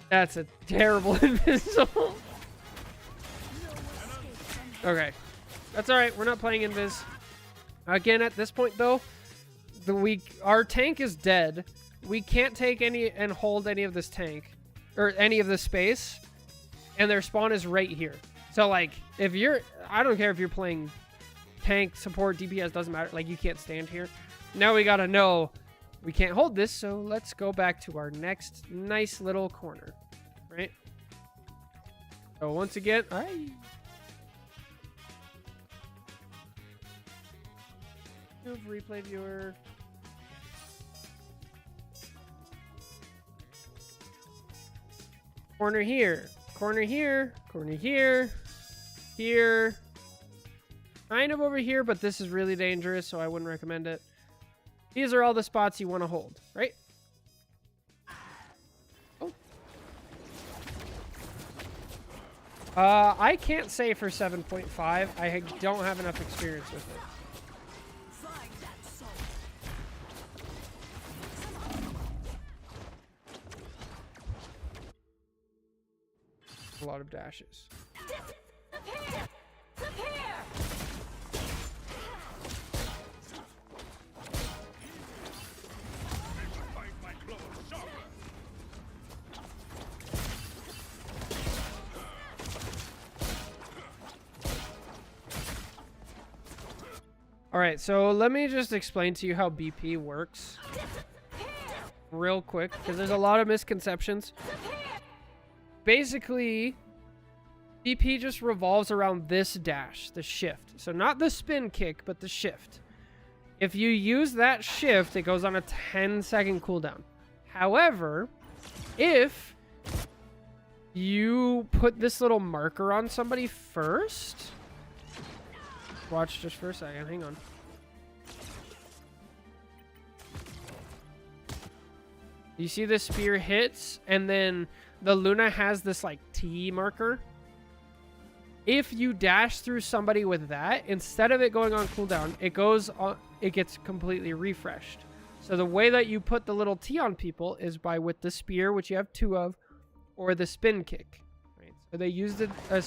Speaker 1: That's a terrible invisible. Okay. That's alright. We're not playing invis. Again, at this point, though, our tank is dead. We can't take any and hold any of this tank. Or any of this space. And their spawn is right here. So, like, if you're... I don't care if you're playing tank, support, DPS, doesn't matter. Like, you can't stand here. Now we gotta know we can't hold this, so let's go back to our next nice little corner. Right? So, once again... Replay viewer. Corner here. Corner here. Corner here. Here. Kind of over here, but this is really dangerous, so I wouldn't recommend it. These are all the spots you want to hold, right? Oh. I can't say for 7.5. I don't have enough experience with it. A lot of dashes. All right, so let me just explain to you how BP works real quick, because there's a lot of misconceptions. Basically, BP just revolves around this dash, the shift. So not the spin kick, but the shift. If you use that shift, it goes on a 10-second cooldown. However, if you put this little marker on somebody first... Watch just for a second, hang on. You see the spear hits, and then the Luna has this like T marker. If you dash through somebody with that, instead of it going on cooldown, it goes on, it gets completely refreshed. So the way that you put the little T on people is by with the spear, which you have 2 of, or the spin kick. Right? So they use a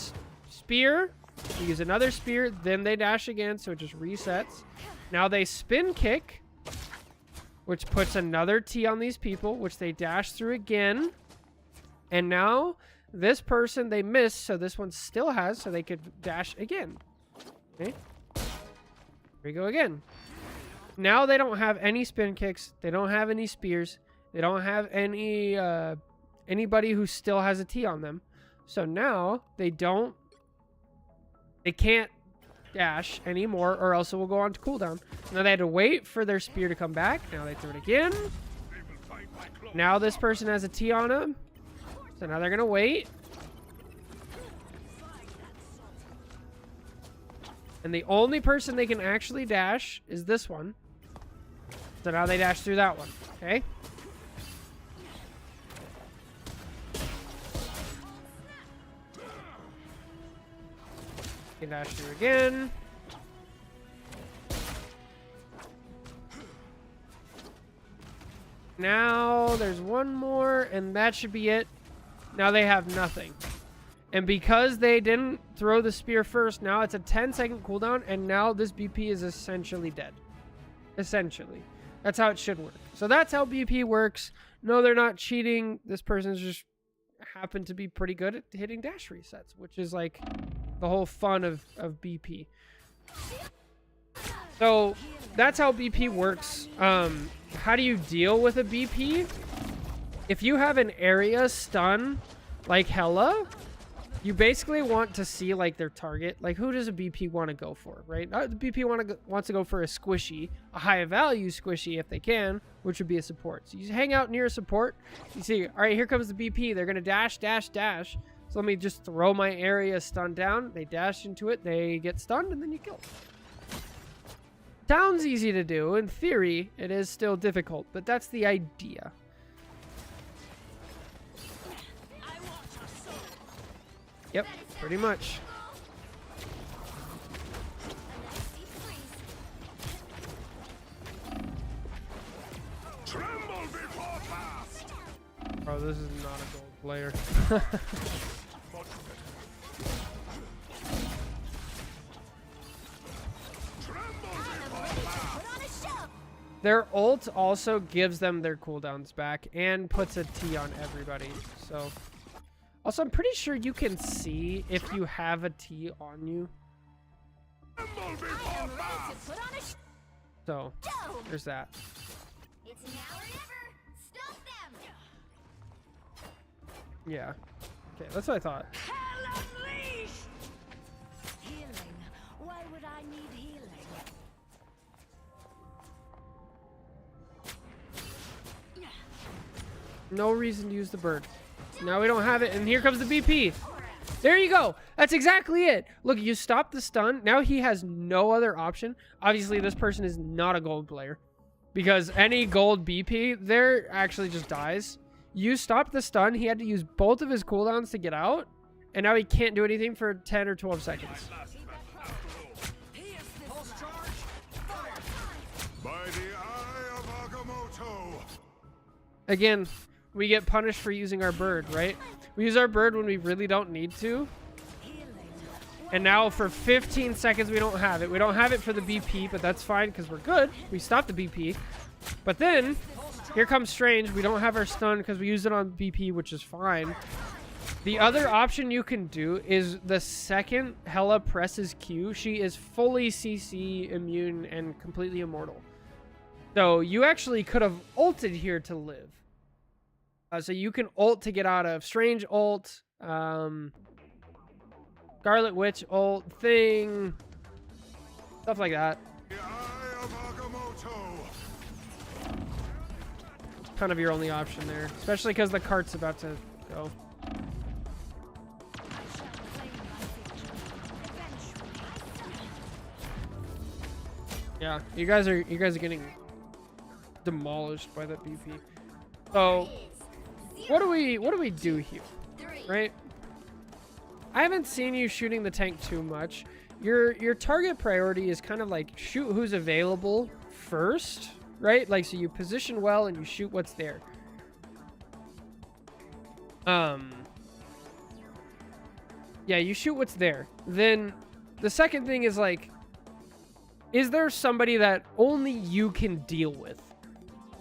Speaker 1: spear, they use another spear, then they dash again, so it just resets. Now they spin kick, which puts another T on these people, which they dash through again. And now this person they miss, so this one still has, so they could dash again. Okay. Here we go again. Now they don't have any spin kicks. They don't have any spears. They don't have any anybody who still has a T on them. So now they can't dash anymore, or else it will go on to cooldown. Now they had to wait for their spear to come back. Now they throw it again. Now this person has a T on him. So now they're going to wait. And the only person they can actually dash is this one. So now they dash through that one. Okay? You can dash through again. Now there's one more, and that should be it. Now they have nothing. And because they didn't throw the spear first, now it's a 10-second cooldown, and now this BP is essentially dead. Essentially. That's how it should work. So that's how BP works. No, they're not cheating. This person's just happened to be pretty good at hitting dash resets, which is like the whole fun of BP. So that's how BP works. How do you deal with a BP? If you have an area stun like Hela, you basically want to see like their target. Like, who does a BP want to go for, right? The BP wants to go for a squishy, a high value squishy if they can, which would be a support. So you hang out near a support. You see, all right, here comes the BP. They're gonna dash, dash, dash. So let me just throw my area stun down. They dash into it, they get stunned, and then you kill them. Sounds easy to do. In theory, it is still difficult, but that's the idea. Yep, pretty much.
Speaker 2: Tremble before fast.
Speaker 1: Bro, this is not a gold player. Their ult also gives them their cooldowns back and puts a T on everybody. So, also, I'm pretty sure you can see if you have a T on you.
Speaker 2: Tremble before fast.
Speaker 1: So, there's that.
Speaker 3: It's now or never. Stop them.
Speaker 1: Yeah. Okay, that's what I thought.
Speaker 3: Hell unleashed. Healing. Why would I need healing?
Speaker 1: No reason to use the bird. Now we don't have it, and here comes the BP. There you go. That's exactly it. Look, you stop the stun. Now he has no other option. Obviously, this person is not a gold player because any gold BP there actually just dies. You stopped the stun. He had to use both of his cooldowns to get out, and now he can't do anything for 10 or 12 seconds.
Speaker 2: By the eye of Agamotto.
Speaker 1: Again, we get punished for using our bird, right? We use our bird when we really don't need to. And now for 15 seconds, we don't have it. We don't have it for the BP, but that's fine because we're good. We stopped the BP. But then, here comes Strange. We don't have our stun because we used it on BP, which is fine. The other option you can do is the second Hela presses Q, she is fully CC immune and completely immortal. So you actually could have ulted here to live. So you can ult to get out of Strange ult, Scarlet Witch ult thing, stuff like that.
Speaker 2: The eye of Agamotto.
Speaker 1: Kind of your only option there, especially because the cart's about to go. Yeah, you guys are getting demolished by that BP. So what do we do here, right? I haven't seen you shooting the tank too much. Your target priority is kind of like shoot who's available first, right? Like, so you position well and you shoot what's there. Yeah, you shoot what's there. Then the second thing is like, is there somebody that only you can deal with?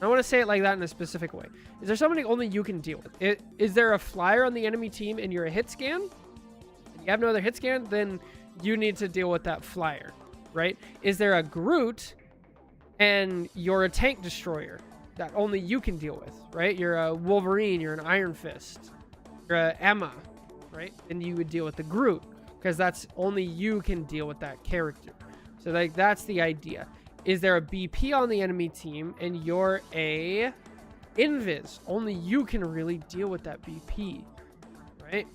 Speaker 1: I want to say it like that in a specific way. Is there somebody only you can deal with? Is there a flyer on the enemy team and you're a hit scan? You have no other hit scan? Then you need to deal with that flyer, right? Is there a Groot and you're a tank destroyer that only you can deal with, right? You're a Wolverine, you're an Iron Fist, you're a Emma, right? And you would deal with the Groot because that's only you can deal with that character. So like that's the idea. Is there a BP on the enemy team and you're a Invis? Only you can really deal with that BP, right?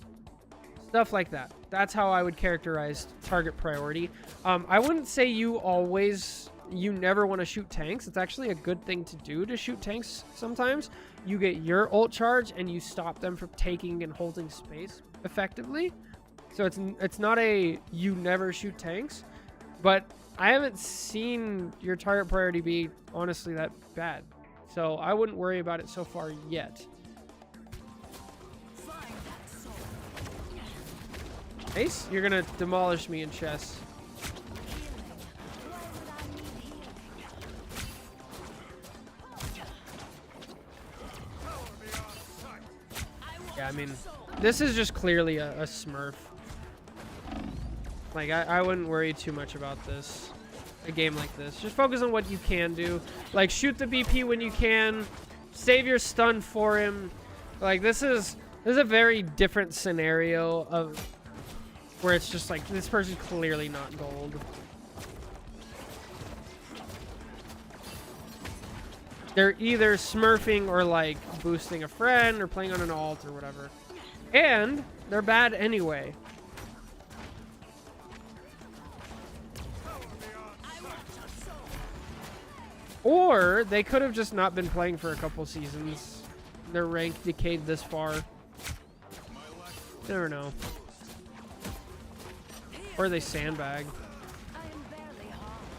Speaker 1: Stuff like that. That's how I would characterize target priority. I wouldn't say you never want to shoot tanks. It's actually a good thing to do to shoot tanks sometimes. You get your ult charge and you stop them from taking and holding space effectively. So it's not a you never shoot tanks, but I haven't seen your target priority be honestly that bad. So I wouldn't worry about it so far yet. Ace, you're gonna demolish me in chess. Yeah, I mean, this is just clearly a smurf. Like, I wouldn't worry too much about this. A game like this. Just focus on what you can do. Like, shoot the BP when you can. Save your stun for him. Like, this is a very different scenario of where it's just like, this person's clearly not gold. They're either smurfing or, like, boosting a friend or playing on an ult or whatever. And they're bad anyway. Or they could have just not been playing for a couple seasons. Their rank decayed this far. Never know. Or they sandbag.
Speaker 3: I am barely harmed.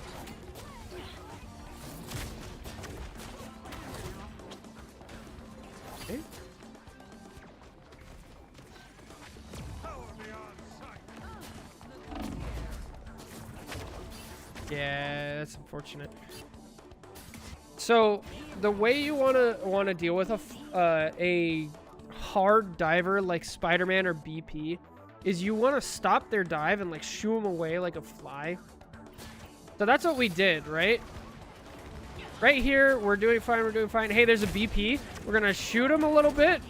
Speaker 1: Okay. Yeah, that's unfortunate. So the way you wanna deal with a hard diver like Spider-Man or BP is you want to stop their dive and like shoo them away like a fly. So that's what we did, right? Right here, we're doing fine. We're doing fine. Hey, there's a BP. We're gonna shoot him a little bit.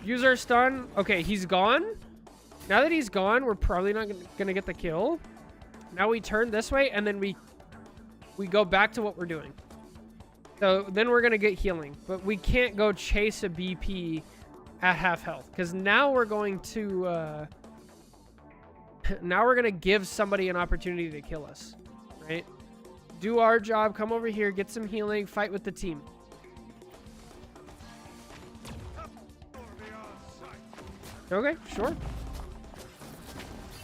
Speaker 1: Use our stun. Okay, he's gone. Now that he's gone, we're probably not gonna get the kill. Now we turn this way and then we go back to what we're doing. So then we're gonna get healing, but we can't go chase a BP at half health because now we're going to now we're gonna give somebody an opportunity to kill us, right? Do our job, come over here, get some healing, fight with the team. Okay, sure.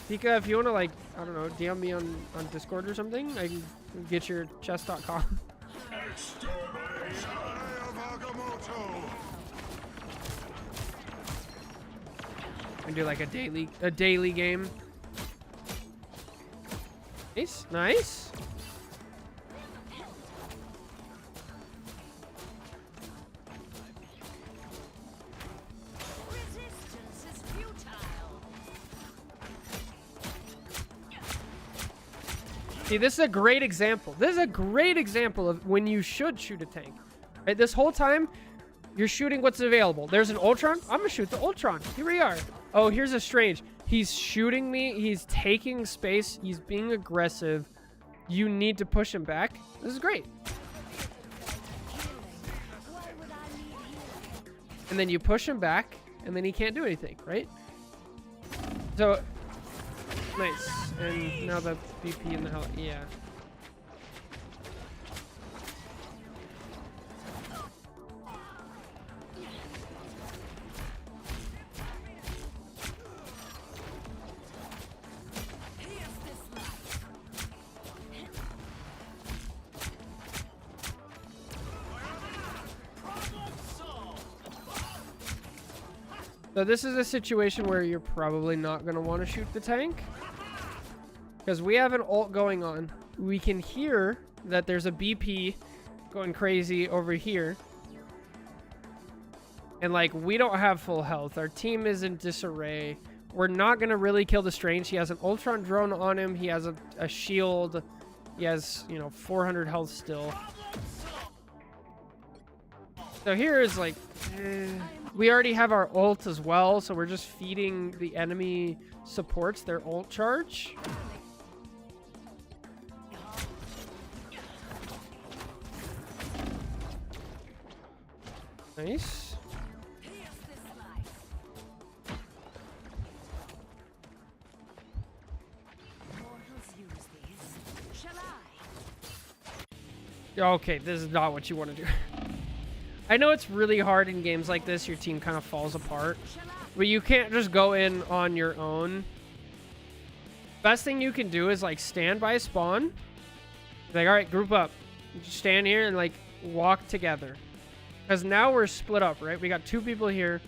Speaker 1: Pika, if you want to, like, I don't know, DM me on Discord or something, I can get your chest.com. And do like a daily game. Nice, nice.
Speaker 3: Resistance is futile.
Speaker 1: See, this is a great example. This is a great example of when you should shoot a tank. Right? This whole time, you're shooting what's available. There's an Ultron. I'm gonna shoot the Ultron. Here we are. Oh, here's a Strange. He's shooting me. He's taking space. He's being aggressive. You need to push him back. This is great.
Speaker 3: Why would I need healing?
Speaker 1: And then you push him back, and then he can't do anything, right? So, nice. And now the BP in the hell, yeah. So this is a situation where you're probably not going to want to shoot the tank. Because we have an ult going on. We can hear that there's a BP going crazy over here. And, like, we don't have full health. Our team is in disarray. We're not going to really kill the Strange. He has an Ultron drone on him. He has a shield. He has, you know, 400 health still. So here is, like... we already have our ult as well, so we're just feeding the enemy supports their ult charge. Nice. Okay, this is not what you want to do. I know it's really hard in games like this. Your team kind of falls apart. But you can't just go in on your own. Best thing you can do is, like, stand by spawn. Like, all right, group up. Just stand here and, like, walk together. Because now we're split up, right? We got 2 people here,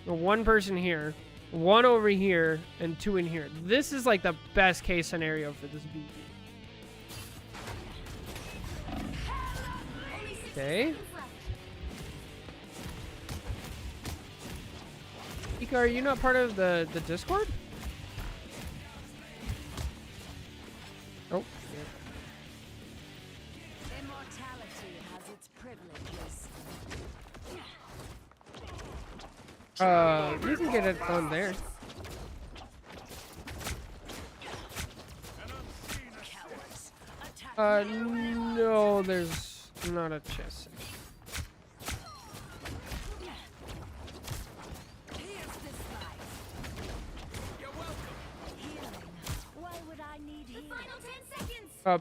Speaker 1: 1 person here, 1 over here, and 2 in here. This is, like, the best case scenario for this BP. Okay. Ika, are you not part of the Discord? Oh. Yeah.
Speaker 3: Immortality has its privileges.
Speaker 1: You can get it on there. No, there's not a chest.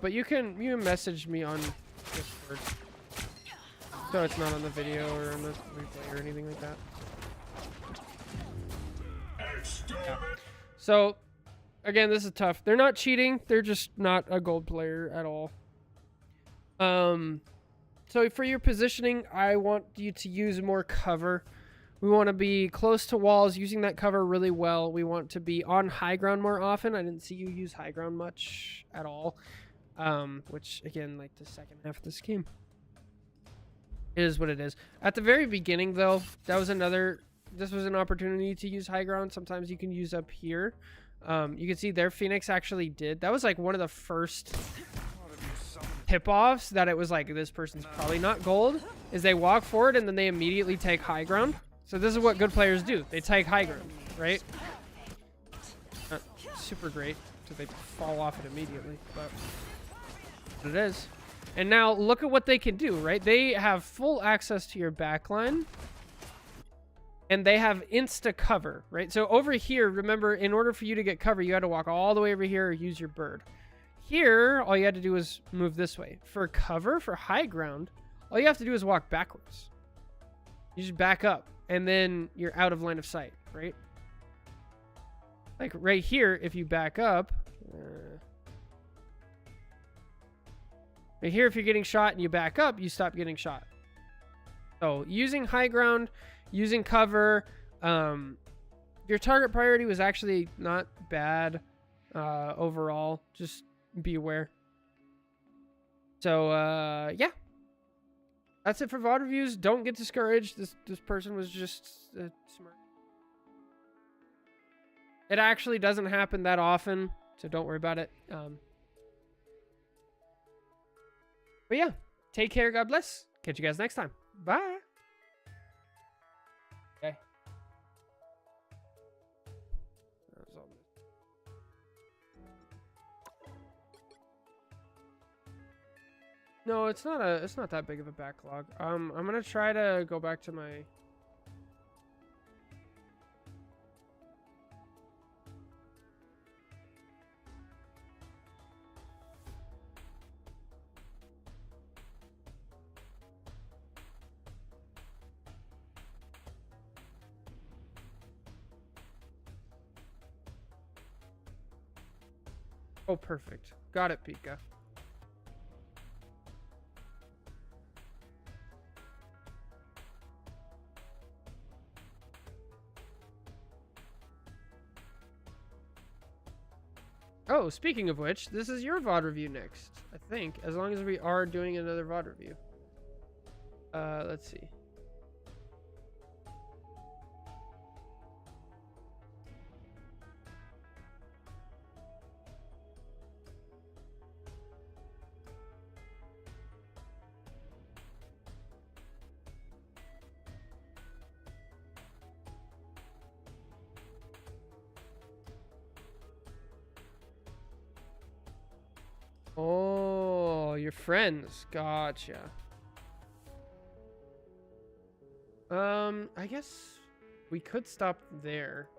Speaker 1: But you can message me on Discord, so it's not on the video or on the replay or anything like that. Yeah. So, Again, this is tough. They're not cheating. They're just not a gold player at all. So for your positioning, I want you to use more cover. We want to be close to walls, using that cover really well. We want to be on high ground more often. I didn't see you use high ground much at all. Which, again, like the second half of this game is what it is. At the very beginning, though, this was an opportunity to use high ground. Sometimes you can use up here. You can see their Phoenix actually did. That was like one of the first tip-offs that it was like, this person's probably not gold, is they walk forward and then they immediately take high ground. So this is what good players do. They take high ground, right? Not super great, so they fall off it immediately, but it is. And now look at what they can do, right? They have full access to your backline. And they have insta cover, right? So over here, remember, in order for you to get cover, you had to walk all the way over here or use your bird. Here, all you had to do was move this way. For cover, for high ground, all you have to do is walk backwards. You just back up, and then you're out of line of sight, right? Like right here, if you back up, right here, if you're getting shot and you back up, you stop getting shot. So using high ground, using cover, your target priority was actually not bad overall. Just be aware. So yeah, that's it for VOD reviews. Don't get discouraged. This person was just smart. It actually doesn't happen that often, so don't worry about it. But yeah, take care. God bless. Catch you guys next time. Bye. Okay. No, it's not that big of a backlog. I'm gonna try to go back to my Oh, perfect. Got it, Pika. Oh, speaking of which, this is your VOD review next, I think, as long as we are doing another VOD review. Let's see. Oh, your friends. Gotcha. I guess we could stop there.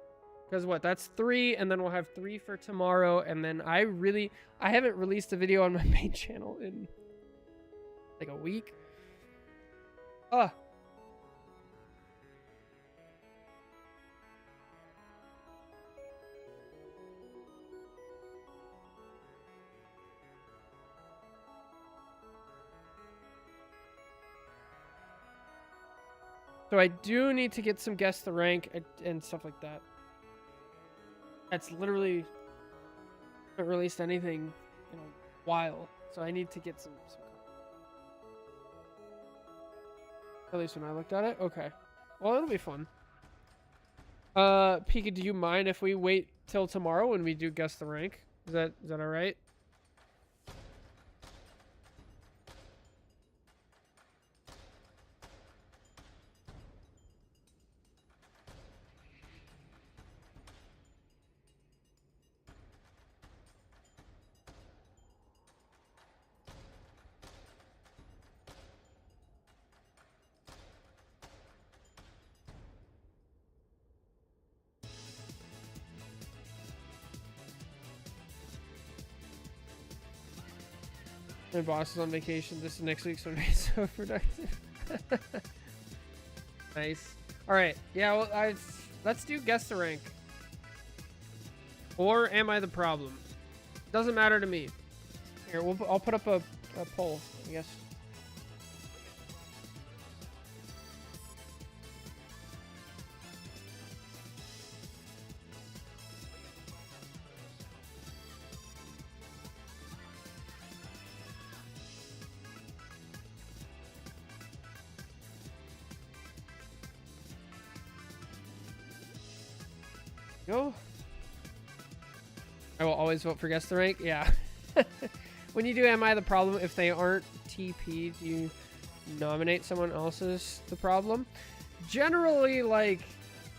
Speaker 1: Because what? That's 3, and then we'll have 3 for tomorrow, and then I haven't released a video on my main channel in like a week. Ah. So I do need to get some guess the rank and stuff like that. That's literally haven't released anything in a while, so I need to get some. At least when I looked at it. Okay, well, it'll be fun. Pika, do you mind if we wait till tomorrow when we do guess the rank? Is that all right? My boss is on vacation. This is next week, so it's so productive. Nice. All right. Yeah. Well, let's do guess the rank. Or am I the problem? Doesn't matter to me. Here, I'll put up a poll, I guess. Go. I will always vote for guess the rank. Yeah. When you do Am I the Problem, if they aren't TP, do you nominate someone else as the problem? Generally, like,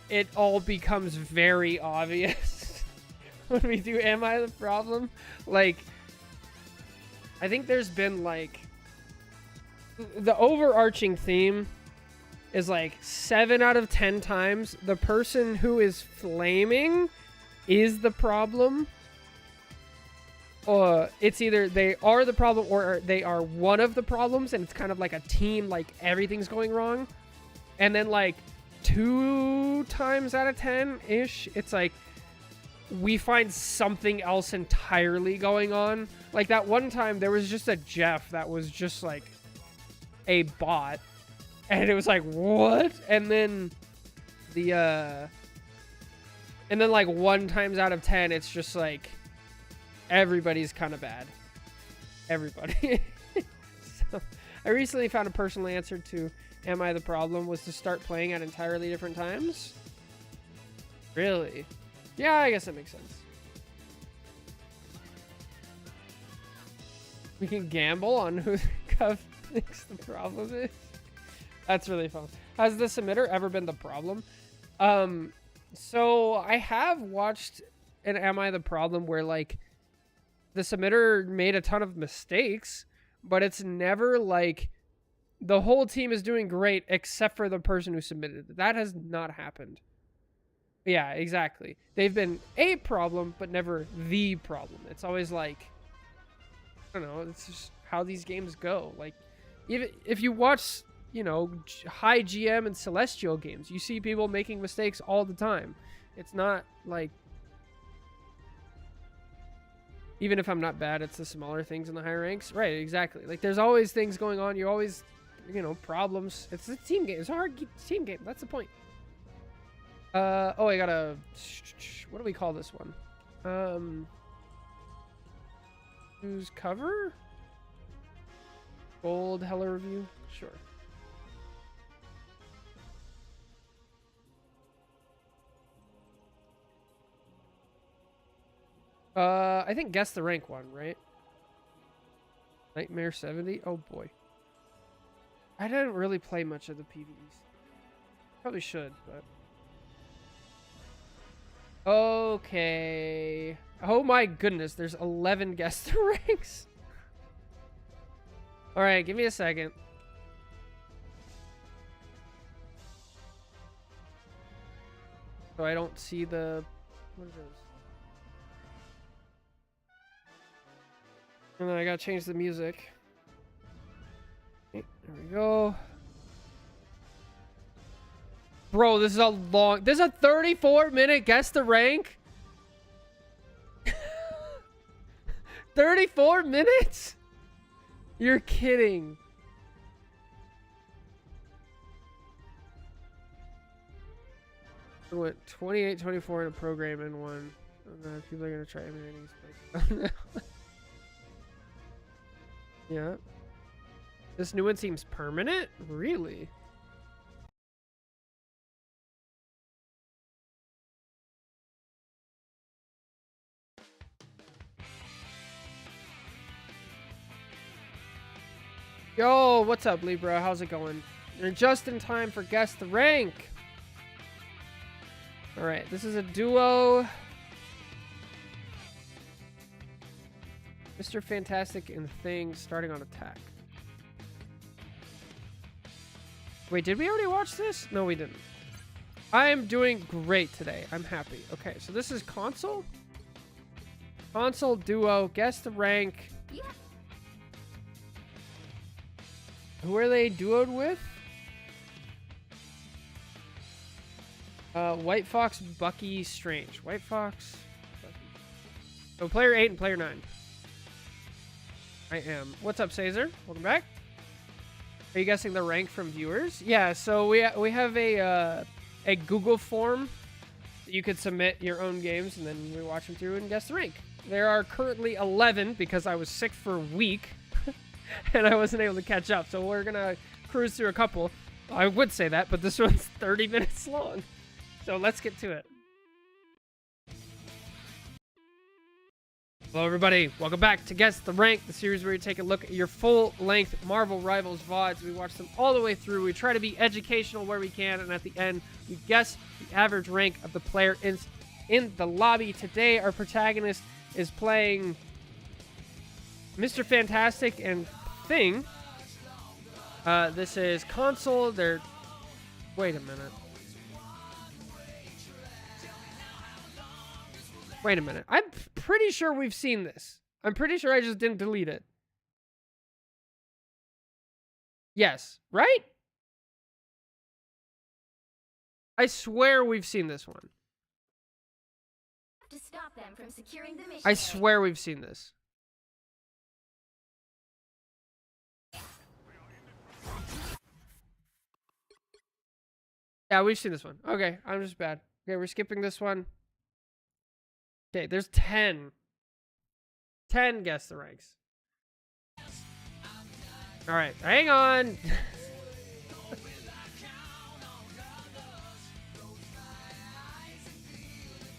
Speaker 1: it all becomes very obvious when we do Am I the Problem. Like, I think there's been, like, the overarching theme is like 7 out of 10 times the person who is flaming is the problem. It's either they are the problem or they are one of the problems, and it's kind of like a team, like everything's going wrong. And then like 2 times out of 10-ish, it's like we find something else entirely going on. Like that one time there was just a Jeff that was just like a bot. And it was like, what? And then and then like 1 times out of 10, it's just like everybody's kind of bad. Everybody. So I recently found a personal answer to Am I the Problem was to start playing at entirely different times. Really? Yeah, I guess that makes sense. We can gamble on who Cov thinks the problem is. That's really fun. Has the submitter ever been the problem? So I have watched an Am I the Problem where like the submitter made a ton of mistakes, but it's never like the whole team is doing great except for the person who submitted. That has not happened. Yeah, exactly. They've been a problem, but never the problem. It's always like, I don't know, it's just how these games go. Like, even if you watch, you know, high GM and Celestial games, you see people making mistakes all the time. It's not like, even if I'm not bad, it's the smaller things in the higher ranks. Right, exactly. Like, there's always things going on. You always, you know, problems. It's a team game. It's a hard team game. That's the point. Oh, I gotta, what do we call this one? Who's cover? Gold Hella review? Sure. I think guess the rank one, right? Nightmare 70? Oh boy. I didn't really play much of the PvEs. Probably should, but... Okay. Oh my goodness, there's 11 guess the ranks. Alright, give me a second. So I don't see the... What is this? And then I gotta change the music. Okay, there we go. Bro, this is a long... This is a 34-minute guess the rank? 34 minutes? You're kidding. We went 28, 24 in a program in one. And people are gonna try emulating this. Yeah. This new one seems permanent? Really? Yo, what's up, Libra? How's it going? You're just in time for Guess the Rank. Alright, this is a duo. Mr. Fantastic and Thing starting on attack. Wait, did we already watch this? No, we didn't. I am doing great today. I'm happy. Okay, so this is console. Console duo. Guess the rank.
Speaker 3: Yeah.
Speaker 1: Who are they duoed with? White Fox, Bucky, Strange. White Fox, Bucky, So player 8 and player 9. I am. What's up, Caesar? Welcome back. Are you guessing the rank from viewers? Yeah, so we have a Google form that you could submit your own games, and then we watch them through and guess the rank. There are currently 11 because I was sick for a week, and I wasn't able to catch up. So we're going to cruise through a couple. I would say that, but this one's 30 minutes long. So let's get to it. Hello, everybody. Welcome back to Guess the Rank, the series where we take a look at your full-length Marvel Rivals VODs. We watch them all the way through. We try to be educational where we can, and at the end, we guess the average rank of the player in the lobby. Today, our protagonist is playing Mr. Fantastic and Thing. This is console. Wait a minute. Wait a minute. I'm pretty sure we've seen this. I'm pretty sure I just didn't delete it. Yes, right? I swear we've seen this one.
Speaker 3: To stop them from securing the mission.
Speaker 1: I swear we've seen this. Yeah, we've seen this one. Okay, I'm just bad. Okay, we're skipping this one. Okay, there's 10. 10 guess the ranks. All right, hang on.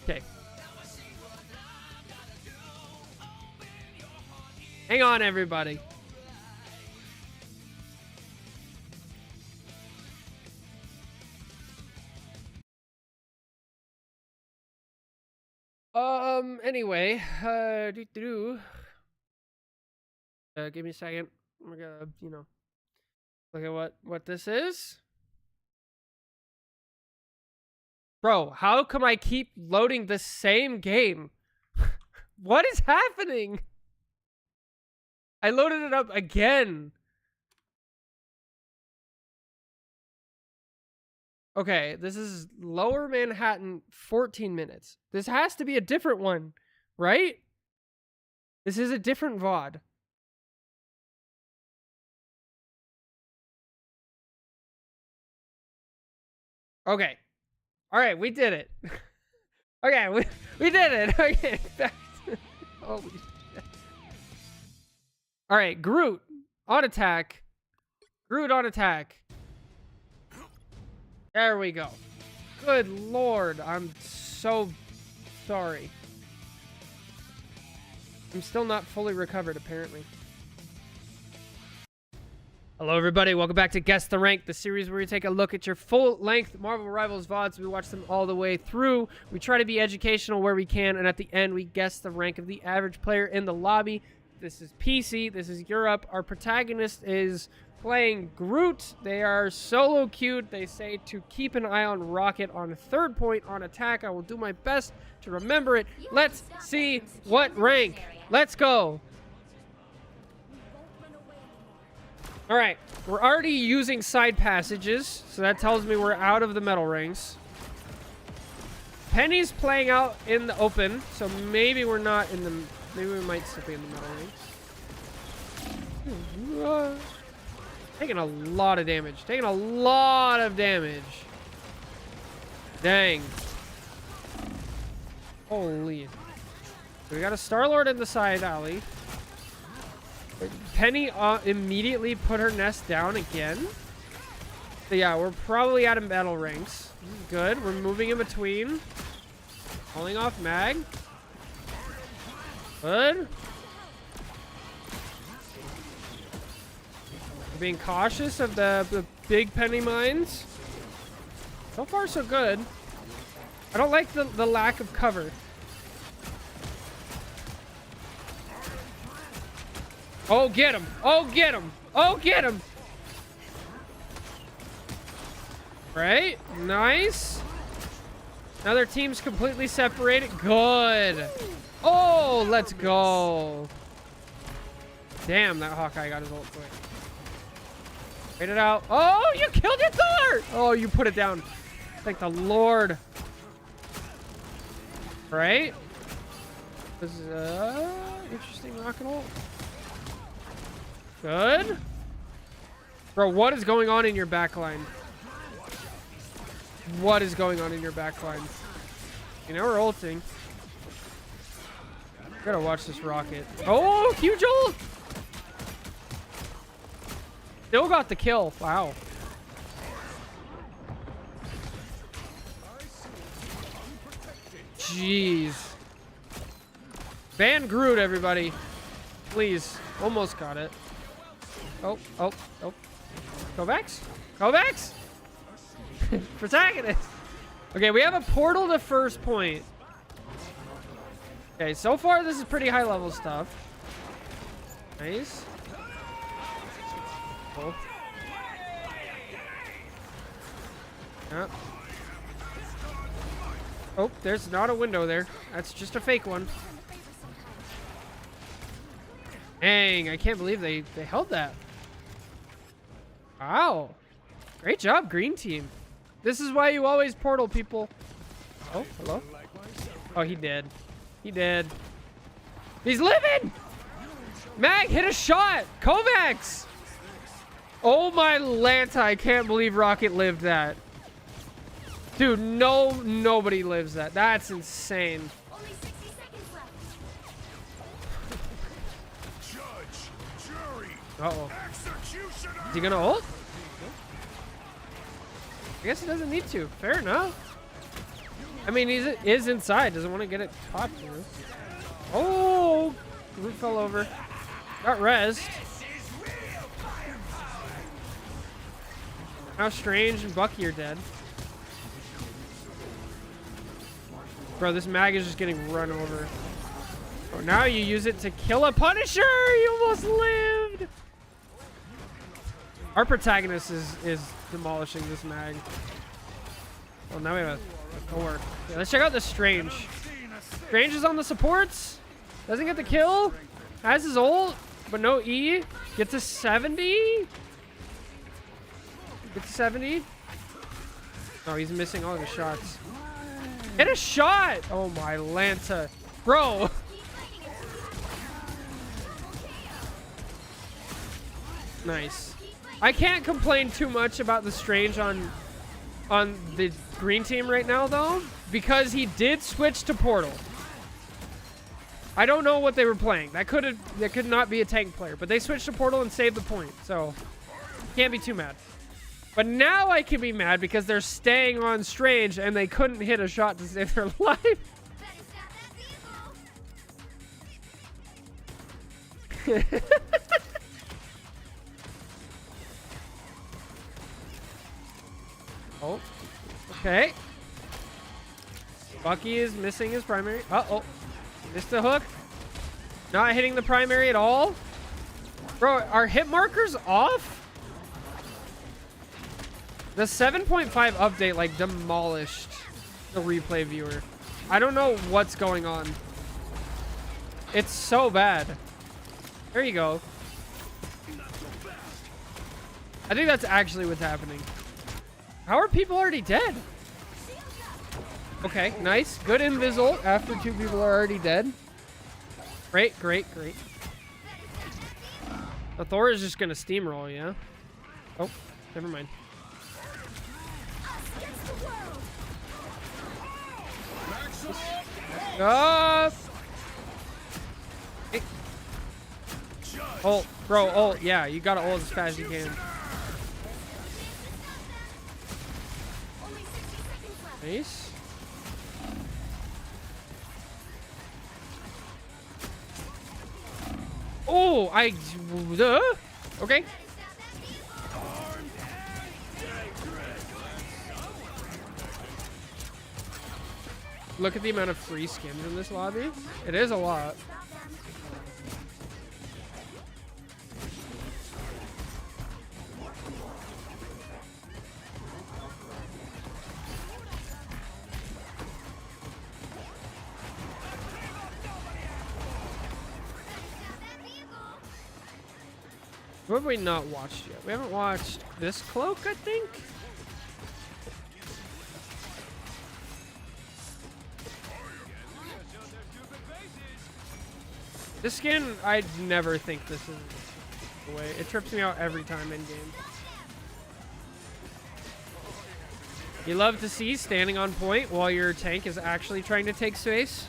Speaker 1: Okay. Hang on, everybody. Anyway, give me a second. We're gonna, look at what this is. Bro, how come I keep loading the same game? What is happening? I loaded it up again. Okay, this is Lower Manhattan, 14 minutes. This has to be a different one, right? This is a different VOD. Okay. All right, we did it. Okay, we did it. Okay, back to, holy shit. All right, Groot on attack. Groot on attack. There we go. Good lord, I'm so sorry. I'm still not fully recovered, apparently. Hello, everybody. Welcome back to Guess the Rank, the series where we take a look at your full-length Marvel Rivals VODs. We watch them all the way through. We try to be educational where we can, and at the end, we guess the rank of the average player in the lobby. This is PC. This is Europe. Our protagonist is playing Groot. They are solo queued. They say to keep an eye on Rocket on third point on attack. I will do my best to remember it. Let's see what rank. Let's go. All right, we're already using side passages, so that tells me we're out of the metal rings. Penny's playing out in the open, so maybe we're not in the... Maybe we might still be in the metal rings. Taking a lot of damage. Taking a lot of damage. Dang. Holy. We got a Star-Lord in the side alley. Penny immediately put her nest down again. So yeah, we're probably out of metal rings. Good. We're moving in between. Pulling off mag. Good. We're being cautious of the big Penny mines. So far, so good. I don't like the lack of cover. Oh, get him. Oh, get him. Oh, get him. Right? Nice. Now their team's completely separated. Good. Oh, let's go. Damn, that Hawkeye got his ult quick. Wait it out. Oh, you killed your Thor. Oh, you put it down. Thank the Lord. Right? This is interesting rocket ult. Good. Bro, what is going on in your backline? What is going on in your backline? You know we're ulting. Gotta watch this rocket. Oh, huge ult! Still got the kill. Wow. Jeez. Ban Groot, everybody. Please. Almost got it. Oh, oh, oh. Kovacs? Kovacs? Protagonist. Okay, we have a portal to first point. Okay, so far this is pretty high level stuff. Nice. Cool. Yep. Oh, there's not a window there. That's just a fake one. Dang, I can't believe they held that. Wow. Great job, green team. This is why you always portal, people. Oh, hello? Oh, he did. He did. He's living! Mag, hit a shot! Kovacs! Oh my Lanta, I can't believe Rocket lived that. Dude, nobody lives that. That's insane.
Speaker 3: Only 60 seconds left.
Speaker 2: Judge, jury,
Speaker 1: Uh-oh.
Speaker 2: executioner.
Speaker 1: Is he gonna ult? I guess he doesn't need to. Fair enough. I mean, he is inside. Doesn't want to get it popped through. Oh! Groot fell over. Got rezzed. How Strange and Bucky are dead. Bro, this mag is just getting run over. Oh, now you use it to kill a Punisher! You almost lived! Our protagonist is demolishing this mag. Well, now we have a Thor. Yeah, let's check out the Strange. Strange is on the supports. Doesn't get the kill. Has his ult, but no E. Gets a 70. Gets a 70. Oh, he's missing all of his shots. Hit a shot! Oh my Lanta. Bro! Nice. I can't complain too much about the Strange on the green team right now, though, because he did switch to Portal. I don't know what they were playing. That could not be a tank player, but they switched to Portal and saved the point, so can't be too mad. But now I can be mad because they're staying on Strange and they couldn't hit a shot to save their life. Oh, okay. Bucky is missing his primary. Uh-oh. Missed the hook. Not hitting the primary at all. Bro, are hit markers off? The 7.5 update, like, demolished the replay viewer. I don't know what's going on. It's so bad. There you go. I think that's actually what's happening. How are people already dead? Okay, nice. Good invis after 2 people are already dead. Great, great, great. The Thor is just gonna steamroll, yeah? Oh, never mind. Hey. Ult, bro, ult. Yeah, you gotta ult as fast as you can. Nice. Oh, okay. Look at the amount of free skins in this lobby. It is a lot. What have we not watched yet? We haven't watched this cloak, I think. This skin, I never think this is the way. It trips me out every time in game. You love to see standing on point while your tank is actually trying to take space.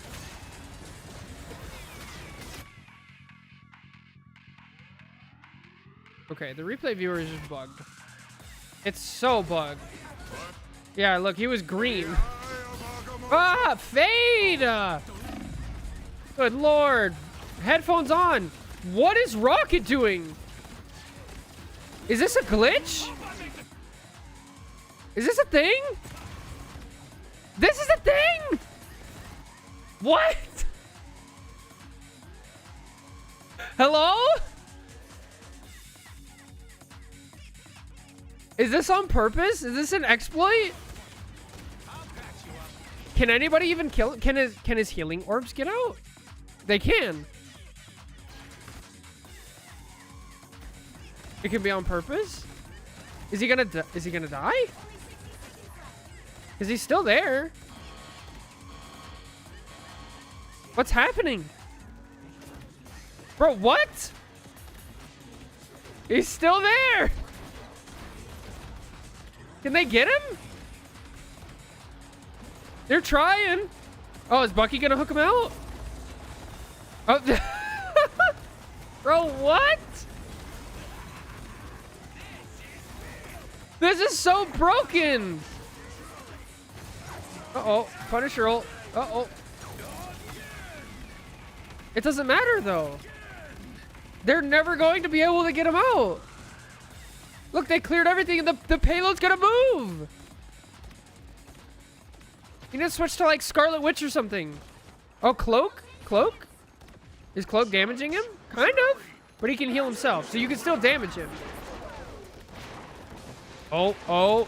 Speaker 1: Okay, the replay viewer is just bugged. It's so bugged. Yeah, look, he was green. Ah, fade! Good lord. Headphones on. What is Rocket doing? Is this a glitch? Is this a thing? This is a thing? What? Hello? Is this on purpose? Is this an exploit? Can anybody even kill it? Can his healing orbs get out? They can. It can be on purpose? Is he gonna die? Is he still there? What's happening? Bro, what? He's still there. Can they get him? They're trying. Oh, is Bucky gonna hook him out? Oh, bro, what? This is so broken. Uh-oh, Punisher ult. Uh-oh. It doesn't matter, though. They're never going to be able to get him out. Look, they cleared everything, and the payload's gonna move. You need to switch to, like, Scarlet Witch or something. Oh, Cloak? Cloak? Is Cloak damaging him? Kind of. But he can heal himself, so you can still damage him. Oh.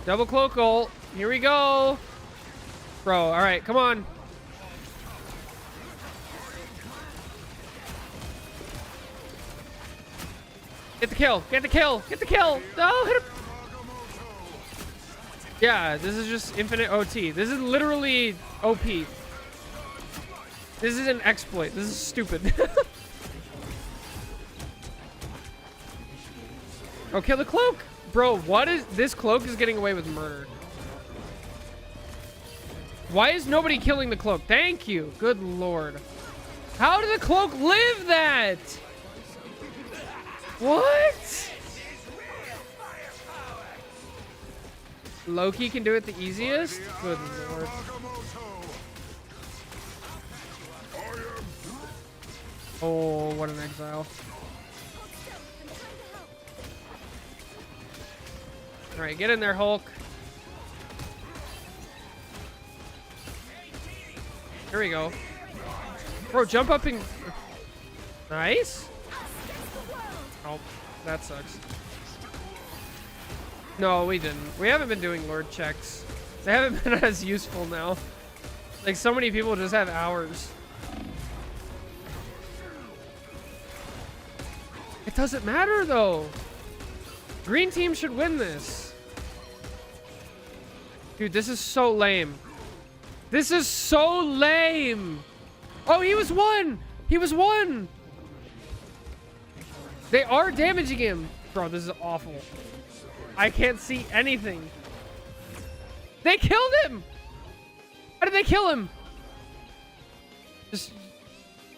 Speaker 1: Double Cloak ult. Here we go. Bro, all right, come on. Get the kill. Get the kill. Get the kill. No, hit him. Yeah, this is just infinite OT. This is literally OP. This is an exploit. This is stupid. Oh, kill the Cloak. Bro, what is... This Cloak is getting away with murder. Why is nobody killing the Cloak? Thank you. Good lord. How did the Cloak live that? What? Loki can do it the easiest? Good lord. Oh, what an exile. Alright, get in there, Hulk. Here we go. Bro, jump up and... Nice. Oh, that sucks. No, we didn't. We haven't been doing Lord checks. They haven't been as useful now. Like, so many people just have hours. It doesn't matter, though. Green team should win this. Dude, this is so lame. This is so lame. Oh, he was one. He was one. They are damaging him. Bro, this is awful. I can't see anything. They killed him. How did they kill him? Just...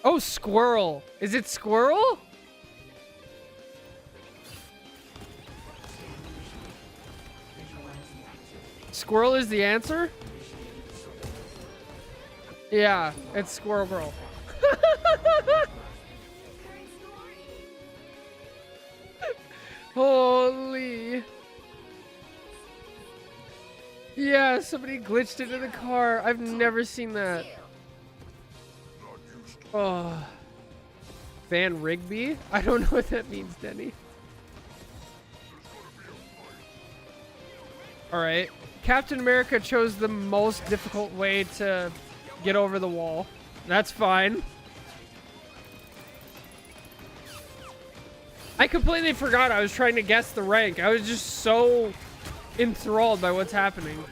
Speaker 1: Oh, Squirrel. Is it Squirrel? Squirrel is the answer? Yeah, it's Squirrel Girl. Holy. Yeah, somebody glitched into the car. I've never seen that. Oh. Van Rigby? I don't know what that means, Denny. Alright. Captain America chose the most difficult way to get over the wall. That's fine. I completely forgot I was trying to guess the rank. I was just so enthralled by what's happening.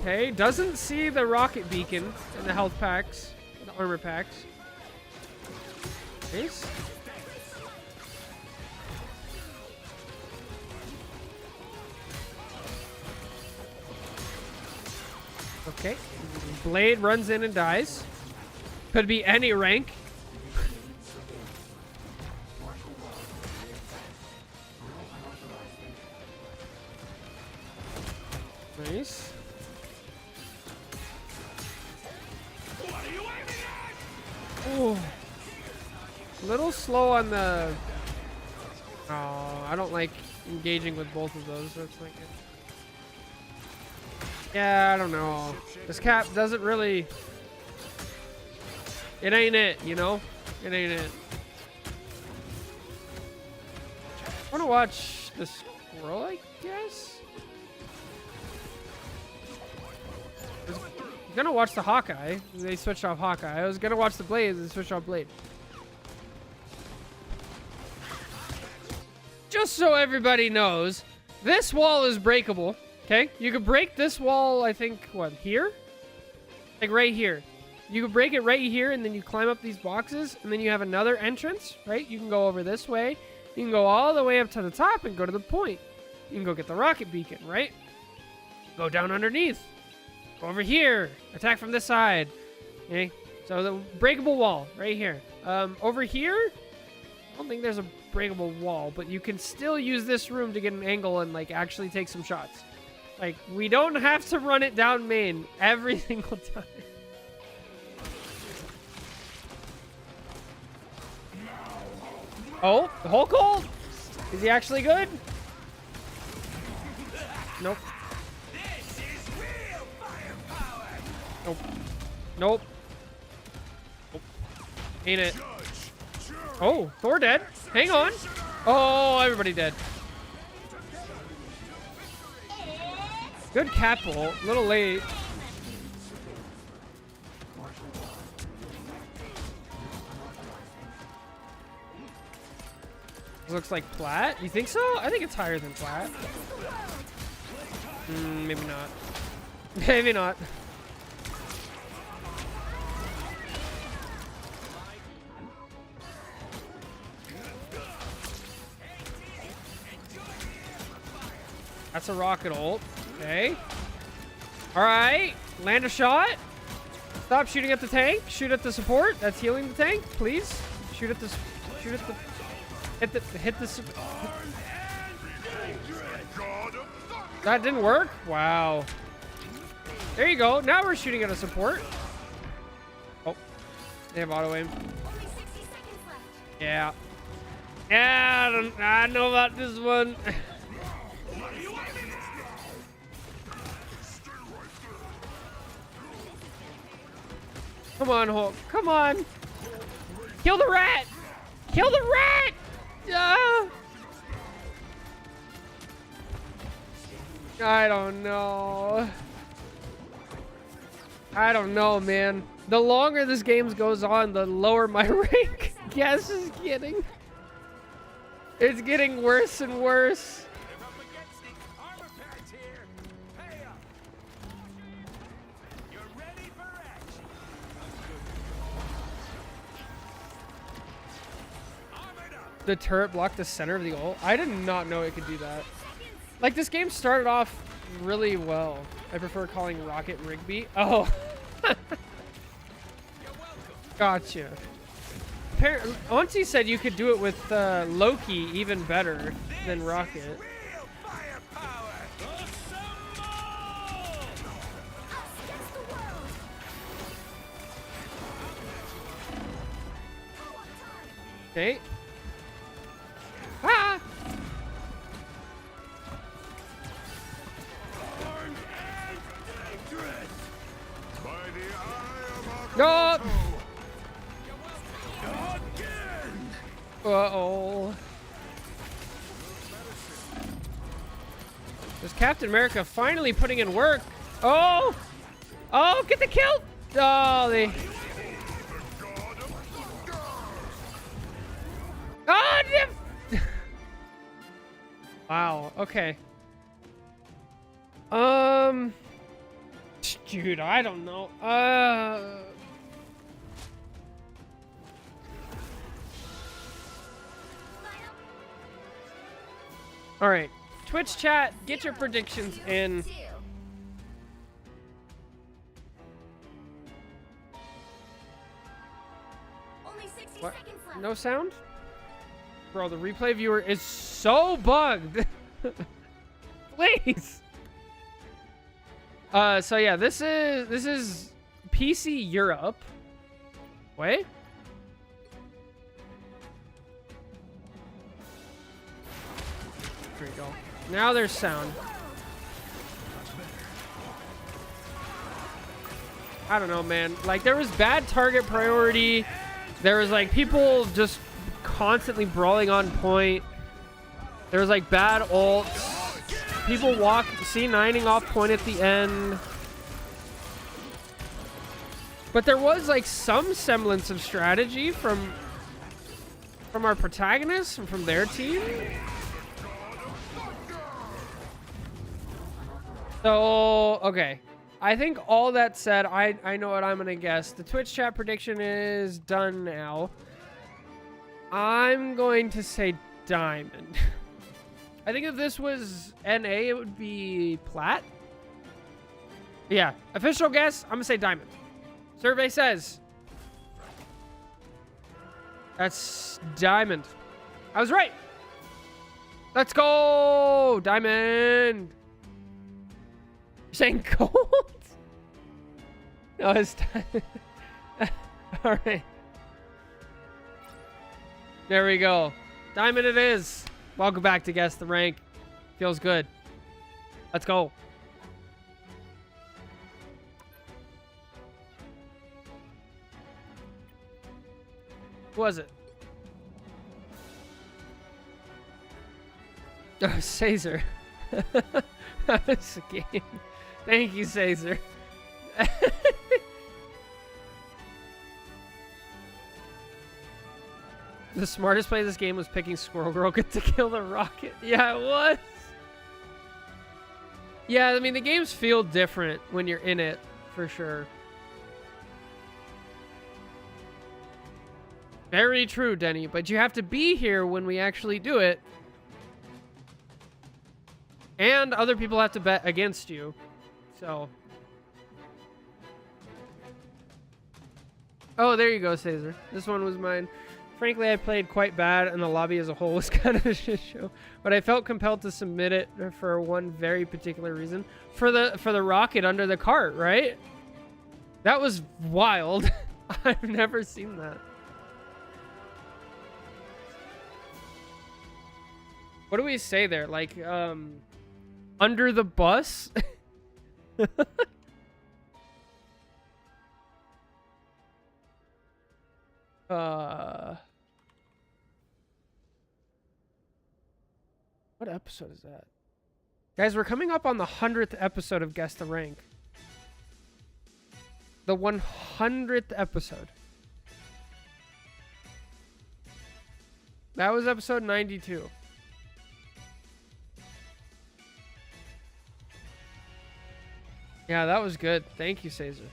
Speaker 1: Okay, doesn't see the rocket beacon in the health packs, the armor packs. Nice. Okay. Blade runs in and dies. Could be any rank. Nice. Ooh. Little slow on the... Oh, I don't like engaging with both of those. That's like it. Yeah, I don't know. This cap doesn't really... It ain't it, you know? It ain't it. I want to watch the squirrel, I guess? I'm gonna watch the Hawkeye. They switched off Hawkeye. I was gonna watch the Blade. They switched off Blade. Just so everybody knows, this wall is breakable. Okay, you could break this wall. I think what here, like right here. You could break it right here, and then you climb up these boxes, and then you have another entrance. Right, you can go over this way. You can go all the way up to the top and go to the point. You can go get the rocket beacon. Right, go down underneath. Over here, attack from this side. Okay, so the breakable wall right here. Over here, I don't think there's a breakable wall, but you can still use this room to get an angle and like actually take some shots. Like, we don't have to run it down main every single time. Oh, the Hulk hold? Is he actually good? Nope. Nope. Nope. Nope. Ain't it? Oh, Thor dead. Hang on. Oh, everybody dead. Good cat bolt. A little late. Looks like plat. You think so? I think it's higher than plat. Maybe not. Maybe not. That's a rocket ult. Okay. All right. Land a shot. Stop shooting at the tank. Shoot at the support. That's healing the tank. Please. Shoot at the. Shoot at the. Hit the. Hit the. That didn't work. Wow. There you go. Now we're shooting at a support. Oh. They have auto aim. Yeah. Yeah. I know about this one. Come on, Hulk. Come on. Kill the rat. Kill the rat. I don't know. I don't know, man. The longer this game goes on, the lower my rank. Guess is getting. It's getting worse and worse. The turret blocked the center of the ult. I did not know it could do that. Like, this game started off really well. I prefer calling Rocket Rigby. Oh. Gotcha. Auntie said you could do it with Loki even better than Rocket. Okay. Ah! No! Uh-oh. There's Captain America finally putting in work. Oh! Oh, get the kill! Oh, they... Oh, wow, okay. Dude, I don't know. All right, Twitch chat, get your predictions in.
Speaker 3: Only 60
Speaker 1: What?
Speaker 3: seconds left.
Speaker 1: No sound? Bro, the replay viewer is so bugged. Please. So yeah, this is PC Europe. Wait. There we go. Now there's sound. I don't know, man. Like, there was bad target priority. There was, like, people just constantly brawling on point. There was, like, bad ults. People C9ing off point at the end. But there was, like, some semblance of strategy from our protagonists and from their team. So, okay. I think all that said, I know what I'm going to guess. The Twitch chat prediction is done now. I'm going to say Diamond. I think if this was NA, it would be Plat. Yeah, official guess, I'm going to say Diamond. Survey says that's Diamond. I was right. Let's go, Diamond. You're saying gold? No, it's all right. There we go. Diamond it is. Welcome back to Guess the Rank. Feels good. Let's go. Who was it? Oh, Caesar. That was a game. Thank you, Caesar. The smartest play of this game was picking Squirrel Girl to kill the rocket. Yeah, it was. Yeah, I mean, the games feel different when you're in it, for sure. Very true, Denny, but you have to be here when we actually do it. And other people have to bet against you. So. Oh, there you go, Caesar. This one was mine. Frankly, I played quite bad, and the lobby as a whole was kind of a shit show. But I felt compelled to submit it for one very particular reason. For the rocket under the cart, right? That was wild. I've never seen that. What do we say there? Like, under the bus? What episode is that? Guys, we're coming up on the 100th episode of Guess the Rank. The 100th episode. That was episode 92. Yeah, that was good. Thank you, Caesar.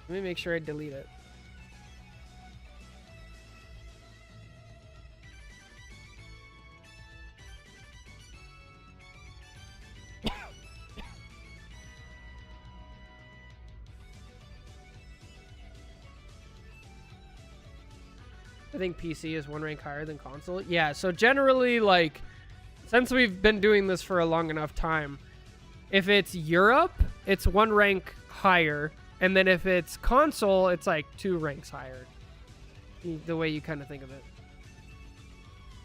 Speaker 1: Let me make sure I delete it. I think PC is one rank higher than console. Yeah, so generally, like, since we've been doing this for a long enough time, if it's Europe, it's one rank higher. And then if it's console, it's like 2 ranks higher. The way you kind of think of it.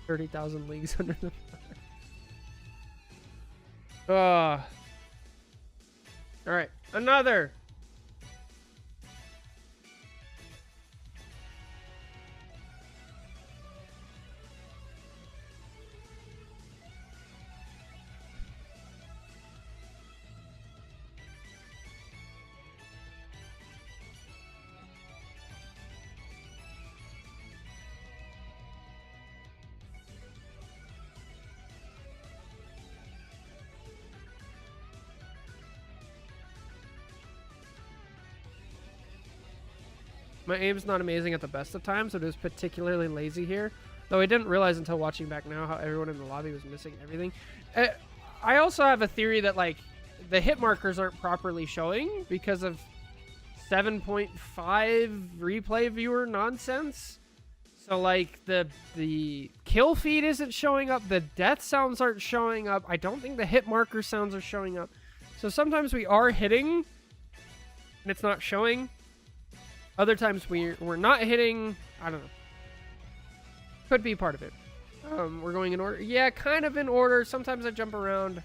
Speaker 1: 30,000 leagues under the fire. Alright, another. My aim's not amazing at the best of times, so it was particularly lazy here. Though I didn't realize until watching back now how everyone in the lobby was missing everything. I also have a theory that, like, the hit markers aren't properly showing because of 7.5 replay viewer nonsense. So, like, the kill feed isn't showing up. The death sounds aren't showing up. I don't think the hit marker sounds are showing up. So sometimes we are hitting, and it's not showing. Other times we're not hitting. I don't know. Could be part of it. We're going in order. Yeah, kind of in order. Sometimes I jump around.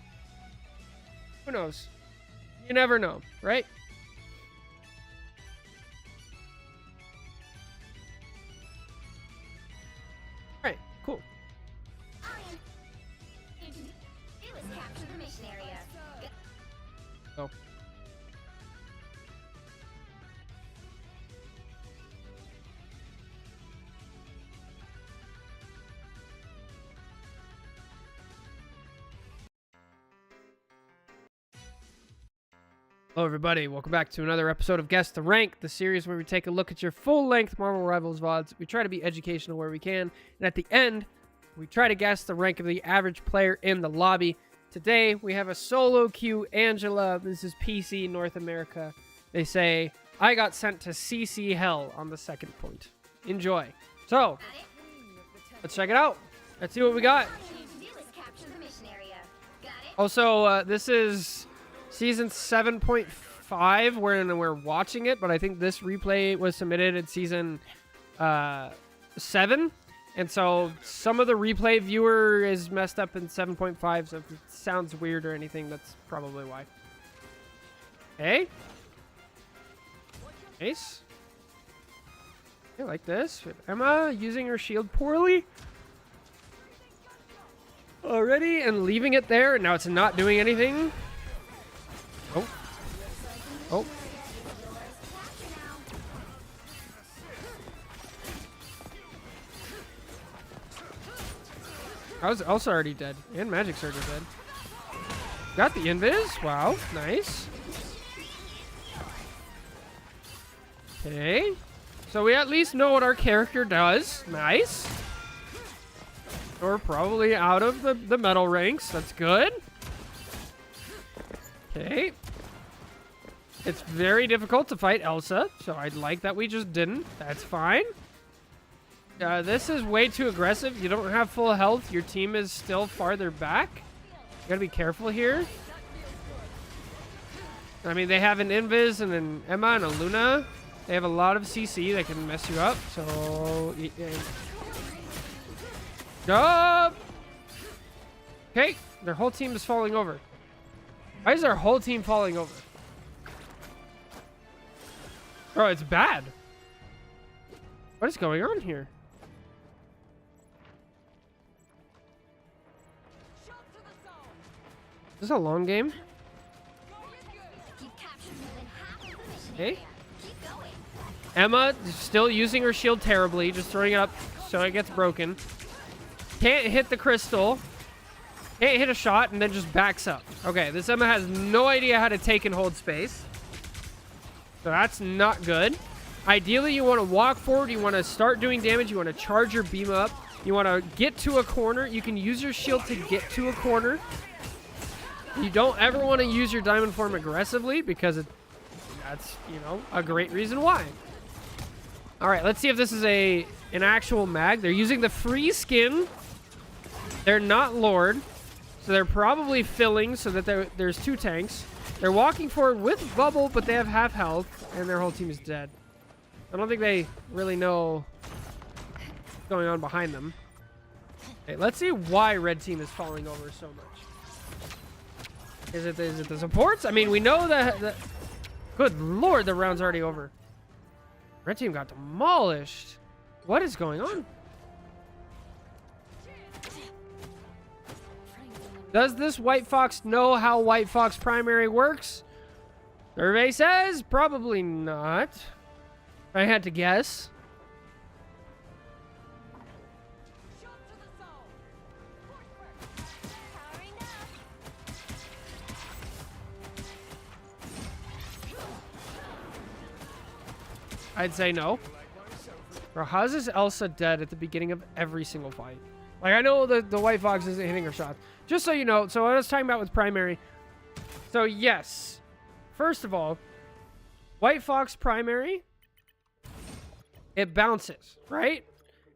Speaker 1: Who knows? You never know, right? Alright, cool.
Speaker 3: Capture the mission area.
Speaker 1: Oh. Hello everybody, welcome back to another episode of Guess the Rank, the series where we take a look at your full-length Marvel Rivals VODs. We try to be educational where we can, and at the end, we try to guess the rank of the average player in the lobby. Today, we have a solo queue, Angela. This is PC North America. They say, I got sent to CC Hell on the second point. Enjoy. So, let's check it out. Let's see what we got. Also, this is Season 7.5, we're watching it, but I think this replay was submitted in Season 7. And so some of the replay viewer is messed up in 7.5, so if it sounds weird or anything, that's probably why. Okay. Nice. I like this. Emma using her shield poorly already and leaving it there, and now it's not doing anything. Oh. Oh. I was also already dead. And Magic Surge is dead. Got the invis. Wow. Nice. Okay. So we at least know what our character does. Nice. We're probably out of the metal ranks. That's good. Okay. It's very difficult to fight Elsa, so I'd like that we just didn't. That's fine. This is way too aggressive. You don't have full health. Your team is still farther back. You gotta be careful here. I mean, they have an Invis and an Emma and a Luna. They have a lot of CC that can mess you up, so... Go! Okay, their whole team is falling over. Why is their whole team falling over? Bro, it's bad. What is going on here? Is this a long game? Okay. Emma is still using her shield terribly, just throwing it up so it gets broken. Can't hit the crystal. Can't hit a shot and then just backs up. Okay, this Emma has no idea how to take and hold space. So that's not good. Ideally, you want to walk forward. You want to start doing damage. You want to charge your beam up. You want to get to a corner. You can use your shield to get to a corner. You don't ever want to use your diamond form aggressively because that's, you know, a great reason why. All right, let's see if this is an actual mag. They're using the free skin. They're not Lord. So they're probably filling so that there's two tanks. They're walking forward with bubble, but they have half health, and their whole team is dead. I don't think they really know what's going on behind them. Okay, let's see why red team is falling over so much. Is it the supports? I mean, we know that... Good lord, the round's already over. Red team got demolished. What is going on? Does this White Fox know how White Fox primary works? Survey says probably not. If I had to guess. I'd say no. Bro, how is this Elsa dead at the beginning of every single fight? Like, I know the White Fox isn't hitting her shots. Just so you know, so what I was talking about with primary. So, yes. First of all, White Fox primary, it bounces, right?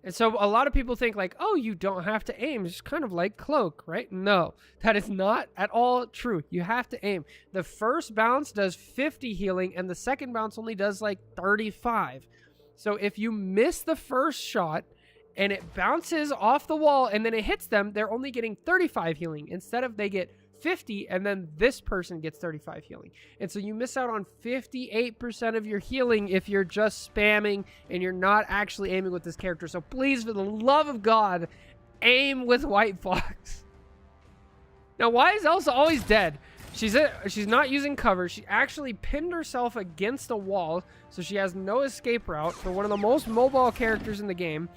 Speaker 1: And so a lot of people think like, oh, you don't have to aim. It's kind of like Cloak, right? No, that is not at all true. You have to aim. The first bounce does 50 healing, and the second bounce only does like 35. So if you miss the first shot and it bounces off the wall and then it hits them, they're only getting 35 healing instead of they get 50 and then this person gets 35 healing. And so you miss out on 58% of your healing if you're just spamming and you're not actually aiming with this character. So please, for the love of God, aim with White Fox. Now, why is Elsa always dead? She's not using cover. She actually pinned herself against a wall, so she has no escape route for one of the most mobile characters in the game.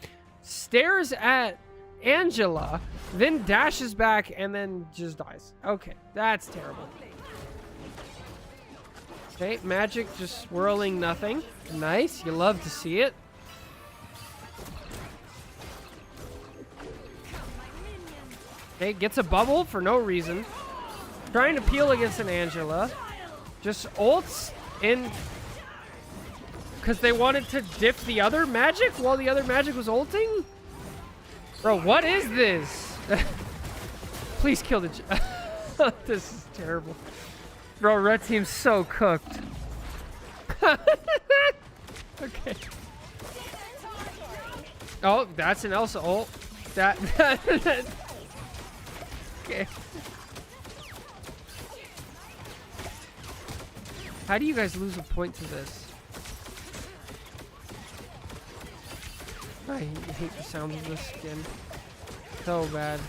Speaker 1: Stares at Angela, then dashes back, and then just dies. Okay, that's terrible. Okay, magic just swirling nothing. Nice, you love to see it. Okay, gets a bubble for no reason. Trying to peel against an Angela. Just ults in because they wanted to dip the other magic while the other magic was ulting? Bro, what is this? Please kill the... This is terrible. Bro, red team's so cooked. Okay. Oh, that's an Elsa ult. That... Okay. How do you guys lose a point to this? I hate the sound of this skin. So bad.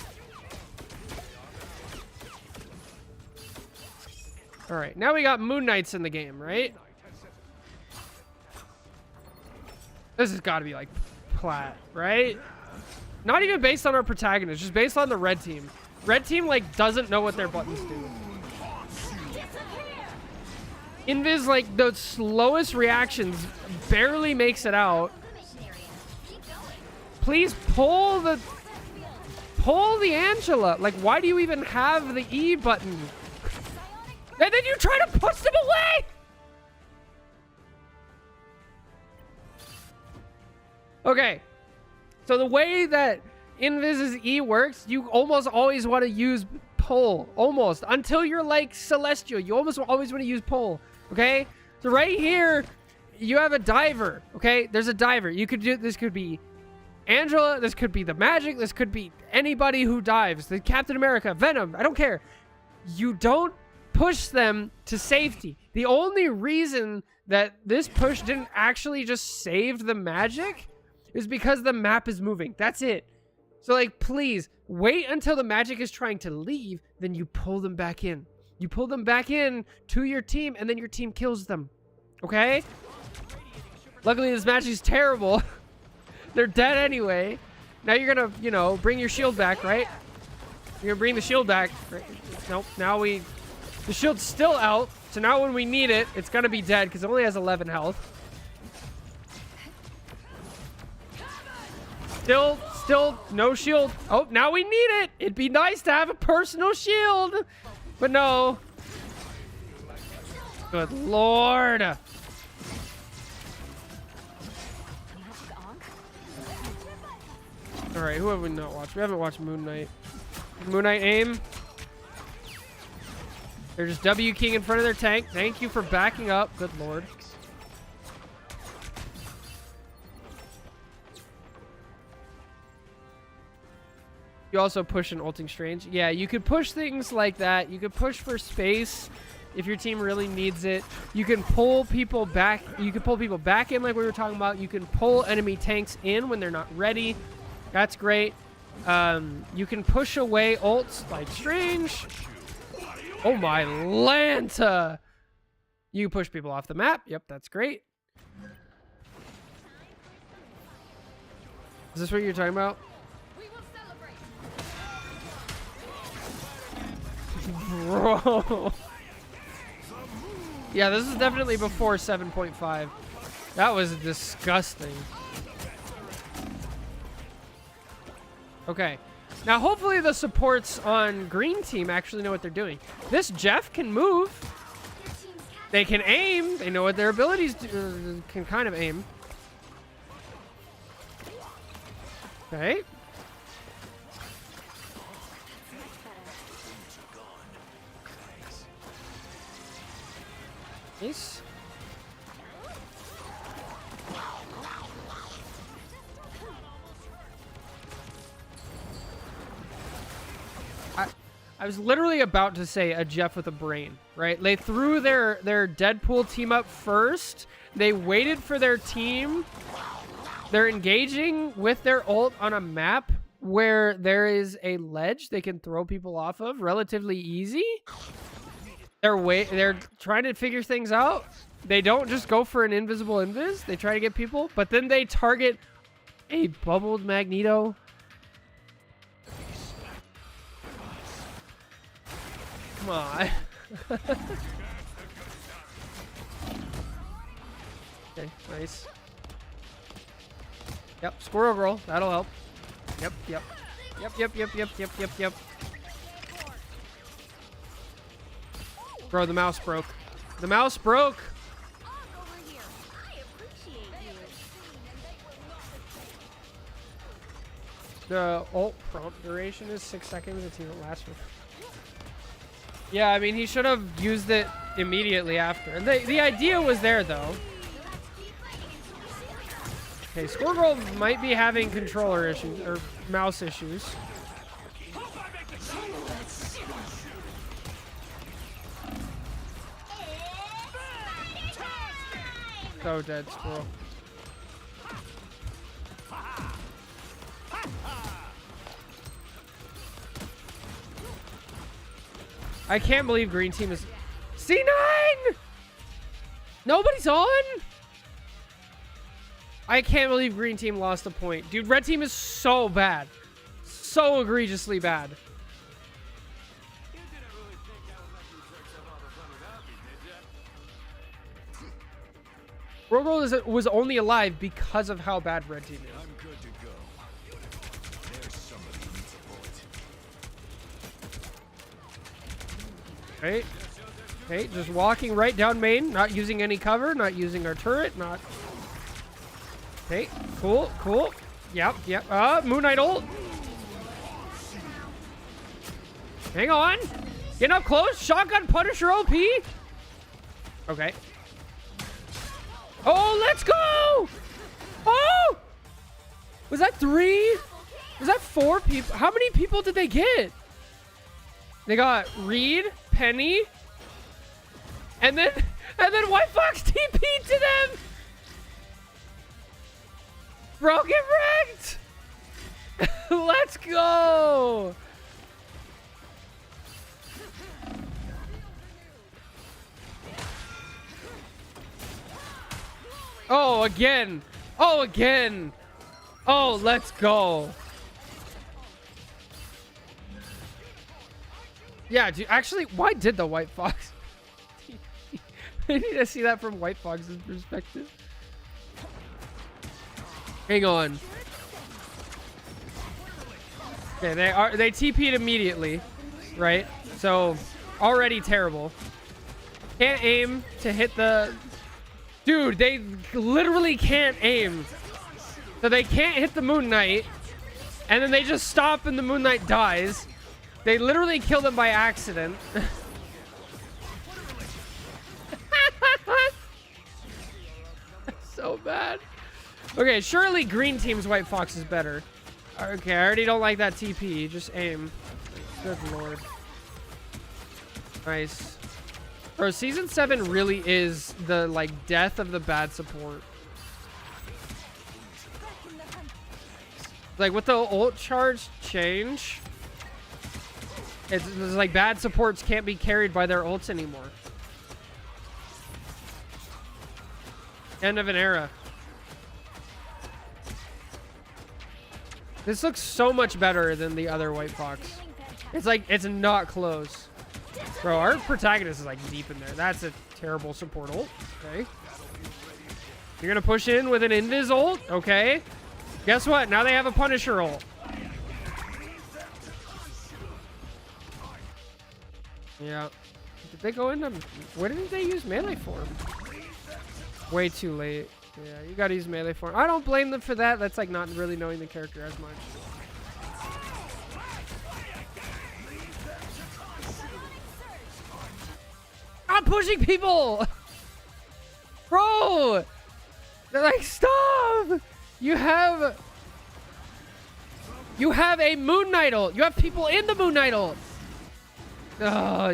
Speaker 1: Alright, now we got Moon Knights in the game, right? This has got to be like plat, right? Not even based on our protagonist, just based on the red team. Red team like doesn't know what their buttons do. Invis, like the slowest reactions, barely makes it out. Please pull the Angela. Like, why do you even have the E button? And then you try to push them away. Okay. So the way that Invis's E works, you almost always want to use pull. Almost. Until you're like Celestial. You almost always want to use pull. Okay? So right here, you have a diver. Okay? There's a diver. You could do, this could be Angela. This could be the Magic. This could be anybody who dives. The Captain America. Venom. I don't care. You don't push them to safety. The only reason that this push didn't actually just save the Magic is because the map is moving. That's it. So, like, please, wait until the Magic is trying to leave, then you pull them back in. You pull them back in to your team, and then your team kills them. Okay? Luckily, this Magic is terrible. They're dead anyway. Now you're gonna, you know, bring your shield back, right? You're gonna bring the shield back. Right? Nope, now the shield's still out, so now when we need it, it's gonna be dead, because it only has 11 health. Still no shield. Oh, now we need it. It'd be nice to have a personal shield. But no. Good Lord. All right, who have we not watched? We haven't watched Moon Knight. Moon Knight aim. They're just W keying in front of their tank. Thank you for backing up. Good Lord. You also push an ulting Strange. Yeah, you could push things like that. You could push for space if your team really needs it. You can pull people back. You can pull people back in like we were talking about. You can pull enemy tanks in when they're not ready. That's great. You can push away ults like Strange. Oh my Lanta! You push people off the map. Yep, that's great. Is this what you're talking about? Bro. Yeah, this is definitely before 7.5. That was disgusting. Okay. Now, hopefully the supports on green team actually know what they're doing. This Jeff can move. They can aim. They know what their abilities do, can kind of aim. Okay. Nice. I was literally about to say a Jeff with a brain, right? They threw their Deadpool team up first. They waited for their team. They're engaging with their ult on a map where there is a ledge they can throw people off of relatively easy. They're trying to figure things out. They don't just go for an invisible invis. They try to get people, but then they target a bubbled Magneto. Come on. Okay, nice. Yep, Squirrel Girl. That'll help. Yep. Bro, the mouse broke. The mouse broke!
Speaker 3: Over here. I appreciate you.
Speaker 1: The ult prompt duration is 6 seconds. It's even lasts for... Yeah, I mean, he should have used it immediately after. The idea was there, though. Okay, Squirrel Girl might be having controller issues, or mouse issues. So dead, Squirrel. I can't believe green team is... C9! Nobody's on? I can't believe green team lost a point. Dude, red team is so bad. So egregiously bad. Rogol was only alive because of how bad red team is.
Speaker 2: I'm good to go. There's somebody who needs a bullet.
Speaker 1: Right? Okay, just walking right down main, not using any cover, not using our turret, not... Okay, cool. Yep. Moon Knight ult. Hang on. Getting up close. Shotgun Punisher OP. Okay. Oh, let's go! Oh! Was that 3? Was that 4 people? How many people did they get? They got Reed, Penny, and then White Fox TP'd to them! Bro, get wrecked! Let's go! Oh, again! Oh, again! Oh, let's go! Yeah, dude, actually, why did the White Fox? I need to see that from White Fox's perspective. Hang on. Okay, they TP'd immediately, right? So, already terrible. Can't aim to hit the... Dude, they literally can't aim. So they can't hit the Moon Knight. And then they just stop and the Moon Knight dies. They literally kill them by accident. So bad. Okay, surely green team's White Fox is better. Okay, I already don't like that TP. Just aim. Good lord. Nice. Bro, Season 7 really is the, like, death of the bad support. Like, with the ult charge change, it's like bad supports can't be carried by their ults anymore. End of an era. This looks so much better than the other White Fox. It's like, it's not close. Bro, our protagonist is like deep in there. That's a terrible support ult. Okay. You're gonna push in with an Invis ult? Okay. Guess what? Now they have a Punisher ult. Yeah. Did they go into... Where did they use melee form? Way too late. Yeah, you gotta use melee form. I don't blame them for that. That's like not really knowing the character as much. I'm pushing people! Bro! They're like, stop! You have a Moon Knight ult. You have people in the Moon Knight ult.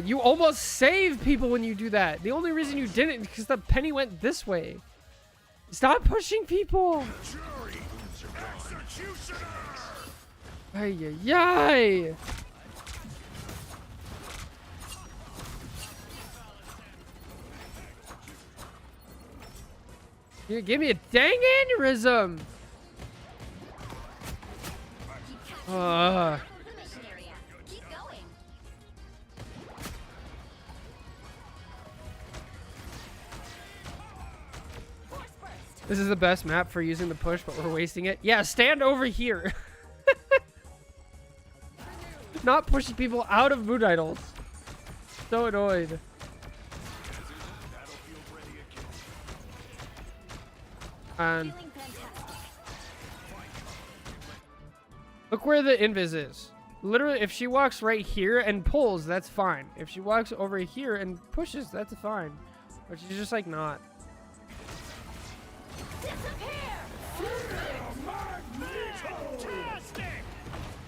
Speaker 1: You almost save people when you do that. The only reason you didn't is because the penny went this way. Stop pushing people. Ay, ay, ay. You give me a dang aneurysm.
Speaker 3: Keep going.
Speaker 1: This is the best map for using the push, but we're wasting it. Yeah, stand over here. Not pushing people out of Moon Knight ults. So annoyed. And
Speaker 3: Feeling fantastic.
Speaker 1: look where the invis is. Literally, if she walks right here and pulls, that's fine. If she walks over here and pushes, that's fine. But she's just like not.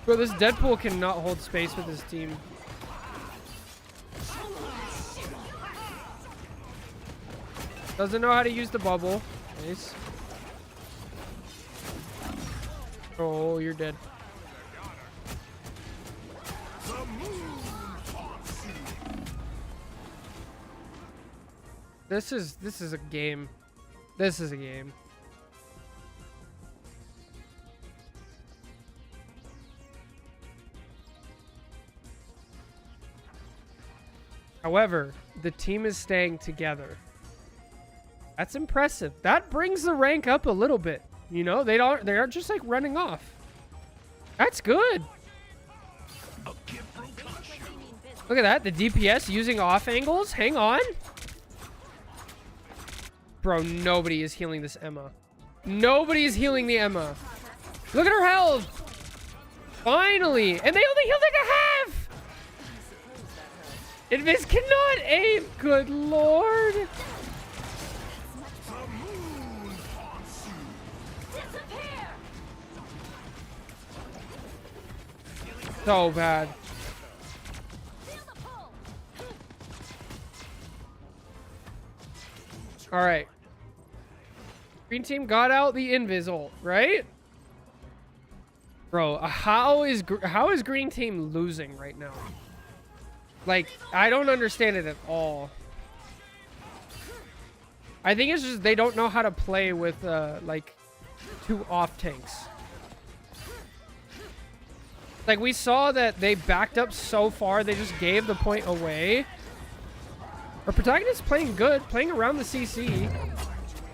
Speaker 1: Bro, this Deadpool cannot hold space with his team. Doesn't know how to use the bubble. Nice. Oh, you're dead. This is a game. This is a game. However, the team is staying together. That's impressive. That brings the rank up a little bit. You know, they aren't just like running off. That's good. Look at that. The DPS using off angles. Hang on. Bro, nobody is healing this Emma. Nobody is healing the Emma. Look at her health. Finally. And they only healed like a half. Invis cannot aim. Good lord. So bad. All right. Green team got out the invis ult, right? Bro, how is green team losing right now? Like, I don't understand it at all. I think it's just they don't know how to play with like two off tanks. Like, we saw that they backed up so far, they just gave the point away. Our protagonist playing good, playing around the CC.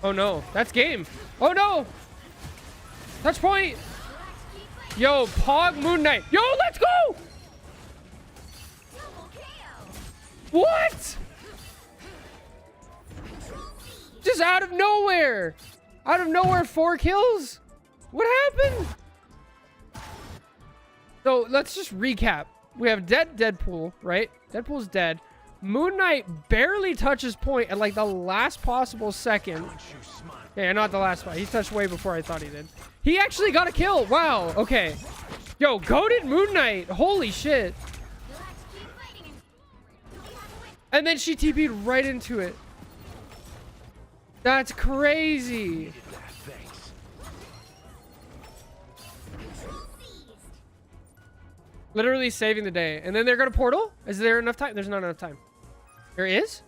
Speaker 1: Oh no, that's game. Oh no! Touch point! Yo, Pog Moon Knight. Yo, let's go! What? Just out of nowhere! Out of nowhere, 4 kills? What happened? So let's just recap. We have dead Deadpool, right? Deadpool's dead. Moon Knight barely touches point at like the last possible second. Yeah, not the last spot. He touched way before I thought he did. He actually got a kill. Wow. Okay. Yo, goated Moon Knight. Holy shit. And then she TP'd right into it. That's crazy. Literally saving the day. And then they're gonna portal? Is there enough time? There's not enough time. There is?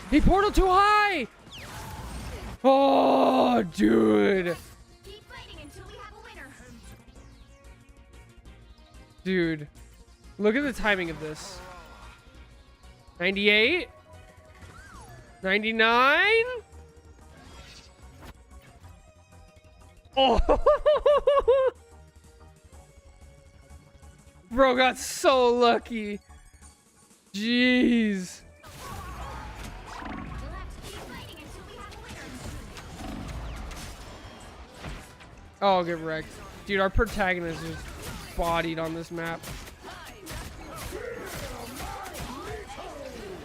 Speaker 1: He portaled too high! Oh, dude.
Speaker 3: Keep fighting until we have a winner.
Speaker 1: Dude. Look at the timing of this. 98? 99? Oh! Bro got so lucky. Jeez. Oh, get wrecked. Dude, our protagonist is bodied on this map.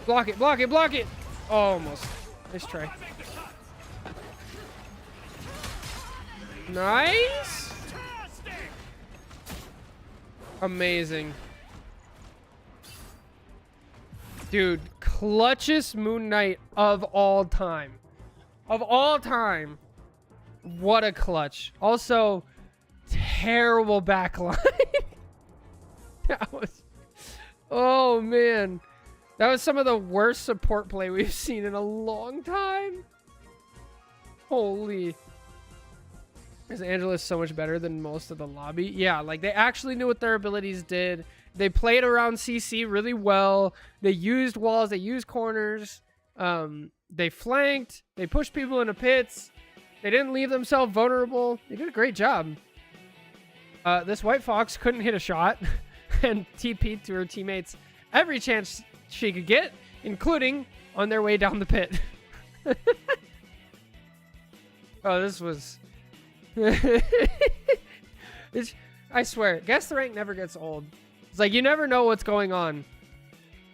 Speaker 1: Block it, block it, block it! Oh, almost. Nice try. Nice! Amazing. Dude, clutchest Moon Knight of all time. Of all time. What a clutch. Also, terrible backline. That was... Oh, man. That was some of the worst support play we've seen in a long time. Holy. Is Angela so much better than most of the lobby? Yeah, like they actually knew what their abilities did. They played around CC really well. They used walls. They used corners. They flanked. They pushed people into pits. They didn't leave themselves vulnerable. They did a great job. This White Fox couldn't hit a shot and TP'd to her teammates every chance she could get, including on their way down the pit. Oh, this was... I swear, Guess the Rank never gets old. It's like you never know what's going on.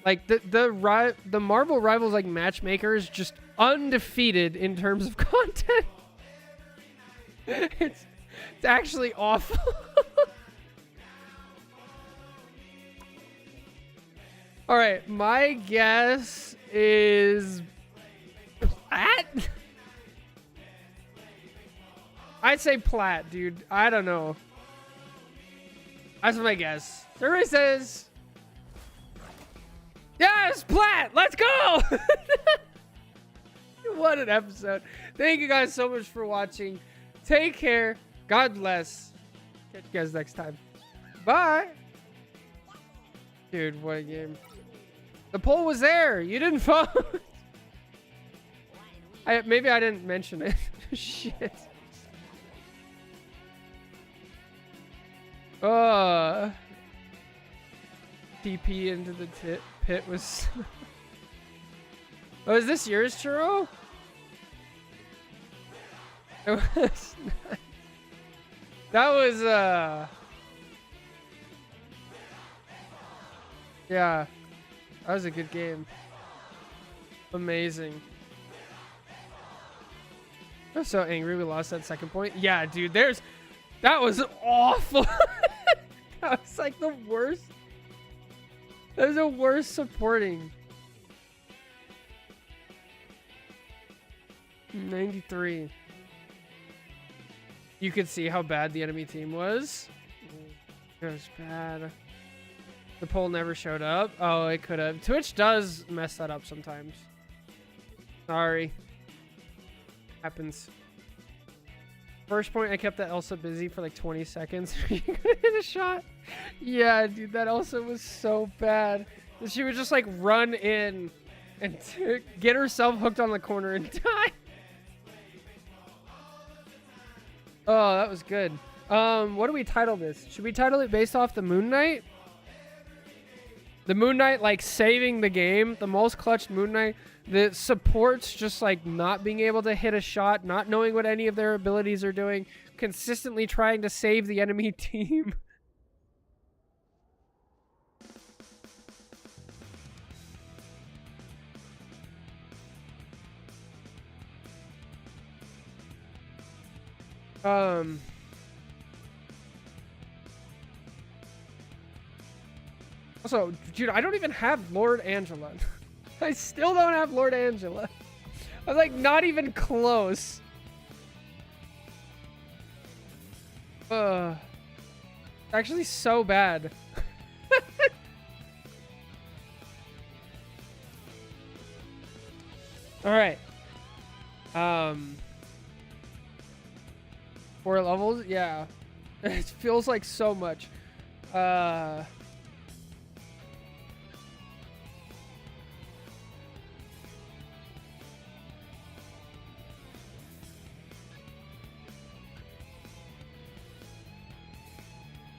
Speaker 1: Like the Marvel Rivals like matchmaker is just undefeated in terms of content. It's actually awful. All right, my guess is Plat. I'd say Plat, dude. I don't know. That's my guess. Everybody says, yes, Plat. Let's go. What an episode. Thank you guys so much for watching. Take care. God bless. Catch you guys next time. Bye. Dude, what a game. The poll was there. You didn't vote. Maybe I didn't mention it. Shit. DP into the pit was... Oh, is this yours, Churro? It was... That was, yeah. That was a good game. Amazing. I'm so angry we lost that second point. Yeah, dude, that was awful. That was like the worst. That was the worst supporting. 93. You could see how bad the enemy team was. It was bad. The poll never showed up. Oh, it could have. Twitch does mess that up sometimes. Sorry. Happens. First point, I kept that Elsa busy for like 20 seconds. You could hit a shot. Yeah, dude, that Elsa was so bad. She would just like run in and get herself hooked on the corner and die. Oh, that was good. What do we title this? Should we title it based off the Moon Knight? The Moon Knight, like, saving the game. The most clutched Moon Knight. The supports just, like, not being able to hit a shot. Not knowing what any of their abilities are doing. Consistently trying to save the enemy team. Also, dude, I don't even have Lord Angela. I still don't have Lord Angela. I'm like not even close. Actually so bad. All right. 4 levels? Yeah. It feels like so much.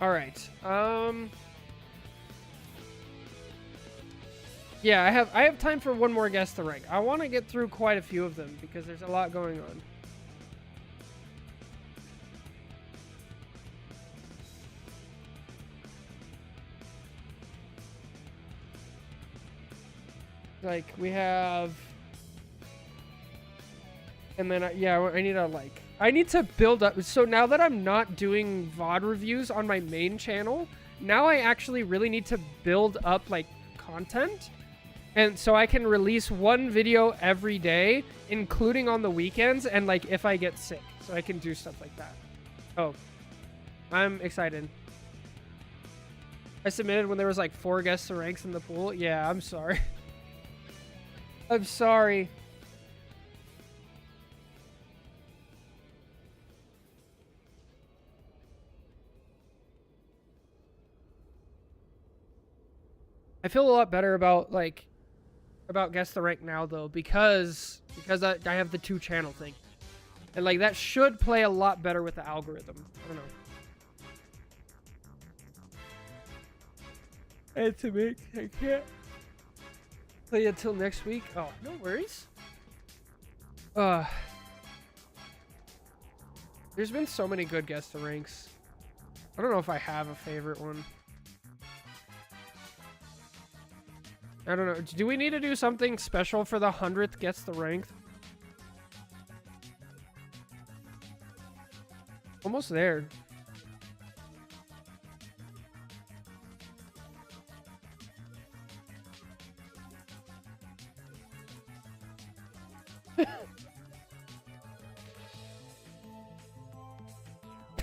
Speaker 1: All right. Yeah, I have time for one more guess the rank. I want to get through quite a few of them because there's a lot going on. Like we have, and then yeah, I need to build up. So now that I'm not doing VOD reviews on my main channel, now I actually really need to build up like content. And so I can release one video every day, including on the weekends, and like if I get sick, so I can do stuff like that. Oh, I'm excited. I submitted when there was like 4 guess the ranks in the pool. Yeah, I'm sorry. I'm sorry. I feel a lot better about guess the rank now though because I have the 2 channel thing, and like that should play a lot better with the algorithm. I don't know. I can't play until next week. Oh, no worries. There's been so many good guess the ranks. I don't know if I have a favorite one. I don't know. Do we need to do something special for the 100th gets the rank? Almost there.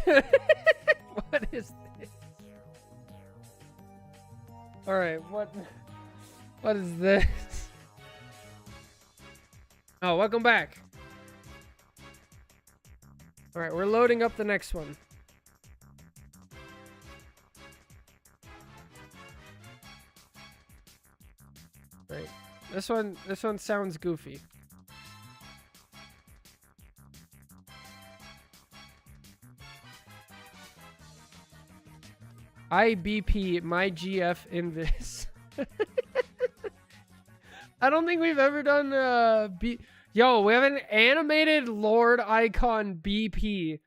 Speaker 1: What is this? All right, what is this? Oh, welcome back. All right, we're loading up the next one. Right. This one sounds goofy. IBP, my GF Invis. I don't think we've ever done Yo, we have an animated Lord icon BP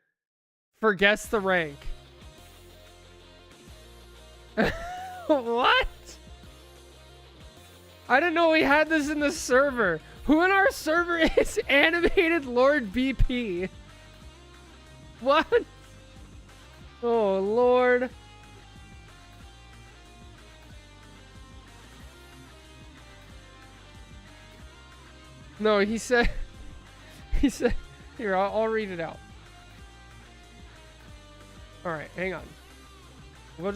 Speaker 1: for guess the rank. What? I didn't know we had this in the server. Who in our server is animated Lord BP? What? Oh, Lord. No, he said, here, I'll read it out. All right, hang on. We'll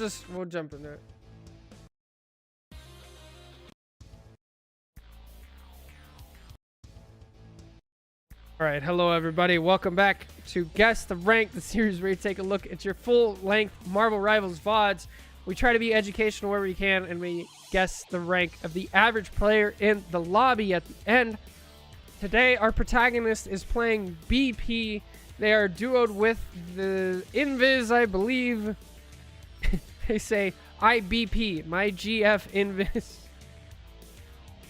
Speaker 1: jump into it. All right, hello everybody. Welcome back to Guess the Rank, the series where you take a look at your full-length Marvel Rivals VODs. We try to be educational where we can, and we guess the rank of the average player in the lobby at the end. Today, our protagonist is playing BP. They are duoed with the Invis, I believe. They say, IBP, my GF Invis.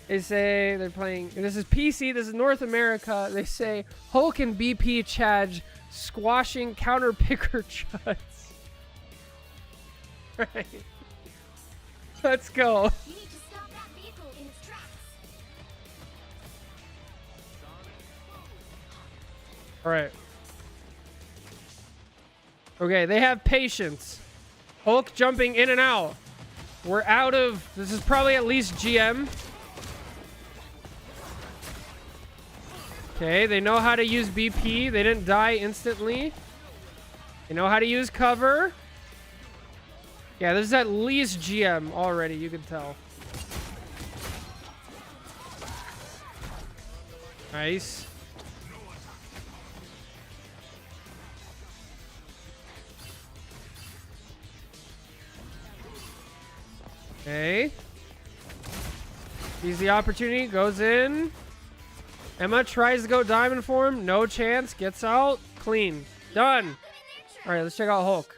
Speaker 1: They say they're playing, this is PC, this is North America. They say, Hulk and BP Chad squashing counter picker chuds. Right. Let's go.
Speaker 3: You need to stop that vehicle in its tracks.
Speaker 1: All right. Okay, they have patience. Hulk jumping in and out. We're out of... This is probably at least GM. Okay, they know how to use BP. They didn't die instantly. They know how to use cover. Yeah, this is at least GM already, you can tell. Nice. Okay. Sees the opportunity, goes in. Emma tries to go diamond for him. No chance. Gets out. Clean. Done. All right, let's check out Hulk.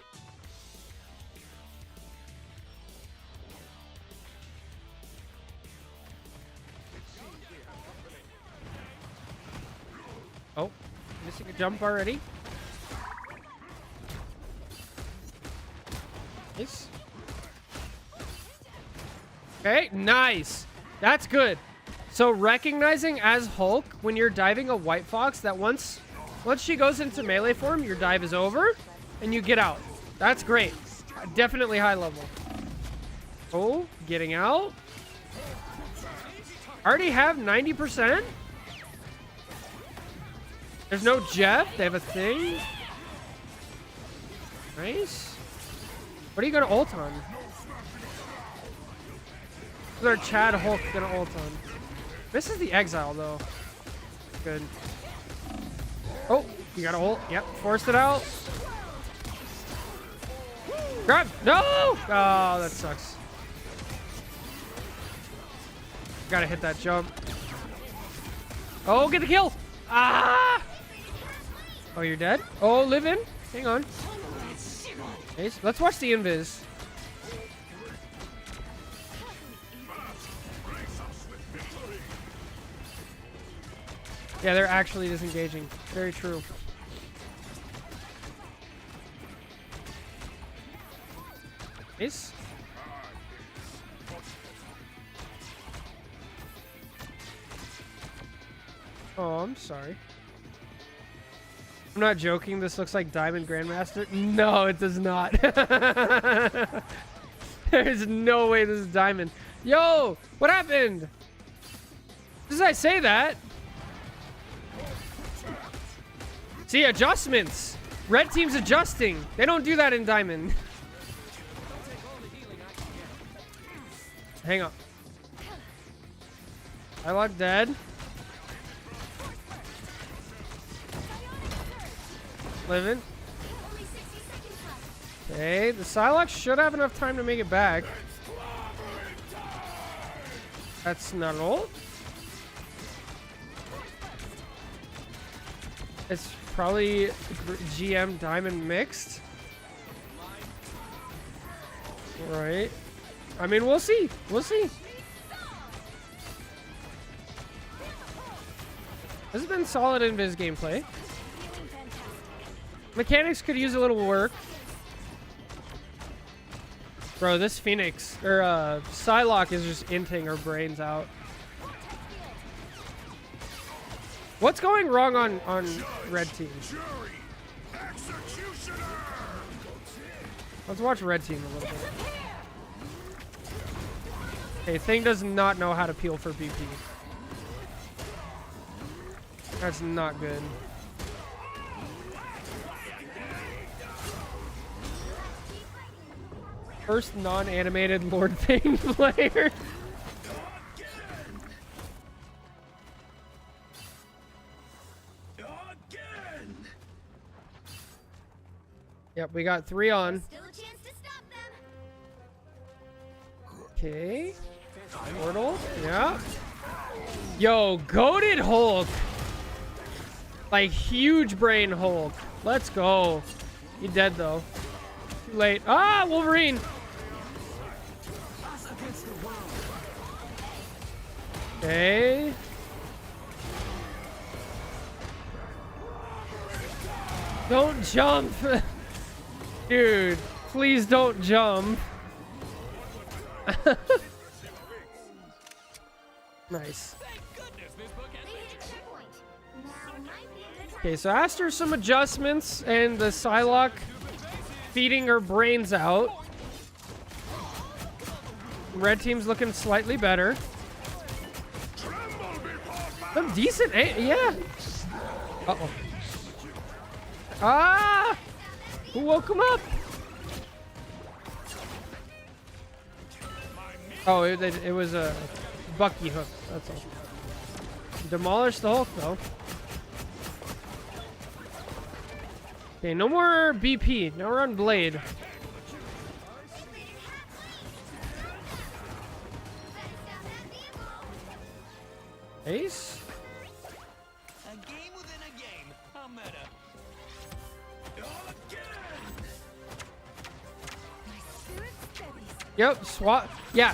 Speaker 1: You can jump already. Nice. Okay, nice. That's good. So recognizing as Hulk when you're diving a White Fox that once she goes into melee form, your dive is over and you get out. That's great. Definitely high level. Oh, getting out. Already have 90%. There's no Jeff. They have a thing. Nice. What are you gonna ult on? Is our Chad Hulk gonna ult on? This is the exile though. Good. Oh, you got a ult. Yep, forced it out. Grab. No! Oh, that sucks. Gotta hit that jump. Oh, get the kill. Ah! Oh, you're dead? Oh, live in. Hang on. Okay, so let's watch the invis. Yeah, they're actually disengaging. Very true. Nice. Oh, I'm sorry. I'm not joking. This looks like Diamond Grandmaster. No, it does not. There's no way this is Diamond. Yo, what happened? Did I say that? See, adjustments. Red team's adjusting. They don't do that in Diamond. Hang on. Psylocke dead. Living. Okay, the Psylocke should have enough time to make it back. That's not an ult. It's probably GM Diamond mixed. Right. I mean, we'll see. We'll see. This has been solid invis gameplay. Mechanics could use a little work. Bro, this Phoenix, or Psylocke is just inting her brains out. What's going wrong on red team? Let's watch red team a little bit. Okay, Thing does not know how to peel for BP. That's not good. First non-animated Lord Thing player. Yep, we got 3 on.
Speaker 3: Still a chance to stop them.
Speaker 1: Okay. Portal. Yeah. Yo, goated Hulk. Like huge brain Hulk. Let's go. He dead though. Too late. Ah, Wolverine. Okay. Don't jump. Dude, please don't jump. Nice. Okay, so after some adjustments and the Psylocke feeding her brains out, red team's looking slightly better. Some decent, yeah. Uh-oh. Ah! Who woke him up? Oh, it was a Bucky hook. That's all. Demolish the Hulk, though. Okay, no more BP. Now we're on Blade. Ace?
Speaker 2: A game within a game. How meta.
Speaker 1: Yep, swap. Yeah.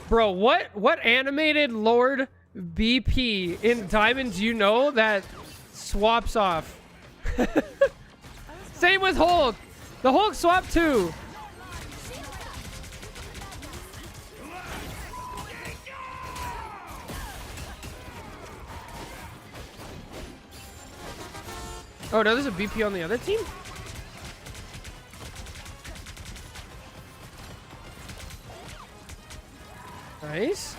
Speaker 1: Bro, what animated Lord BP in Diamond do you know that swaps off? Same with Hulk. The Hulk swapped too. Oh, no, there's a BP on the other team? Nice.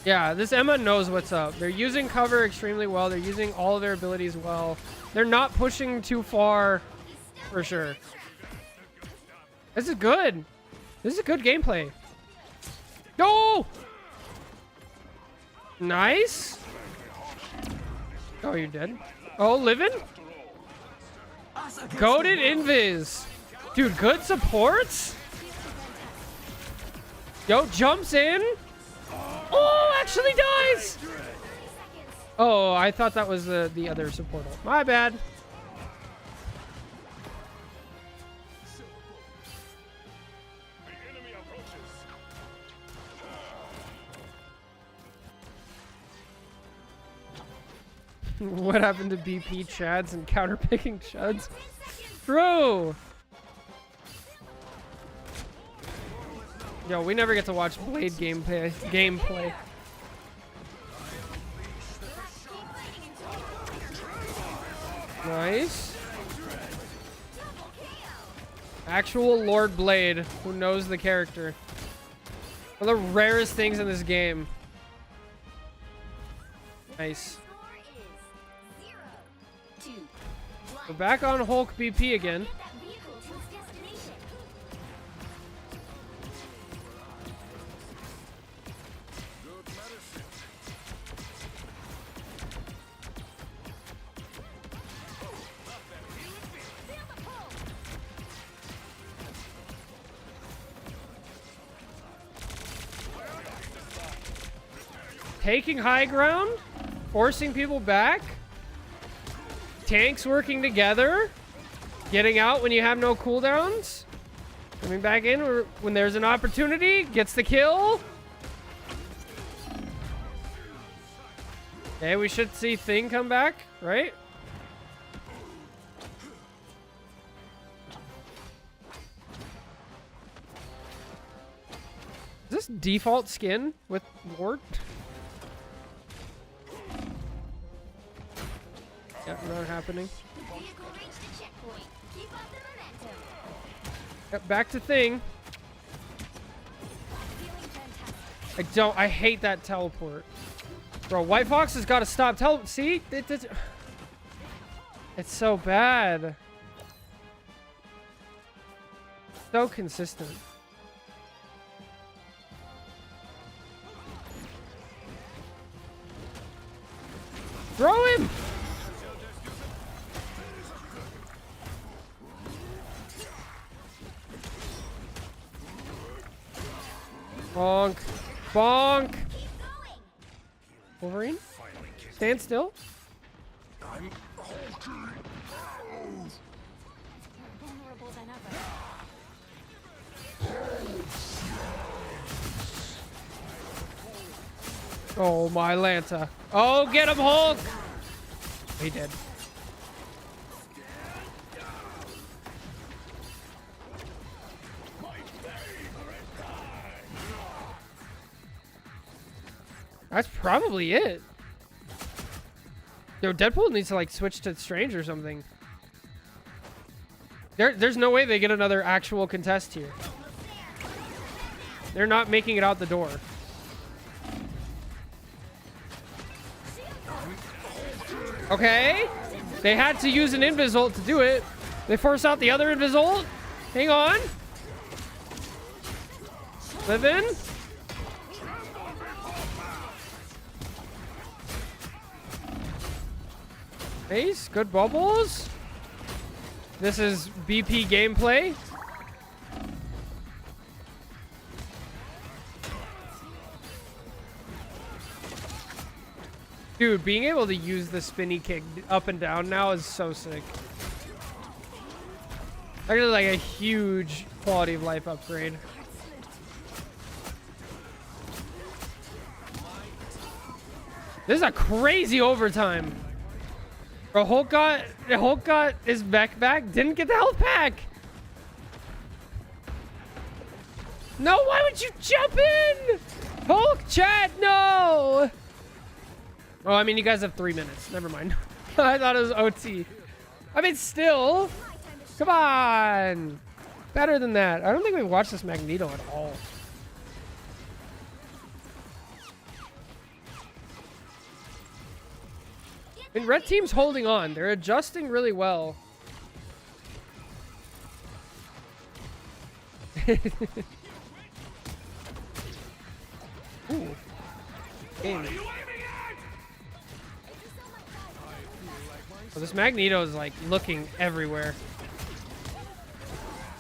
Speaker 1: Yeah, this Emma knows what's up. They're using cover extremely well. They're using all of their abilities well. They're not pushing too far, for sure. This is good. This is good gameplay. Go! Nice. Oh, you're dead. Oh, living? Goated Invis. Dude, good supports? Yo, jumps in. Oh, actually dies. Oh, I thought that was the other support. My bad. What happened to BP Chads and counterpicking Chuds? Bro! Yo, we never get to watch Blade gameplay. Nice. Actual Lord Blade, who knows the character. One of the rarest things in this game. Nice. We're back on Hulk BP again. Taking high ground, forcing people back, tanks working together, getting out when you have no cooldowns, coming back in when there's an opportunity, gets the kill. Okay, we should see Thing come back, right? Is this default skin with Ward? Yeah, not happening. Yep, back to Thing. I hate that teleport. Bro, White Fox has got to stop see? It's so bad. So consistent. Throw him! Bonk. Bonk. Wolverine? Stand still. Oh, my Lanta. Oh, get him, Hulk! He did. That's probably it. Yo, Deadpool needs to like switch to Strange or something. There's no way they get another actual contest here. They're not making it out the door. Okay. They had to use an Invisult to do it. They force out the other Invisult. Hang on. Live in. Nice, good bubbles. This is BP gameplay. Dude, being able to use the spinny kick up and down now is so sick. Actually, like a huge quality of life upgrade. This is a crazy overtime. Bro, Hulk got his back, didn't get the health pack. No, why would you jump in? Hulk chat, no. Oh, I mean, you guys have 3 minutes. Never mind. I thought it was OT. I mean, still. Come on. Better than that. I don't think we watched this Magneto at all. I mean, red team's holding on. They're adjusting really well. Ooh. Game. Oh, this Magneto is like looking everywhere.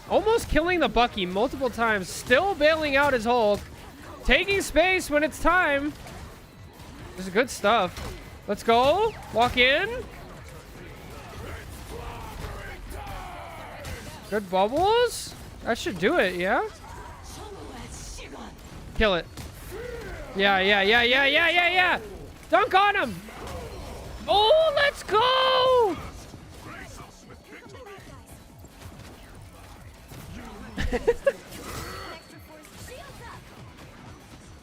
Speaker 1: Almost killing the Bucky multiple times. Still bailing out his Hulk. Taking space when it's time. This is good stuff. Let's go. Walk in. Good bubbles. That should do it, yeah? Kill it. Yeah. Dunk on him. Oh, let's go.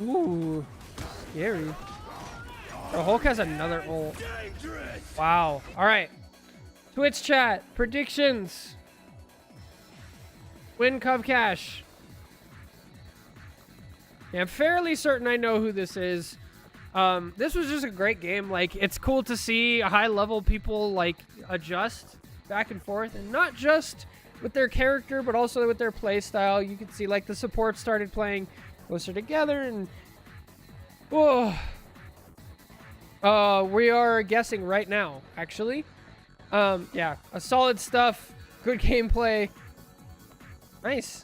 Speaker 1: Ooh, scary. The Hulk has another ult. Wow. All right. Twitch chat predictions. Win Cub Cash. Yeah, I'm fairly certain I know who this is. This was just a great game. Like, it's cool to see high level people like adjust back and forth, and not just with their character, but also with their play style. You can see like the support started playing closer together, and we are guessing right now, actually. Yeah, a solid stuff. Good gameplay. Nice.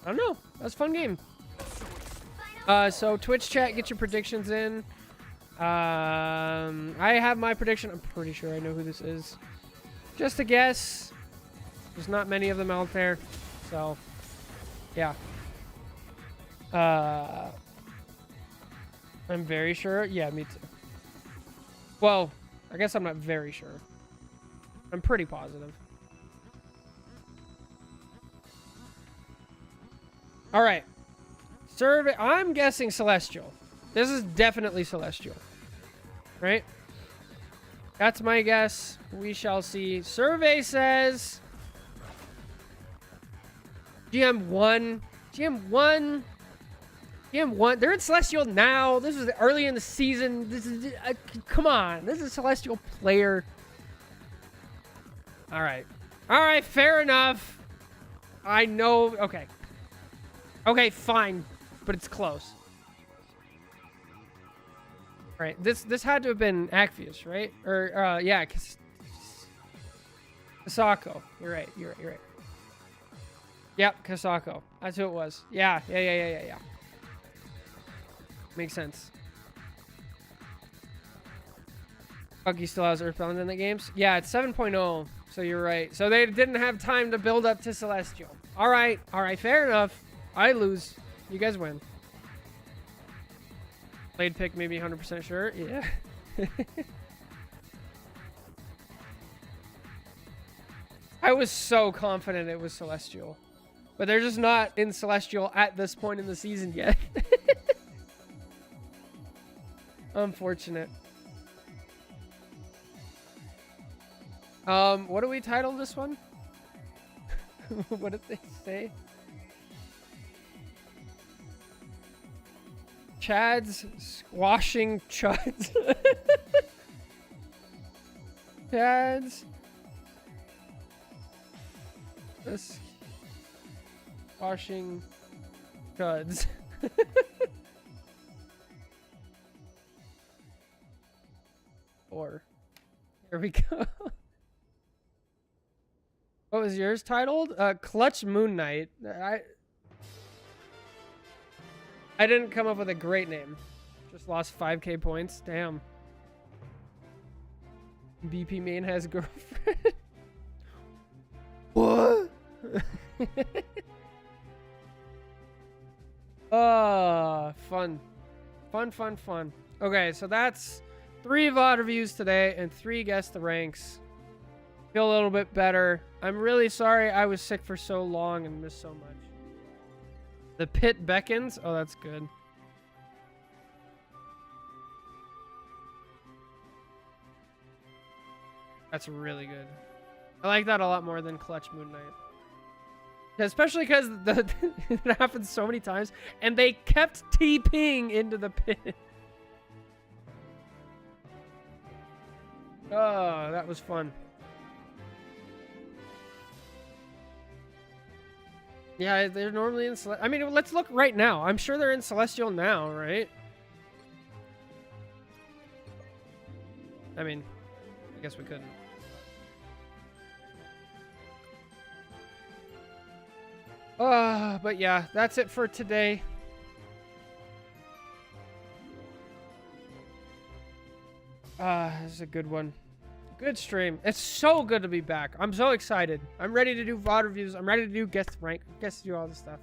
Speaker 1: I don't know. That was a fun game. So Twitch chat, get your predictions in. I have my prediction. I'm pretty sure I know who this is. Just a guess. There's not many of them out there. So, yeah. I'm very sure. Yeah, me too. Well, I guess I'm not very sure. I'm pretty positive. All right. Survey. I'm guessing Celestial. This is definitely Celestial. Right? That's my guess. We shall see. Survey says GM1. GM1. GM1. They're in Celestial now. This is early in the season. This is come on. This is a Celestial player. All right. All right. Fair enough. I know. Okay. Okay. Fine. But it's close. Right. This had to have been Axios, right? Or yeah, Kasako. You're right. Yep, Kasako. That's who it was. Yeah. Makes sense. Bucky still has Earthbound in the games. Yeah, it's 7.0. So you're right. So they didn't have time to build up to Celestial. All right. Fair enough. I lose. You guys win. Blade pick, maybe 100% sure. Yeah. I was so confident it was Celestial. But they're just not in Celestial at this point in the season yet. Unfortunate. What do we title this one? What did they say? Chad's squashing chuds. Chad's squashing chuds. Or here we go. What was yours titled? Clutch Moon Knight. I didn't come up with a great name. Just lost 5k points. Damn. BP main has a girlfriend. What? Fun. Fun. Okay, so that's 3 VOD reviews today and 3 guess the ranks. Feel a little bit better. I'm really sorry I was sick for so long and missed so much. The pit beckons. Oh, that's good. That's really good. I like that a lot more than Clutch Moon Knight. Especially because it happened so many times, and they kept TPing into the pit. Oh, that was fun. Yeah, they're normally in Celestial. I mean, let's look right now. I'm sure they're in Celestial now, right? I mean, I guess we couldn't. But yeah, that's it for today. This is a good one. Good stream. It's so good to be back. I'm so excited. I'm ready to do VOD reviews. I'm ready to do guest rank. Guess do all this stuff.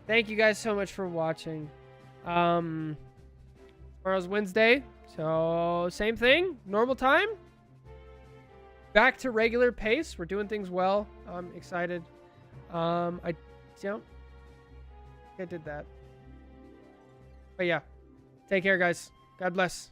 Speaker 1: Thank you guys so much for watching. Tomorrow's Wednesday, so same thing, normal time. Back to regular pace. We're doing things well. I'm excited. I did that. But yeah, take care, guys. God bless.